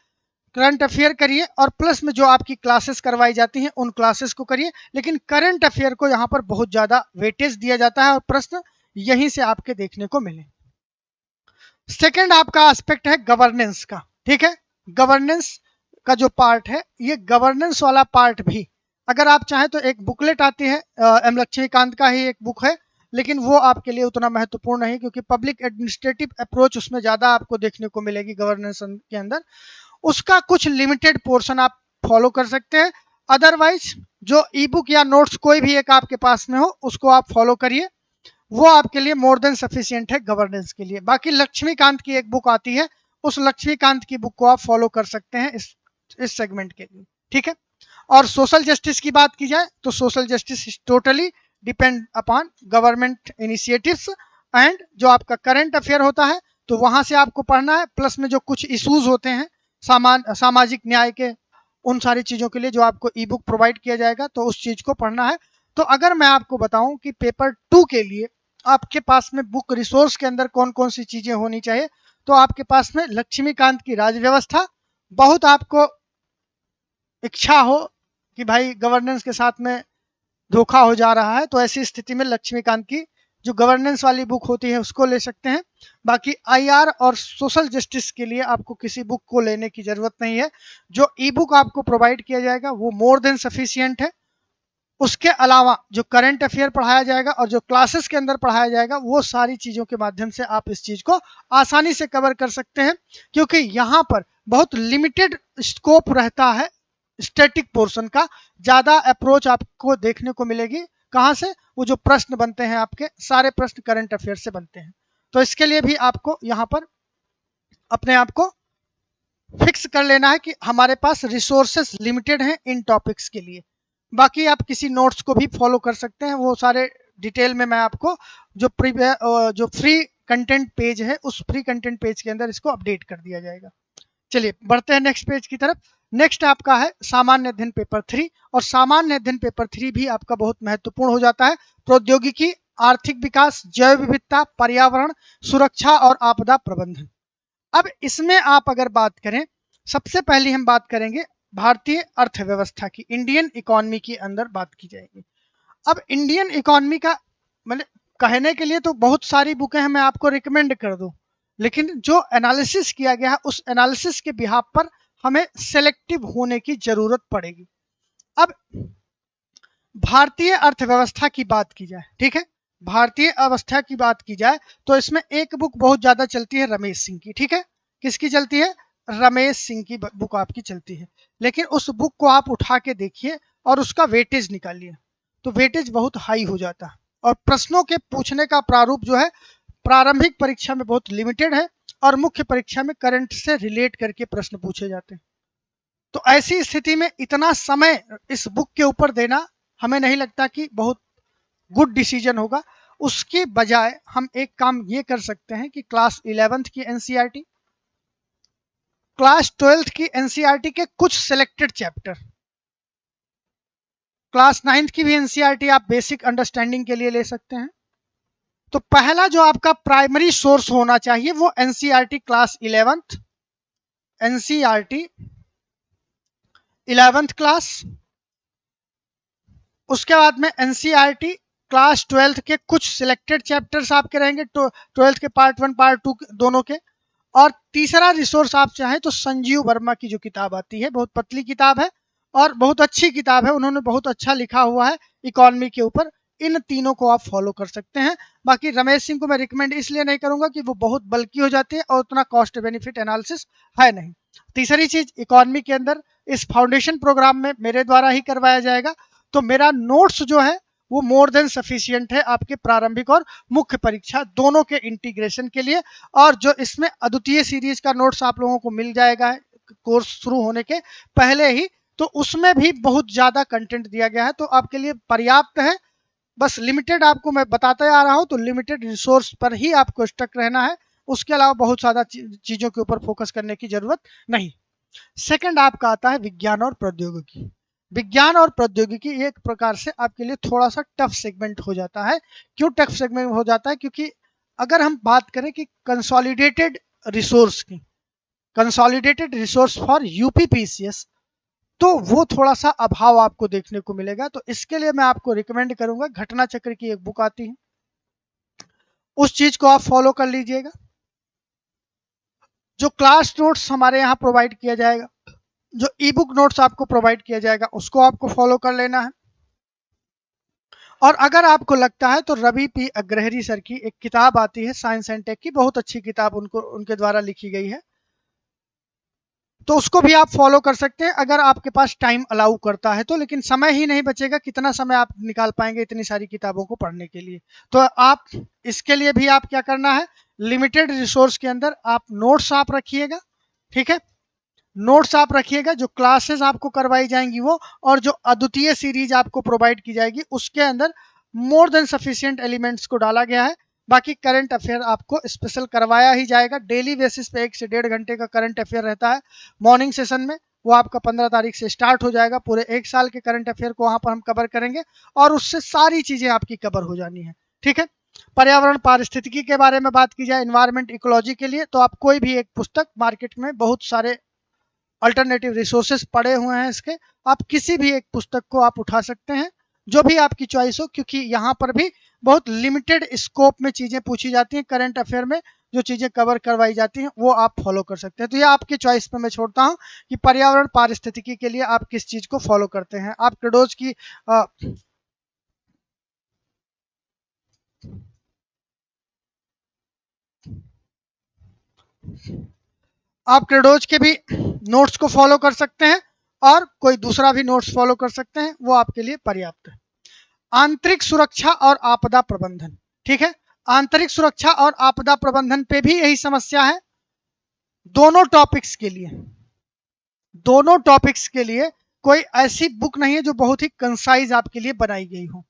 करंट अफेयर करिए, और प्लस में जो आपकी क्लासेस करवाई जाती हैं उन क्लासेस को करिए। लेकिन करंट अफेयर को यहाँ पर बहुत ज्यादा वेटेज दिया जाता है और प्रश्न यहीं से आपके देखने को मिले। सेकंड आपका एस्पेक्ट है गवर्नेंस का, ठीक है। गवर्नेंस का जो पार्ट है, ये गवर्नेंस वाला पार्ट भी अगर आप चाहें तो एक बुकलेट आती है, एम लक्ष्मीकांत का ही एक बुक है, लेकिन वो आपके लिए उतना महत्वपूर्ण नहीं, क्योंकि पब्लिक एडमिनिस्ट्रेटिव अप्रोच उसमें ज्यादा आपको देखने को मिलेगी गवर्नेंस के अंदर। उसका कुछ लिमिटेड पोर्शन आप फॉलो कर सकते हैं। अदरवाइज जो ई बुक या नोट्स कोई भी एक आपके पास में हो, उसको आप फॉलो करिए, वो आपके लिए मोर देन सफिशिएंट है गवर्नेंस के लिए। बाकी लक्ष्मीकांत की एक बुक आती है, उस लक्ष्मीकांत की बुक को आप फॉलो कर सकते हैं इस सेगमेंट के लिए, ठीक है। और सोशल जस्टिस की बात की जाए, तो social justice totally depend upon government initiatives and जो आपका करंट अफेयर होता है, तो वहां से आपको पढ़ना है। प्लस में जो कुछ इश्यूज होते हैं सामाजिक न्याय के, उन सारी चीजों के लिए जो आपको ई बुक प्रोवाइड किया जाएगा, तो उस चीज को पढ़ना है। तो अगर मैं आपको बताऊं कि पेपर 2 के लिए आपके पास में बुक रिसोर्स के अंदर कौन कौन सी चीजें होनी चाहिए, तो आपके पास में लक्ष्मीकांत की राज्य व्यवस्था, बहुत आपको इच्छा हो कि भाई गवर्नेंस के साथ में धोखा हो जा रहा है, तो ऐसी स्थिति में लक्ष्मीकांत की जो गवर्नेंस वाली बुक होती है उसको ले सकते हैं। बाकी आईआर और सोशल जस्टिस के लिए आपको किसी बुक को लेने की जरूरत नहीं है। जो ई बुक आपको प्रोवाइड किया जाएगा वो मोर देन सफिशिएंट है। उसके अलावा जो करंट अफेयर पढ़ाया जाएगा और जो क्लासेस के अंदर पढ़ाया जाएगा, वो सारी चीजों के माध्यम से आप इस चीज को आसानी से कवर कर सकते हैं, क्योंकि यहाँ पर बहुत लिमिटेड स्कोप रहता है स्टैटिक पोर्शन का। ज्यादा अप्रोच आपको देखने को मिलेगी कहां से, वो जो प्रश्न बनते हैं आपके सारे प्रश्न करंट अफेयर से बनते हैं। तो इसके लिए भी आपको यहाँ पर अपने आप को फिक्स कर लेना है कि हमारे पास रिसोर्सेस लिमिटेड हैं इन टॉपिक्स के लिए। बाकी आप किसी नोट्स को भी फॉलो कर सकते हैं, वो सारे डिटेल में मैं आपको जो फ्री कंटेंट पेज है, उस फ्री कंटेंट पेज के अंदर इसको अपडेट कर दिया जाएगा। चलिए बढ़ते हैं नेक्स्ट पेज की तरफ। नेक्स्ट आपका है सामान्य अध्ययन पेपर 3, और सामान्य अध्ययन पेपर 3 भी आपका बहुत महत्वपूर्ण हो जाता है। प्रौद्योगिकी, आर्थिक विकास, जैव विविधता, पर्यावरण, सुरक्षा और आपदा प्रबंधन। अब इसमें आप अगर बात करें, सबसे पहले हम बात करेंगे भारतीय अर्थव्यवस्था की, इंडियन इकोनॉमी के अंदर बात की जाएगी। अब इंडियन इकोनॉमी का मतलब कहने के लिए तो बहुत सारी बुकें हैं, मैं आपको रिकमेंड कर दूं, लेकिन जो एनालिसिस किया गया है उस एनालिसिस के बिहाफ पर हमें सेलेक्टिव होने की जरूरत पड़ेगी। अब भारतीय अर्थव्यवस्था की बात की जाए, ठीक है, भारतीय अवस्था की बात की जाए तो इसमें एक बुक बहुत ज्यादा चलती है रमेश सिंह की, ठीक है, किसकी चलती है, रमेश सिंह की बुक आपकी चलती है। लेकिन उस बुक को आप उठा के देखिए और उसका वेटेज निकालिए तो वेटेज बहुत हाई हो जाता है और प्रश्नों के पूछने का प्रारूप जो है प्रारंभिक परीक्षा में बहुत लिमिटेड है और मुख्य परीक्षा में करंट से रिलेट करके प्रश्न पूछे जाते हैं। तो ऐसी स्थिति में इतना समय इस बुक के ऊपर देना हमें नहीं लगता कि बहुत गुड डिसीजन होगा। उसके बजाय हम एक काम ये कर सकते हैं कि क्लास 11th की एनसीईआरटी, क्लास 12th की एनसीईआरटी के कुछ सिलेक्टेड चैप्टर, क्लास 9th की भी एनसीईआरटी आप बेसिक अंडरस्टैंडिंग के लिए ले सकते हैं। तो पहला जो आपका प्राइमरी सोर्स होना चाहिए वो NCERT class 11th, NCERT 11th class, उसके बाद में एनसीईआरटी क्लास 12th के कुछ सिलेक्टेड चैप्टर्स आपके रहेंगे, 12th के पार्ट 1 पार्ट 2 दोनों के। और तीसरा रिसोर्स आप चाहें तो संजीव वर्मा की जो किताब आती है, बहुत पतली किताब है और बहुत अच्छी किताब है, उन्होंने बहुत अच्छा लिखा हुआ है इकोनॉमी के ऊपर। इन तीनों को आप फॉलो कर सकते हैं। बाकी रमेश सिंह को मैं रिकमेंड इसलिए नहीं करूंगा कि वो बहुत बल्कि हो जाती है और उतना कॉस्ट बेनिफिट एनालिसिस है नहीं। तीसरी चीज, इकोनॉमी के अंदर इस फाउंडेशन प्रोग्राम में मेरे द्वारा ही करवाया जाएगा, तो मेरा नोट्स जो है वो मोर देन सफिशिएंट है आपके प्रारंभिक और मुख्य परीक्षा दोनों के इंटीग्रेशन के लिए। और जो इसमें अद्वितीय सीरीज का नोट्स आप लोगों को मिल जाएगा कोर्स शुरू होने के पहले ही, तो उसमें भी बहुत ज्यादा कंटेंट दिया गया है, तो आपके लिए पर्याप्त है। बस लिमिटेड आपको मैं बताते आ रहा हूं, तो लिमिटेड रिसोर्स पर ही आपको स्टक रहना है, उसके अलावा बहुत ज्यादा चीजों के ऊपर फोकस करने की जरूरत नहीं। सेकंड आपका आता है विज्ञान और प्रौद्योगिकी। विज्ञान और प्रौद्योगिकी एक प्रकार से आपके लिए थोड़ा सा टफ सेगमेंट हो जाता है। क्यों टफ सेगमेंट हो जाता है, क्योंकि अगर हम बात करें कि कंसोलिडेटेड रिसोर्स की, कंसोलिडेटेड रिसोर्स फॉर यूपीपीसीएस, तो वो थोड़ा सा अभाव आपको देखने को मिलेगा। तो इसके लिए मैं आपको रिकमेंड करूंगा, घटना चक्र की एक बुक आती है, उस चीज को आप फॉलो कर लीजिएगा। जो क्लास नोट्स हमारे यहाँ प्रोवाइड किया जाएगा, जो ई बुक नोट्स आपको प्रोवाइड किया जाएगा, उसको आपको फॉलो कर लेना है। और अगर आपको लगता है तो रवि पी अग्रहरी सर की एक किताब आती है साइंस एंड टेक की, बहुत अच्छी किताब उनके द्वारा लिखी गई है, तो उसको भी आप फॉलो कर सकते हैं अगर आपके पास टाइम अलाउ करता है तो। लेकिन समय ही नहीं बचेगा, कितना समय आप निकाल पाएंगे इतनी सारी किताबों को पढ़ने के लिए। तो आप इसके लिए भी आप क्या करना है, लिमिटेड रिसोर्स के अंदर आप नोट्स आप रखिएगा, ठीक है, नोट्स आप रखिएगा, जो क्लासेस आपको करवाई जाएंगी वो, और जो अद्वितीय सीरीज आपको प्रोवाइड की जाएगी उसके अंदर मोर देन सफिशिएंट एलिमेंट्स को डाला गया है। बाकी करंट अफेयर आपको स्पेशल करवाया ही जाएगा, डेली बेसिस पे 1 से 1.5 घंटे का करंट अफेयर रहता है मॉर्निंग सेशन में, वो आपका 15 तारीख से स्टार्ट हो जाएगा। पूरे 1 साल के करंट अफेयर को वहां पर हम कवर करेंगे और उससे सारी चीजें आपकी कवर हो जानी है, ठीक है। पर्यावरण पारिस्थितिकी के बारे में बात की जाए, एनवायरमेंट इकोलॉजी के लिए, तो आप कोई भी एक पुस्तक, मार्केट में बहुत सारे अल्टरनेटिव रिसोर्सेस पड़े हुए हैं इसके, आप किसी भी एक पुस्तक को आप उठा सकते हैं, जो भी आपकी चॉइस हो, क्योंकि यहाँ पर भी बहुत लिमिटेड स्कोप में चीजें पूछी जाती हैं। करंट अफेयर में जो चीजें कवर करवाई जाती हैं वो आप फॉलो कर सकते हैं। तो ये आपकी चॉइस पे मैं छोड़ता हूँ कि पर्यावरण पारिस्थितिकी के लिए आप किस चीज को फॉलो करते हैं। आप क्रेडोज की आप क्रेडोज के भी नोट्स को फॉलो कर सकते हैं और कोई दूसरा भी नोट्स फॉलो कर सकते हैं, वो आपके लिए पर्याप्त है। आंतरिक सुरक्षा और आपदा प्रबंधन, ठीक है, आंतरिक सुरक्षा और आपदा प्रबंधन पे भी यही समस्या है। दोनों टॉपिक्स के लिए, दोनों टॉपिक्स के लिए कोई ऐसी बुक नहीं है जो बहुत ही कंसाइज आपके लिए बनाई गई हो।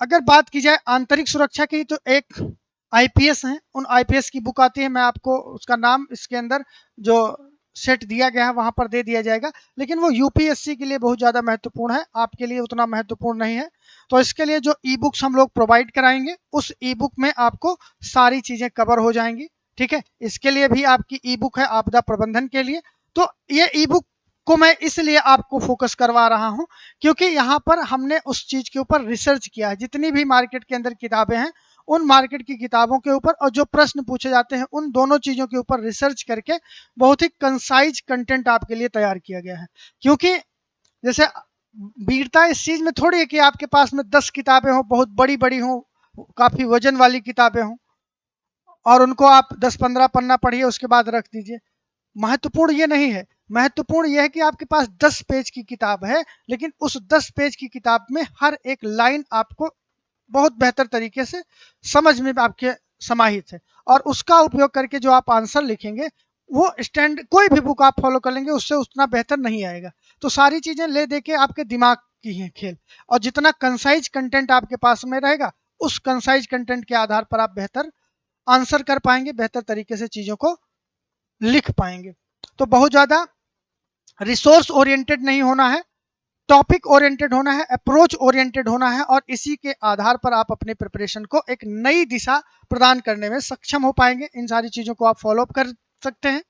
अगर बात की जाए आंतरिक सुरक्षा की, तो एक आईपीएस है, उन आईपीएस की बुक आती है, मैं आपको उसका नाम इसके अंदर जो सेट दिया गया है वहां पर दे दिया जाएगा, लेकिन वो यूपीएससी के लिए बहुत ज्यादा महत्वपूर्ण है, आपके लिए उतना महत्वपूर्ण नहीं है। तो इसके लिए जो ई बुक्स हम लोग प्रोवाइड कराएंगे, उस ई बुक में आपको सारी चीजें कवर हो जाएंगी, ठीक है। इसके लिए भी आपकी ई बुक है आपदा प्रबंधन के लिए। तो ये ई बुक को मैं इसलिए आपको फोकस करवा रहा हूं क्योंकि यहाँ पर हमने उस चीज के ऊपर रिसर्च किया है, जितनी भी मार्केट के अंदर किताबें हैं उन मार्केट की किताबों के ऊपर और जो प्रश्न पूछे जाते हैं उन दोनों चीज़ों के ऊपर रिसर्च करके बहुत ही कंसाइज कंटेंट आपके लिए तैयार किया गया है। क्योंकि जैसे वीरता इस चीज़ में थोड़ी है कि आपके पास में 10 किताबें हों, बहुत बड़ी बड़ी हों, काफ़ी वजन वाली किताबें हों और उनको आप 10-15 पन्ना पढ़िए उसके बाद रख दीजिए। महत्वपूर्ण ये नहीं है, महत्वपूर्ण ये है कि आपके पास 10 पेज की किताब है, लेकिन उस 10 पेज की किताब में हर एक लाइन आपको बहुत बेहतर तरीके से समझ में आपके समाहित है और उसका उपयोग करके जो आप आंसर लिखेंगे वो स्टैंड कोई भी बुक आप फॉलो कर लेंगे उससे उतना बेहतर नहीं आएगा। तो सारी चीजें ले दे के आपके दिमाग की है खेल, और जितना कंसाइज कंटेंट आपके पास में रहेगा उस कंसाइज कंटेंट के आधार पर आप बेहतर आंसर कर पाएंगे, बेहतर तरीके से चीजों को लिख पाएंगे। तो बहुत ज्यादा रिसोर्स ओरिएंटेड नहीं होना है, टॉपिक ओरिएंटेड होना है, अप्रोच ओरिएंटेड होना है और इसी के आधार पर आप अपने प्रिपरेशन को एक नई दिशा प्रदान करने में सक्षम हो पाएंगे। इन सारी चीजों को आप फॉलो अप कर सकते हैं।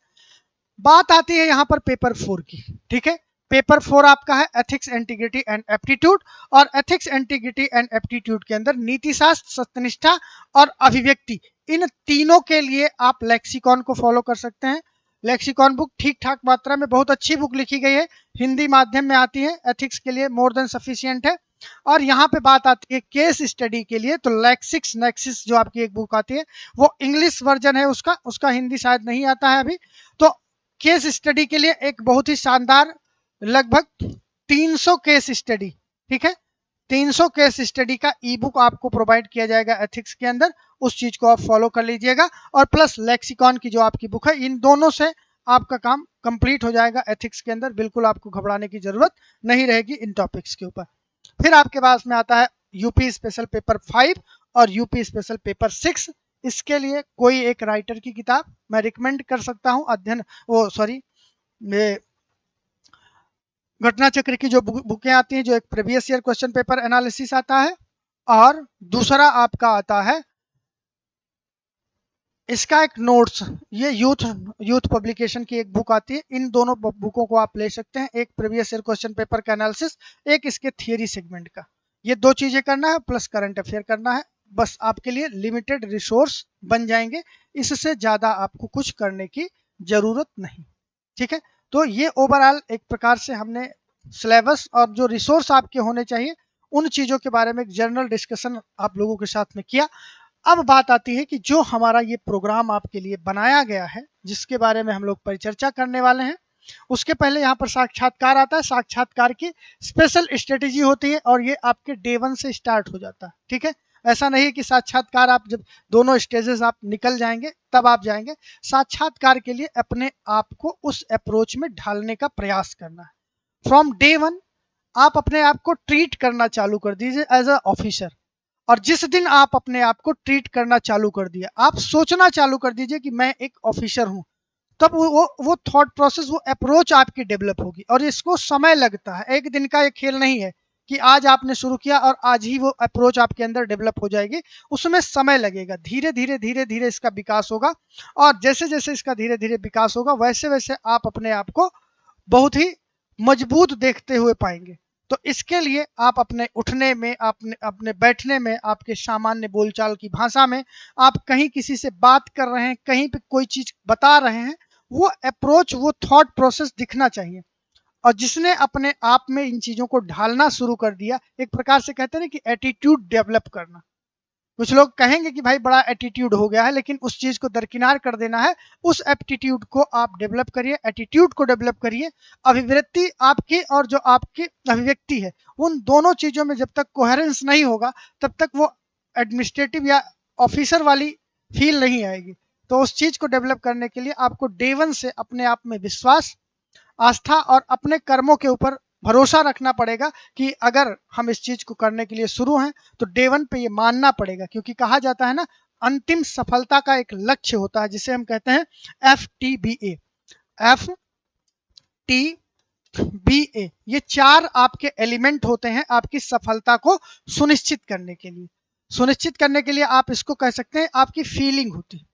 बात आती है यहाँ पर पेपर 4 की, ठीक है। पेपर 4 आपका है एथिक्स, इंटीग्रिटी एंड एप्टीट्यूड, और एथिक्स, इंटीग्रिटी एंड एप्टीट्यूड के अंदर नीति शास्त्र, सत्यनिष्ठा और अभिव्यक्ति, इन तीनों के लिए आप लेक्सिकॉन को फॉलो कर सकते हैं। लेक्सिकॉन बुक ठीक ठाक मात्रा में बहुत अच्छी बुक लिखी गई है, हिंदी माध्यम में आती है, एथिक्स के लिए मोर देन सफिशिएंट है। और यहाँ पे बात आती है केस स्टडी के लिए, तो लेक्सिक्स नेक्सिस जो आपकी एक बुक आती है वो इंग्लिश वर्जन है उसका हिंदी शायद नहीं आता है अभी। तो केस स्टडी के लिए एक बहुत ही शानदार लगभग 300 केस स्टडी, ठीक है, 300 केस स्टडी का ई बुक आपको प्रोवाइड किया जाएगा एथिक्स के अंदर, उस चीज को आप फॉलो कर लीजिएगा। और प्लस लेक्सिकॉन की जो आपकी बुक है, इन दोनों से आपका काम कंप्लीट हो जाएगा एथिक्स के अंदर, बिल्कुल आपको घबराने की जरूरत नहीं रहेगी इन टॉपिक्स के ऊपर। फिर आपके पास में आता है यूपी स्पेशल पेपर 5 और यूपी स्पेशल पेपर 6। इसके लिए कोई एक राइटर की किताब मैं रिकमेंड कर सकता हूं, अध्ययन घटना चक्र की जो बुकें आती हैं, जो एक previous year question paper analysis आता है, और दूसरा आपका आता है इसका एक नोट्स, ये यूथ पब्लिकेशन की एक बुक आती है। इन दोनों बुकों को आप ले सकते हैं, एक प्रीवियस ईयर क्वेश्चन पेपर का एनालिसिस, एक इसके थियरी सेगमेंट का। ये दो चीजें करना है प्लस करंट अफेयर करना है, बस आपके लिए लिमिटेड रिसोर्स बन जाएंगे, इससे ज्यादा आपको कुछ करने की जरूरत नहीं, ठीक है। तो ये ओवरऑल एक प्रकार से हमने सिलेबस और जो रिसोर्स आपके होने चाहिए उन चीजों के बारे में एक जनरल डिस्कशन आप लोगों के साथ में किया। अब बात आती है कि जो हमारा ये प्रोग्राम आपके लिए बनाया गया है, जिसके बारे में हम लोग परिचर्चा करने वाले हैं, उसके पहले यहाँ पर साक्षात्कार आता है। साक्षात्कार की स्पेशल स्ट्रेटेजी होती है और ये आपके डे 1 से स्टार्ट हो जाता है, ठीक है। ऐसा नहीं कि साक्षात्कार आप जब दोनों स्टेजेस आप निकल जाएंगे तब आप जाएंगे। साक्षात्कार के लिए अपने आप को उस अप्रोच में ढालने का प्रयास करना है। फ्रॉम डे 1 आप अपने आप को ट्रीट करना चालू कर दीजिए एज अ ऑफिसर, और जिस दिन आप अपने आप को ट्रीट करना चालू कर दिया, आप सोचना चालू कर दीजिए कि मैं एक ऑफिसर हूं, तब वो थॉट प्रोसेस, वो अप्रोच आपकी डेवलप होगी। और इसको समय लगता है, एक दिन का ये खेल नहीं है कि आज आपने शुरू किया और आज ही वो अप्रोच आपके अंदर डेवलप हो जाएगी, उसमें समय लगेगा, धीरे धीरे धीरे धीरे इसका विकास होगा। और जैसे जैसे इसका धीरे धीरे विकास होगा वैसे वैसे आप अपने आप को बहुत ही मजबूत देखते हुए पाएंगे। तो इसके लिए आप अपने उठने में, अपने बैठने में, आपके सामान्य बोलचाल की भाषा में, आप कहीं किसी से बात कर रहे हैं, कहीं पे कोई चीज बता रहे हैं, वो अप्रोच, वो थॉट प्रोसेस दिखना चाहिए। और जिसने अपने आप में इन चीजों को ढालना शुरू कर दिया, एक प्रकार से कहते हैं ना कि एटीट्यूड डेवलप करना। कुछ लोग कहेंगे कि भाई बड़ा एटीट्यूड हो गया है, लेकिन उस चीज को दरकिनार कर देना है। उस एप्टीट्यूड को आप डेवलप करिए, एटीट्यूड को डेवलप करिए। अभिवृत्ति आपकी और जो आपकी अभिव्यक्ति है, उन दोनों चीजों में जब तक कोहेरेंस नहीं होगा तब तक वो एडमिनिस्ट्रेटिव या ऑफिसर वाली फील नहीं आएगी। तो उस चीज को डेवलप करने के लिए आपको डे 1 से अपने आप में विश्वास, आस्था और अपने कर्मों के ऊपर भरोसा रखना पड़ेगा कि अगर हम इस चीज को करने के लिए शुरू हैं तो डे 1 पे ये मानना पड़ेगा। क्योंकि कहा जाता है ना, अंतिम सफलता का एक लक्ष्य होता है जिसे हम कहते हैं FTBA, FTBA। ये 4 आपके एलिमेंट होते हैं आपकी सफलता को सुनिश्चित करने के लिए। सुनिश्चित करने के लिए आप इसको कह सकते हैं आपकी फीलिंग होती है,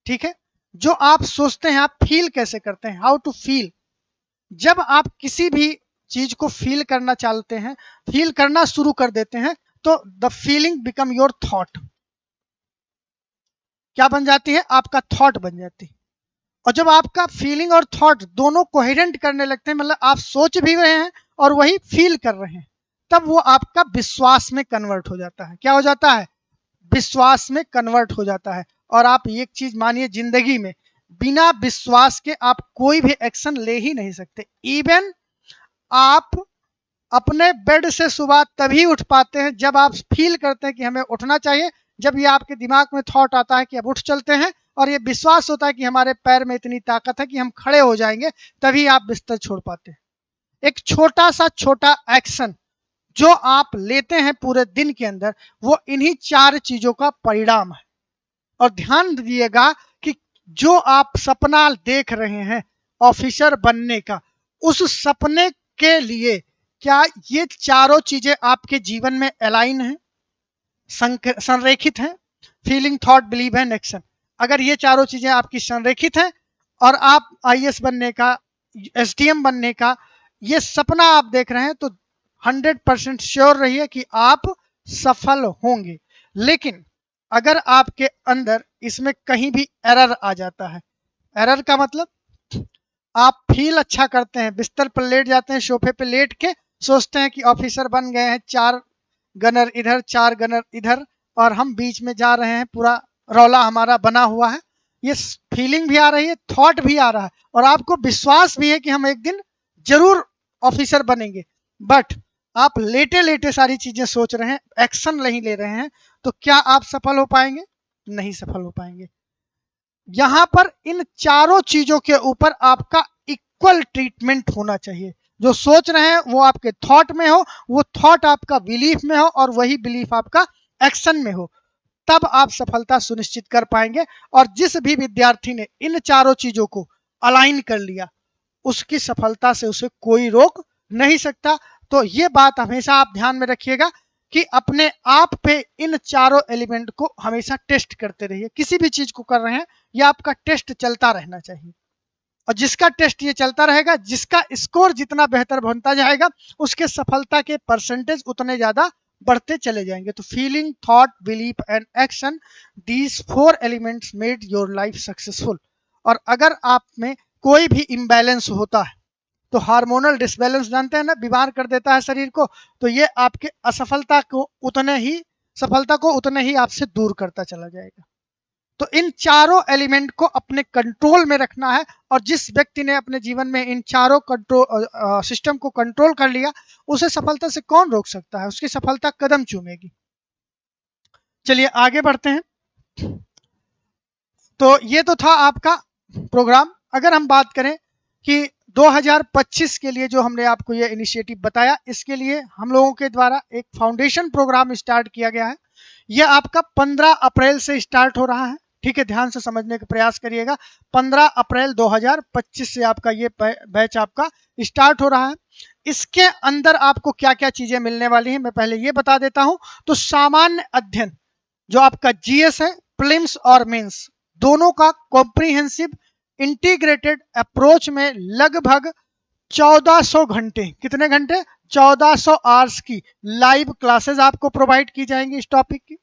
ठीक है। जो आप सोचते हैं, आप फील कैसे करते हैं, हाउ टू फील। जब आप किसी भी चीज को फील करना चाहते हैं, फील करना शुरू कर देते हैं, तो the feeling become your thought. क्या बन जाती है? आपका थॉट बन जाती है। और जब आपका फीलिंग और थॉट दोनों कोहेरेंट करने लगते हैं, मतलब आप सोच भी रहे हैं और वही फील कर रहे हैं, तब वो आपका विश्वास में कन्वर्ट हो जाता है। क्या हो जाता है? विश्वास में कन्वर्ट हो जाता है। और आप एक चीज मानिए, जिंदगी में बिना विश्वास के आप कोई भी एक्शन ले ही नहीं सकते। इवन आप अपने बेड से सुबह तभी उठ पाते हैं जब आप फील करते हैं कि हमें उठना चाहिए। जब ये आपके दिमाग में थॉट आता है कि अब उठ चलते हैं, और ये विश्वास होता है कि हमारे पैर में इतनी ताकत है कि हम खड़े हो जाएंगे, तभी आप बिस्तर छोड़ पाते हैं। एक छोटा सा छोटा एक्शन जो आप लेते हैं पूरे दिन के अंदर, वो इन्हीं 4 चीजों का परिणाम है। और ध्यान दीजिएगा कि जो आप सपना देख रहे हैं ऑफिसर बनने का, उस सपने के लिए क्या ये चारों चीजें आपके जीवन में अलाइन हैं, संरेखित हैं? Feeling, thought, believe and action. अगर ये चारों चीजें आपकी संरेखित हैं और आप आईएएस बनने का, एसडीएम बनने का ये सपना आप देख रहे हैं, तो 100% श्योर रहिए कि आप सफल होंगे। लेकिन अगर आपके अंदर इसमें कहीं भी एरर आ जाता है, एरर का मतलब आप फील अच्छा करते हैं, बिस्तर पर लेट जाते हैं, सोफे पे लेट के सोचते हैं कि ऑफिसर बन गए हैं, 4 गनर इधर 4 गनर इधर, और हम बीच में जा रहे हैं, पूरा रौला हमारा बना हुआ है। ये फीलिंग भी आ रही है, थॉट भी आ रहा है, और आपको विश्वास भी है कि हम एक दिन जरूर ऑफिसर बनेंगे, बट आप लेटे लेटे सारी चीजें सोच रहे हैं, एक्शन नहीं ले रहे हैं, तो क्या आप सफल हो पाएंगे? नहीं सफल हो पाएंगे। यहां पर इन चारों चीजों के ऊपर आपका इक्वल ट्रीटमेंट होना चाहिए। जो सोच रहे हैं वो आपके थॉट में हो, वो थॉट आपका बिलीफ में हो, और वही बिलीफ आपका एक्शन में हो, तब आप सफलता सुनिश्चित कर पाएंगे। और जिस भी विद्यार्थी ने इन चारों चीजों को अलाइन कर लिया, उसकी सफलता से उसे कोई रोक नहीं सकता। तो ये बात हमेशा आप ध्यान में रखिएगा कि अपने आप पे इन चारों एलिमेंट को हमेशा टेस्ट करते रहिए। किसी भी चीज को कर रहे हैं, ये आपका टेस्ट चलता रहना चाहिए। और जिसका टेस्ट ये चलता रहेगा, जिसका स्कोर जितना बेहतर बनता जाएगा, उसके सफलता के परसेंटेज उतने ज्यादा बढ़ते चले जाएंगे। तो feeling, thought, belief and action, these 4 elements made your life successful. और अगर आप में कोई भी इम्बैलेंस होता है, तो हार्मोनल डिसबैलेंस जानते हैं ना, बीमार कर देता है शरीर को, तो ये आपके असफलता को उतने ही, सफलता को उतने ही आपसे दूर करता चला जाएगा। तो इन चारों एलिमेंट को अपने कंट्रोल में रखना है। और जिस व्यक्ति ने अपने जीवन में इन चारों कंट्रोल सिस्टम को कंट्रोल कर लिया, उसे सफलता से कौन रोक सकता है? उसकी सफलता कदम चूमेगी। चलिए आगे बढ़ते हैं। तो ये तो था आपका प्रोग्राम। अगर हम बात करें कि 2025 के लिए जो हमने आपको ये इनिशिएटिव बताया, इसके लिए हम लोगों के द्वारा एक फाउंडेशन प्रोग्राम स्टार्ट किया गया है। यह आपका 15 अप्रैल से स्टार्ट हो रहा है। ठीक है, ध्यान से समझने का प्रयास करिएगा। 15 अप्रैल 2025 से आपका ये बैच आपका स्टार्ट हो रहा है। इसके अंदर आपको क्या क्या चीजें मिलने वाली हैं, मैं पहले ये बता देता हूं। तो सामान्य अध्ययन, जो आपका जीएस है, प्रीलिम्स और मेंस दोनों का कॉम्प्रिहेंसिव इंटीग्रेटेड अप्रोच में लगभग 1400 घंटे, कितने घंटे? 1400 आवर्स की लाइव क्लासेस आपको प्रोवाइड की जाएंगी इस टॉपिक की।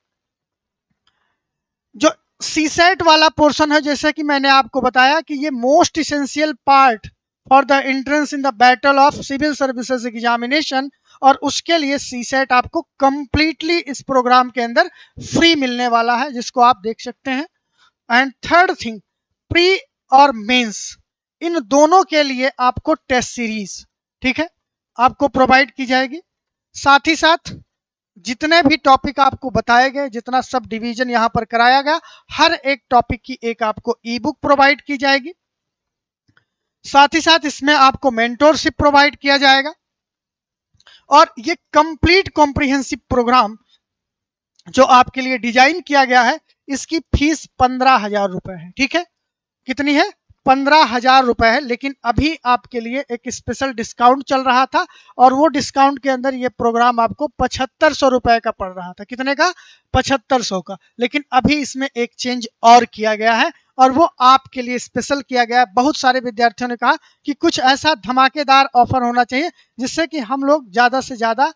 जो सीसेट वाला पोर्शन है, जैसे कि मैंने आपको बताया कि ये most essential part for the entrance in the battle of civil services examination, और उसके लिए सीसेट आपको कंप्लीटली इस प्रोग्राम के अंदर फ्री मिलने वाला है, जिसको आप देख सकते हैं। एंड थर्ड थिंग, प्री और मेंस, इन दोनों के लिए आपको टेस्ट सीरीज, ठीक है, आपको प्रोवाइड की जाएगी। साथ ही साथ जितने भी टॉपिक आपको बताए गए, जितना सब डिवीजन यहां पर कराया गया, हर एक टॉपिक की एक आपको ई बुक प्रोवाइड की जाएगी। साथ ही साथ इसमें आपको मेंटोरशिप प्रोवाइड किया जाएगा। और ये कंप्लीट कॉम्प्रिहेंसिव प्रोग्राम जो आपके लिए डिजाइन किया गया है, इसकी फीस 15,000 रुपए है। ठीक है, कितनी है? 15,000 रुपए है। लेकिन अभी आपके लिए एक स्पेशल डिस्काउंट चल रहा था, और वो डिस्काउंट के अंदर ये प्रोग्राम आपको 7500 रुपए का पड़ रहा था। कितने का? 7500 का। लेकिन अभी इसमें एक चेंज और किया गया है, और वो आपके लिए स्पेशल किया गया है। बहुत सारे विद्यार्थियों ने कहा कि कुछ ऐसा धमाकेदार ऑफर होना चाहिए जिससे कि हम लोग ज्यादा से ज्यादा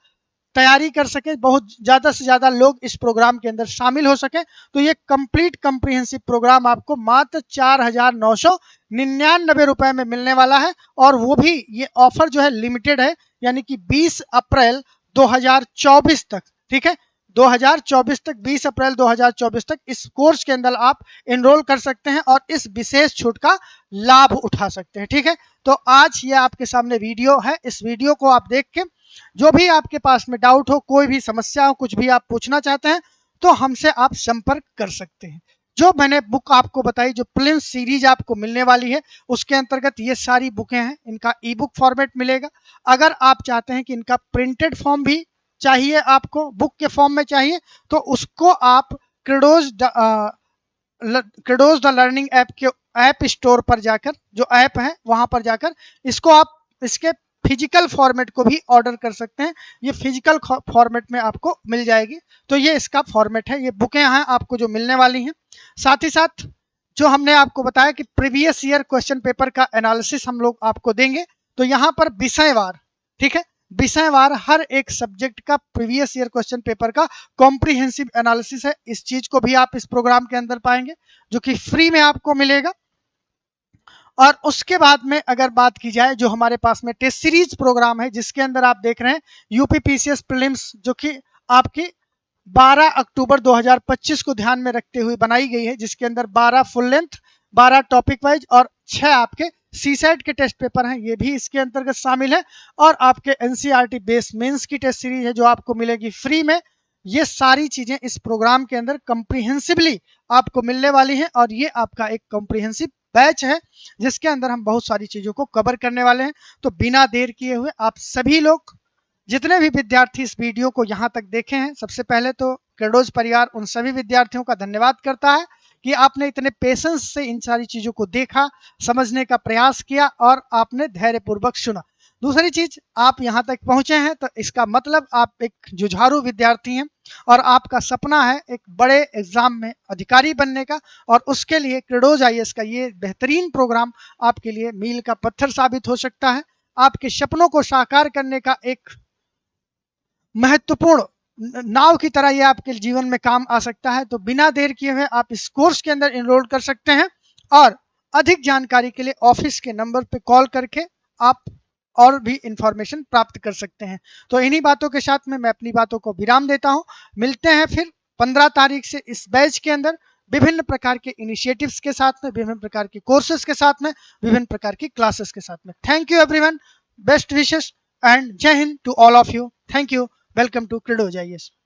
तैयारी कर सके, बहुत ज़्यादा से ज़्यादा लोग इस प्रोग्राम के अंदर शामिल हो सके। तो ये कंप्लीट कम्प्रीहेंसिव प्रोग्राम आपको मात्र 4,999 रुपए में मिलने वाला है, और वो भी ये ऑफर जो है लिमिटेड है, यानी कि 20 अप्रैल 2024 तक। ठीक है, 2024 तक, 20 अप्रैल 2024 तक इस कोर्स के अंदर आप एनरोल कर सकते हैं और इस विशेष छूट का लाभ उठा सकते हैं। ठीक है, तो आज ये आपके सामने वीडियो है, इस वीडियो को आप देख के जो भी आपके पास में डाउट हो, कोई भी समस्या हो, कुछ भी आप पूछना चाहते हैं, तो हमसे आप संपर्क कर सकते हैं। जो मैंने बुक आपको बताई, जो प्रिलिम्स सीरीज आपको मिलने वाली है, उसके अंतर्गत ये सारी बुकें हैं। इनका ई बुक फॉर्मेट मिलेगा। अगर आप चाहते हैं कि इनका प्रिंटेड फॉर्म भी चाहिए, आपको बुक के फॉर्म में चाहिए, तो उसको आप क्रेडोज द लर्निंग ऐप के ऐप स्टोर पर जाकर, जो ऐप है वहां पर जाकर इसको आप इसके फिजिकल फॉर्मेट को भी ऑर्डर कर सकते हैं। ये फिजिकल फॉर्मेट में आपको मिल जाएगी। तो ये इसका फॉर्मेट है, ये बुकें हैं आपको जो मिलने वाली हैं। साथ ही साथ जो हमने आपको बताया कि प्रीवियस ईयर क्वेश्चन पेपर का एनालिसिस हम लोग आपको देंगे। तो यहाँ पर विषयवार, ठीक है, विषयवार हर एक सब्जेक्ट का प्रीवियस ईयर क्वेश्चन पेपर का कॉम्प्रिहेंसिव एनालिसिस है। इस चीज को भी आप इस प्रोग्राम के अंदर पाएंगे, जो कि फ्री में आपको मिलेगा। और उसके बाद में अगर बात की जाए, जो हमारे पास में टेस्ट सीरीज प्रोग्राम है, जिसके अंदर आप देख रहे हैं यूपीपीसीएस प्रीलिम्स, जो कि आपकी 12 अक्टूबर 2025 को ध्यान में रखते हुए बनाई गई है, जिसके अंदर 12 फुल लेंथ, 12 टॉपिक वाइज और 6 आपके सीसेट के टेस्ट पेपर हैं, ये भी इसके अंतर्गत शामिल है। और आपके एनसीईआरटी बेस मेंस की टेस्ट सीरीज है, जो आपको मिलेगी फ्री में। ये सारी चीजें इस प्रोग्राम के अंदर कंप्रीहेंसिवली आपको मिलने वाली हैं, और ये आपका एक कंप्रीहेंसिव बैच है, जिसके अंदर हम बहुत सारी चीजों को कवर करने वाले हैं। तो बिना देर किए हुए आप सभी लोग, जितने भी विद्यार्थी इस वीडियो को यहाँ तक देखे हैं, सबसे पहले तो क्रेडोज परिवार उन सभी विद्यार्थियों का धन्यवाद करता है कि आपने इतने पेशेंस से इन सारी चीजों को देखा, समझने का प्रयास किया और आपने धैर्यपूर्वक सुना। दूसरी चीज, आप यहाँ तक पहुंचे हैं तो इसका मतलब आप एक जुझारू विद्यार्थी हैं, और आपका सपना है एक बड़े एग्जाम में अधिकारी बनने का। और उसके लिए क्रेडोज आईएएस का ये बेहतरीन प्रोग्राम आपके लिए मील का पत्थर साबित हो सकता है। आपके सपनों को साकार करने का एक महत्वपूर्ण नाव की तरह ये आपके जीवन में काम आ सकता है। तो बिना देर किए हुए आप इस कोर्स के अंदर एनरोल कर सकते हैं, और अधिक जानकारी के लिए ऑफिस के नंबर पे कॉल करके आप और भी इंफॉर्मेशन प्राप्त कर सकते हैं। तो इन्हीं बातों के साथ में मैं अपनी बातों को विराम देता हूं। मिलते हैं फिर 15 तारीख से इस बैच के अंदर विभिन्न प्रकार के इनिशिएटिव्स के साथ में, विभिन्न प्रकार के कोर्सेज के साथ में, विभिन्न प्रकार की क्लासेस के साथ में। Thank you everyone, best wishes and जय हिंद to all of you. Thank you. Welcome to Credoz IAS.